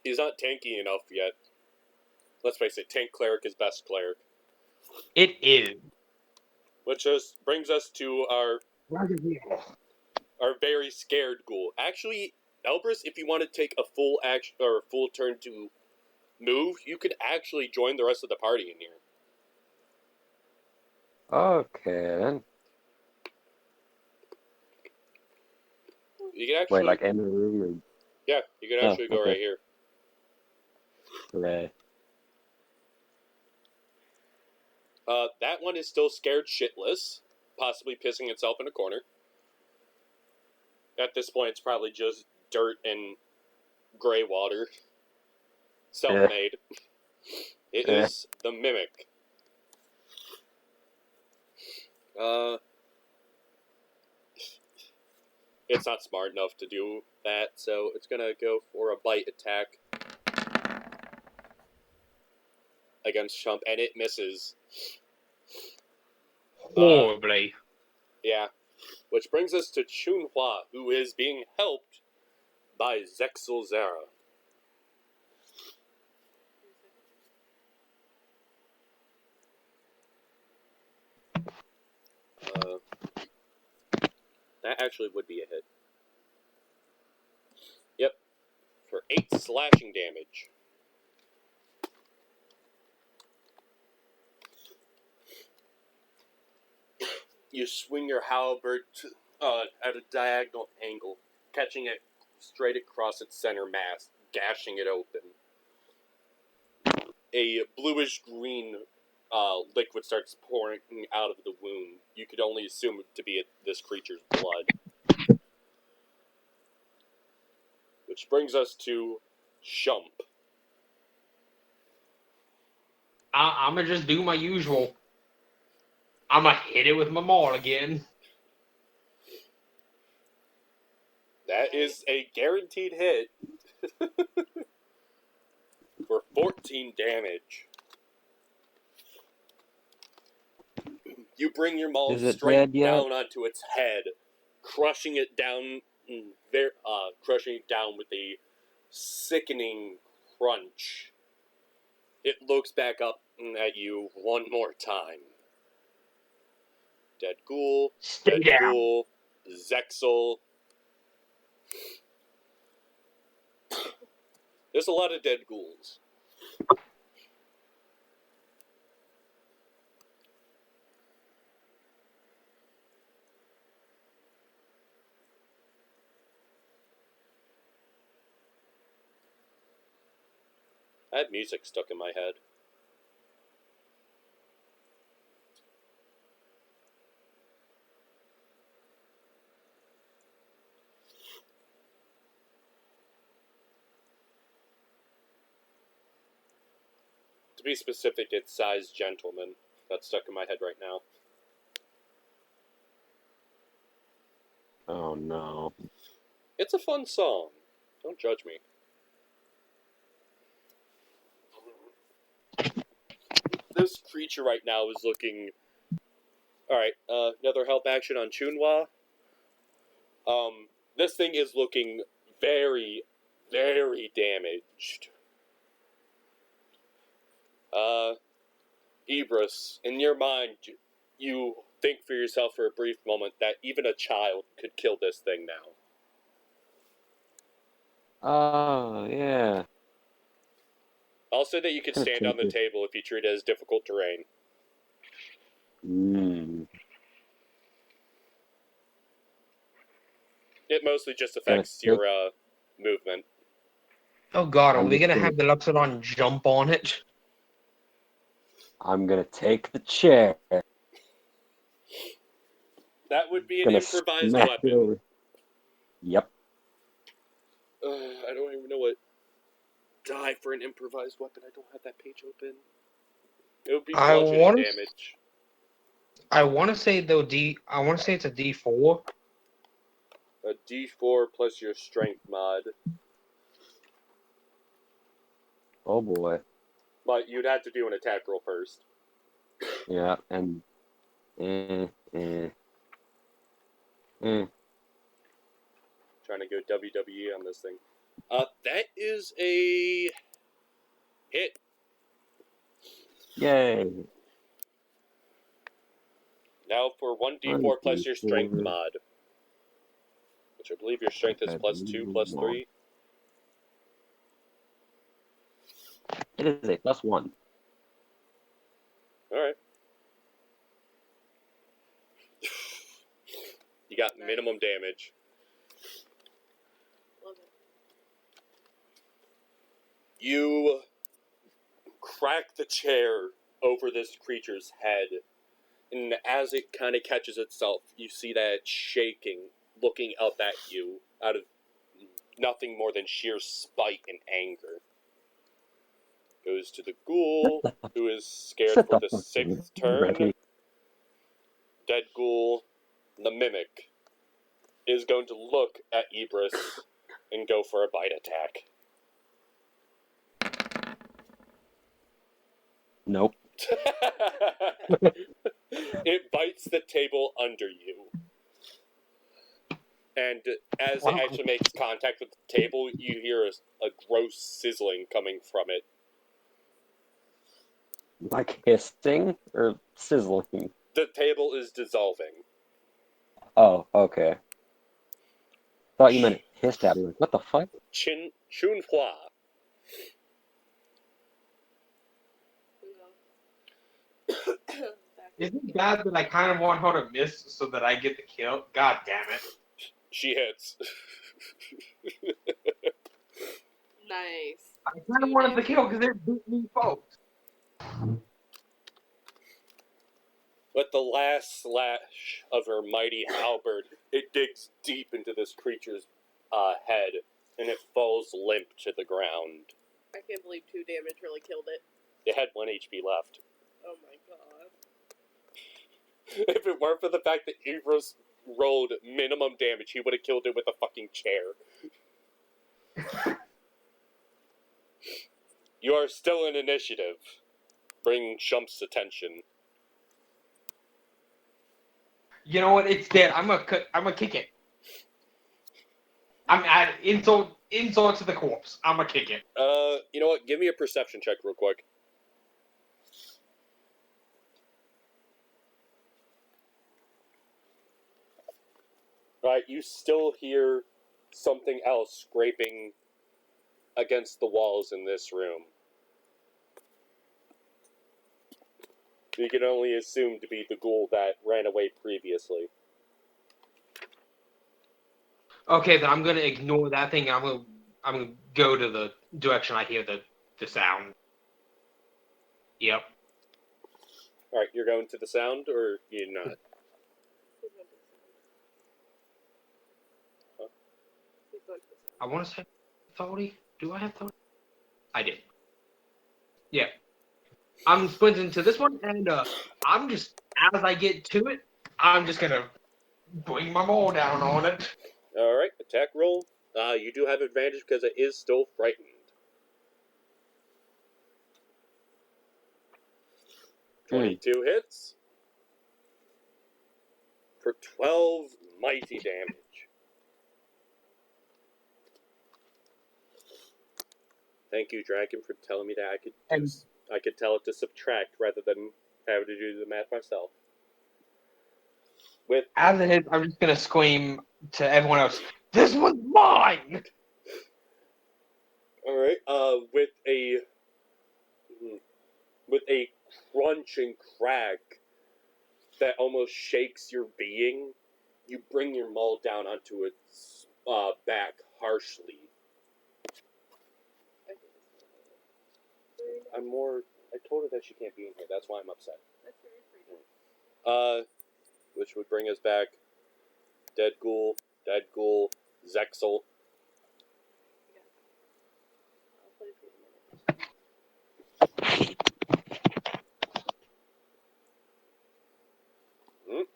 He's not tanky enough yet. Let's face it, tank cleric is best cleric. It is. Which just brings us to our very scared ghoul. Actually, Elbrus, if you want to take a full action or a full turn to move, you could actually join the rest of the party in here. Okay, then. You can actually, Wait, like in the room? yeah, you can actually go right here. Hooray. That one is still scared shitless, possibly pissing itself in a corner. At this point, it's probably just dirt and gray water. Self-made. It is the Mimic. It's not smart enough to do that, so it's gonna go for a bite attack against Chump, and it misses. Horribly. Yeah. Which brings us to Chunhua, who is being helped by Zexel Zara. That actually would be a hit. Yep. For 8 slashing damage. You swing your halberd at a diagonal angle, catching it straight across its center mass, gashing it open. A bluish-green liquid starts pouring out of the wound. You could only assume it to be this creature's blood. Which brings us to Shump. I'm gonna just do my usual. I'm gonna hit it with my maul again. That is a guaranteed hit for 14 damage. You bring your maul Is it straight dead yet? down onto its head, crushing it down with a sickening crunch. It looks back up at you one more time. Dead ghoul, Stay dead down. ghoul, Zexel. There's a lot of dead ghouls. I had music stuck in my head. To be specific, it's Size Gentleman. That's stuck in my head right now. Oh no. It's a fun song. Don't judge me. This creature right now is looking... Alright, another help action on Chunhua. This thing is looking very, very damaged. Ibris, in your mind, you think for yourself for a brief moment that even a child could kill this thing now. Oh, yeah. I'll say that you could Gonna stand on take the it. table if you treat it as difficult terrain. Mm. It mostly just Gonna affects take, your movement. Oh god, are I'm we just gonna gonna have the Luxodon jump on it? I'm gonna take the chair. That would be an Gonna improvised smack it weapon. over. Yep. I don't even know what die for an improvised weapon. I don't have that page open. It would be I bludgeoning want damage. I want to say though I want to say it's a D4. A D4 plus your strength mod. Oh boy. But you'd have to do an attack roll first. Yeah, and eh, eh, eh. Trying to go WWE on this thing. That is a hit. Yay. Now for 1d4 plus your strength mod. Which I believe your strength is plus 2, plus 3. It is a +1. Alright. You got Nice. minimum damage. Love it. You crack the chair over this creature's head. And as it kind of catches itself, you see that it's shaking, looking up at you out of nothing more than sheer spite and anger. Goes to the ghoul, who is scared Shut for the the fuck 6th up, turn. Reggie. Dead ghoul, the mimic, is going to look at Ibris and go for a bite attack. Nope. It bites the table under you. And as it actually makes contact with the table, you hear a gross sizzling coming from it. Like hissing or sizzling? The table is dissolving. Oh, okay. Thought you meant it hissed at me. Like, what the fuck? Chunhua. Isn't it bad that I kind of want her to miss so that I get the kill? God damn it. She hits. Nice. I kind of wanted to kill because they're beat me folks. With the last slash of her mighty halberd, it digs deep into this creature's head, and it falls limp to the ground. I can't believe 2 damage really killed it. It had 1 HP left. Oh my god. If it weren't for the fact that Evros rolled minimum damage, he would have killed it with a fucking chair. You are still in initiative. Bring Shump's attention. You know what? It's dead. I'm gonna kick it. I'm at insult to the corpse. I'm gonna kick it. You know what? Give me a perception check real quick. Alright, you still hear something else scraping against the walls in this room. You can only assume to be the ghoul that ran away previously. Okay, then I'm gonna ignore that thing. I'm gonna go to the direction I hear the sound. Yep. Alright, you're going to the sound, or you're not? He's going to the sound. I want to say authority. Do I have authority? I did. Yeah. I'm sprinting to this one, and I'm just as I get to it, I'm just gonna bring my maul down on it. Alright, attack roll. You do have advantage because it is still frightened. 22 hits. For 12 mighty damage. Thank you, Dragon, for telling me that I could tell it to subtract rather than having to do the math myself. With As it hits, I'm just gonna scream to everyone else, "This one's mine!" alright, with a crunch and crack that almost shakes your being, you bring your maul down onto its back harshly. I told her that she can't be in here, that's why I'm upset. That's very pretty. Which would bring us back Dead Ghoul, Zexel. I'll play for you in a minute. Hmm?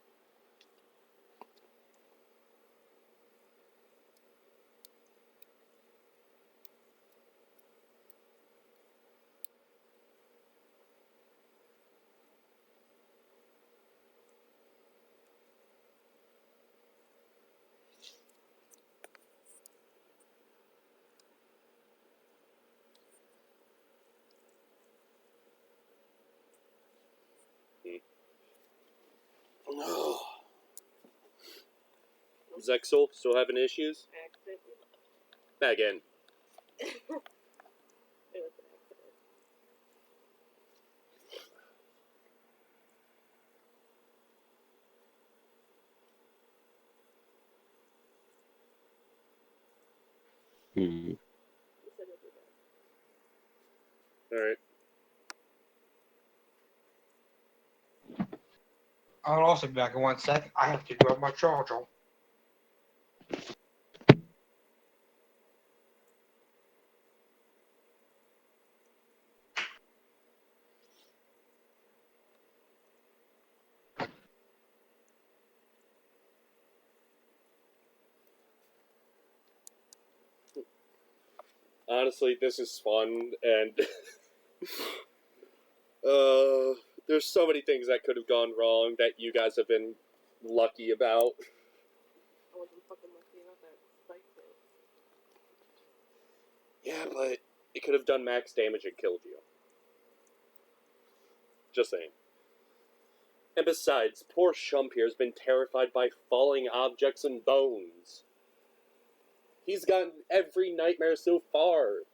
Zexel, still having issues? Accidentally Back in. left. It was an accident. Hmm. He said it'd be back. Alright. I'll also be back in 1 sec. I have to grab my charger. Honestly, this is fun, and there's so many things that could have gone wrong that you guys have been lucky about. I wasn't fucking lucky about that spike hit. Yeah, but it could have done max damage and killed you. Just saying. And besides, poor Shump here has been terrified by falling objects and bones. He's gotten every nightmare so far.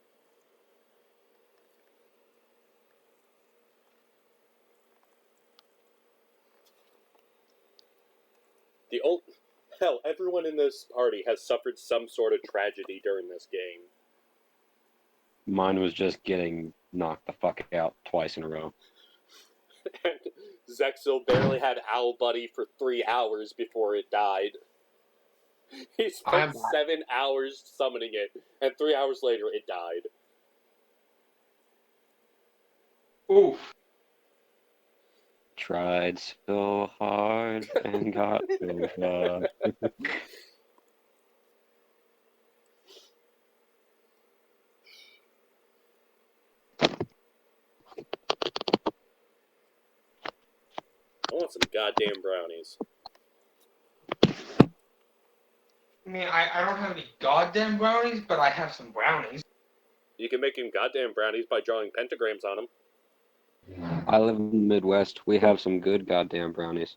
Hell, everyone in this party has suffered some sort of tragedy during this game. Mine was just getting knocked the fuck out twice in a row. And Zexil barely had Owl Buddy for 3 hours before it died. He spent 7 hours summoning it, and 3 hours later it died. Oof. Tried so hard and got so far. I want some goddamn brownies. I mean, I don't have any goddamn brownies, but I have some brownies. You can make him goddamn brownies by drawing pentagrams on them. I live in the Midwest. We have some good goddamn brownies.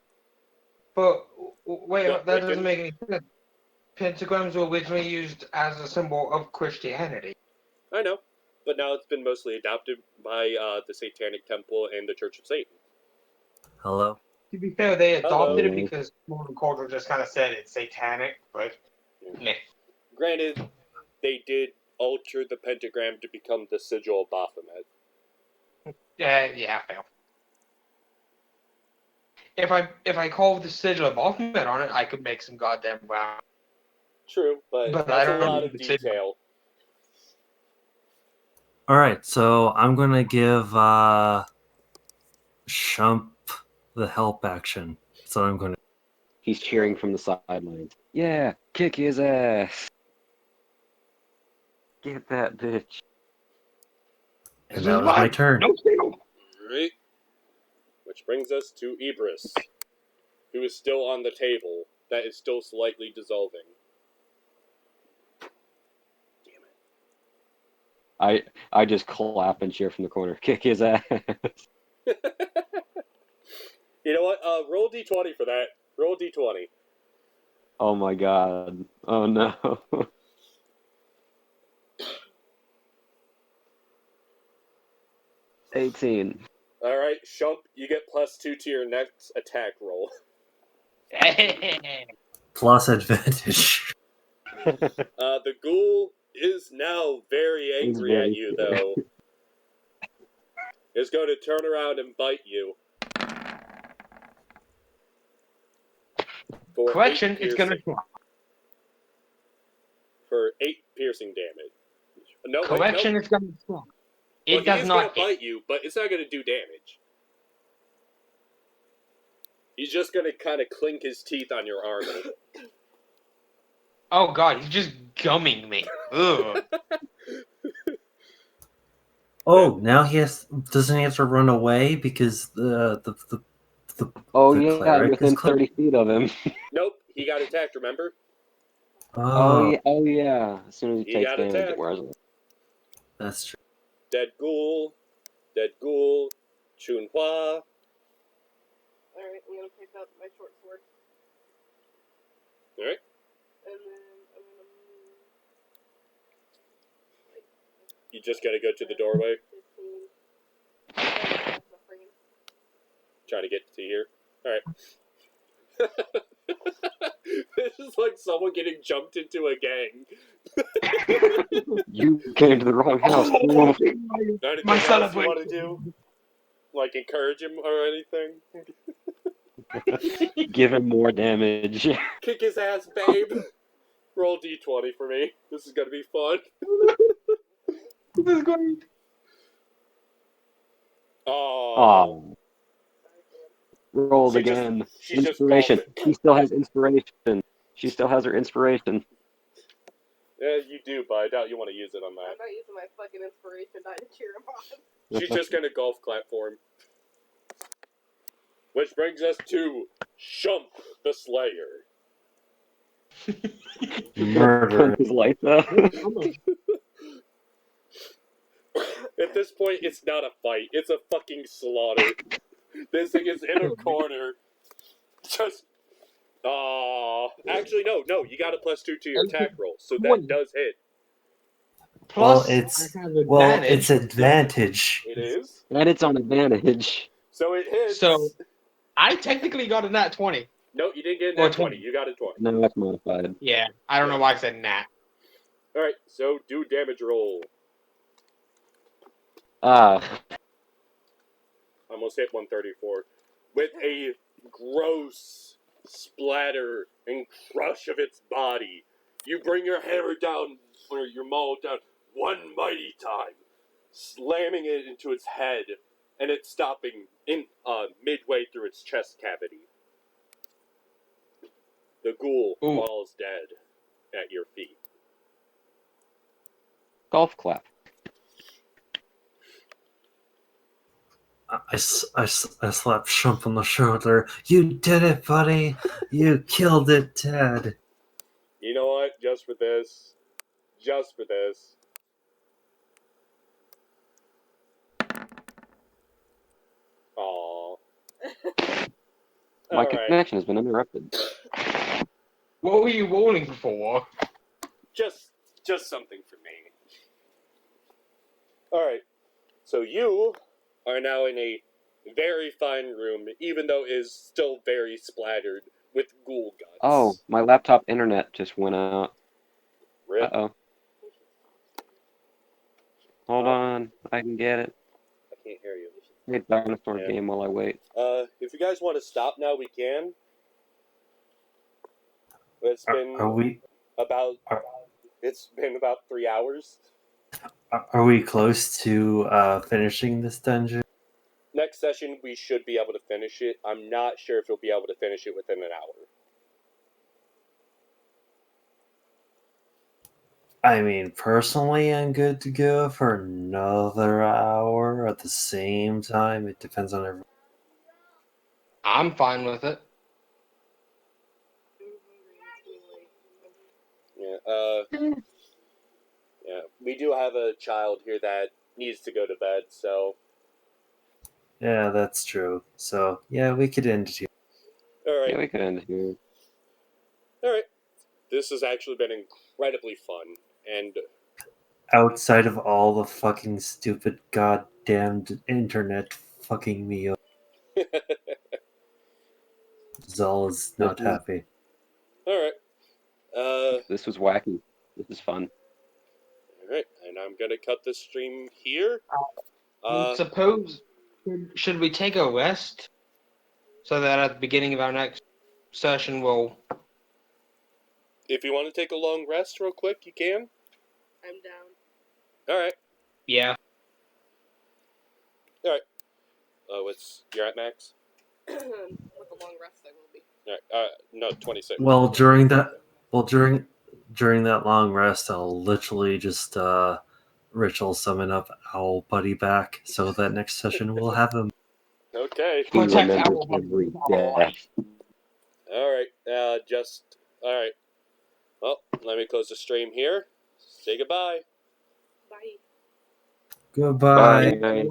But wait, Yeah, that doesn't make any sense. Pentagrams were originally used as a symbol of Christianity. I know, but now it's been mostly adopted by the Satanic Temple and the Church of Satan. Hello? To be fair, they adopted Hello. it because Mormon culture just kind of said it's satanic, but meh. Granted, they did alter the pentagram to become the sigil of Baphomet. Yeah, fail. If I called the sigil of Baphomet on it, I could make some goddamn brown. True, but But that's I a don't lot need of the sigil. detail. Alright, so I'm gonna give Shump the help action. So I'm gonna. He's cheering from the sidelines. Yeah, kick his ass. Get that bitch. And that was my turn. No signal. Right. Which brings us to Ibris, who is still on the table, that is still slightly dissolving. Damn I just clap and cheer from the corner. Kick his ass. it. You know what? Roll d20 for that. Roll d20. Oh my god. Oh no. 18. Alright, Shump, you get +2 to your next attack roll. Plus advantage. The ghoul is now very He's angry very at you, scared. though. It's going to turn around and bite you. For Correction, 8 it's gonna. piercing- For 8 piercing damage. No, Correction, wait, it's gonna. It well, does he's not gonna hit. bite you, but it's not gonna do damage. He's just gonna kind of clink his teeth on your armor. Oh god, he's just gumming me. Ugh. Oh, now he has. Doesn't he have to run away because the Oh the yeah, cleric within is 30 feet of him. Nope, he got attacked, remember? Oh, Oh yeah. As soon as he He takes got damage, attacked. it wears off. that's true. Dead ghoul, Chunhua. Alright, I'm gonna pick up my short sword. Alright, And then I'm gonna move. you just gotta go to the doorway, 15. That's my frame. trying to get to here. Alright. This is like someone getting jumped into a gang. You came to the wrong house. Anything My else you want to celebration. do? Like encourage him or anything? Give him more damage. Kick his ass, babe. Roll d20 for me. This is gonna be fun. This is great. Oh. Oh. Rolled She just- again. she's just Inspiration. golfing. She still has inspiration. She still has her inspiration. Yeah, you do, but I doubt you want to use it on I'm that. not using my fucking inspiration die to cheer him on. She's just gonna golf clap for him. Which brings us to Shump the Slayer. Murder. His life up. At this point, it's not a fight. It's a fucking slaughter. This thing is in a corner. Just... Actually, no. You got a +2 to your attack roll, so that does hit. Plus, Well, it's I have it's advantage. It is. And it's on advantage. So it hits. So- I technically got a nat 20. No, you didn't get a Or nat 20. 20. You got a 20. No, that's modified. Yeah, I don't know why I said nat. Alright, so do damage roll. Almost hit 134. With a gross splatter and crush of its body, you bring your hammer down, or your maul down, one mighty time, slamming it into its head, and it's stopping in midway through its chest cavity. The ghoul Ooh. falls dead at your feet. Golf clap. I slapped Shump on the shoulder. You did it, buddy. You killed it, Ted. You know what? Just for this. Aww. My Alright. connection has been interrupted. What were you rolling for? Just something for me. Alright. So you are now in a very fine room, even though it is still very splattered with ghoul guts. Oh, my laptop internet just went out. Rip. Uh-oh. Hold on. I can get it. I can't hear you. Play dinosaur Yeah. game while I wait. If you guys want to stop now, we can. It's been about 3 hours. Are we close to finishing this dungeon? Next session, we should be able to finish it. I'm not sure if we'll be able to finish it within an hour. I mean, personally, I'm good to go for another hour. At the same time, it depends on everyone. I'm fine with it. Yeah, we do have a child here that needs to go to bed, so... Yeah, that's true. So, yeah, we could end it here. Alright. Yeah, we could end it here. Alright. This has actually been incredibly fun, and... Outside of all the fucking stupid goddamned internet fucking me up, Zal is not happy. Alright. This was wacky. This is fun. Alright, and I'm gonna cut this stream here. Suppose, should we take a rest? So that at the beginning of our next session we'll... If you want to take a long rest real quick, you can. I'm down. Alright. Yeah. Alright. You're at max? With a long rest, I will be. Alright, no, 26. Well, during that long rest, I'll literally just ritual summon up Owl Buddy back, so that next session we'll have him. Okay. He Protect remembers our every death. Alright, alright. Well, let me close the stream here. Say goodbye. Bye. Goodbye. Bye.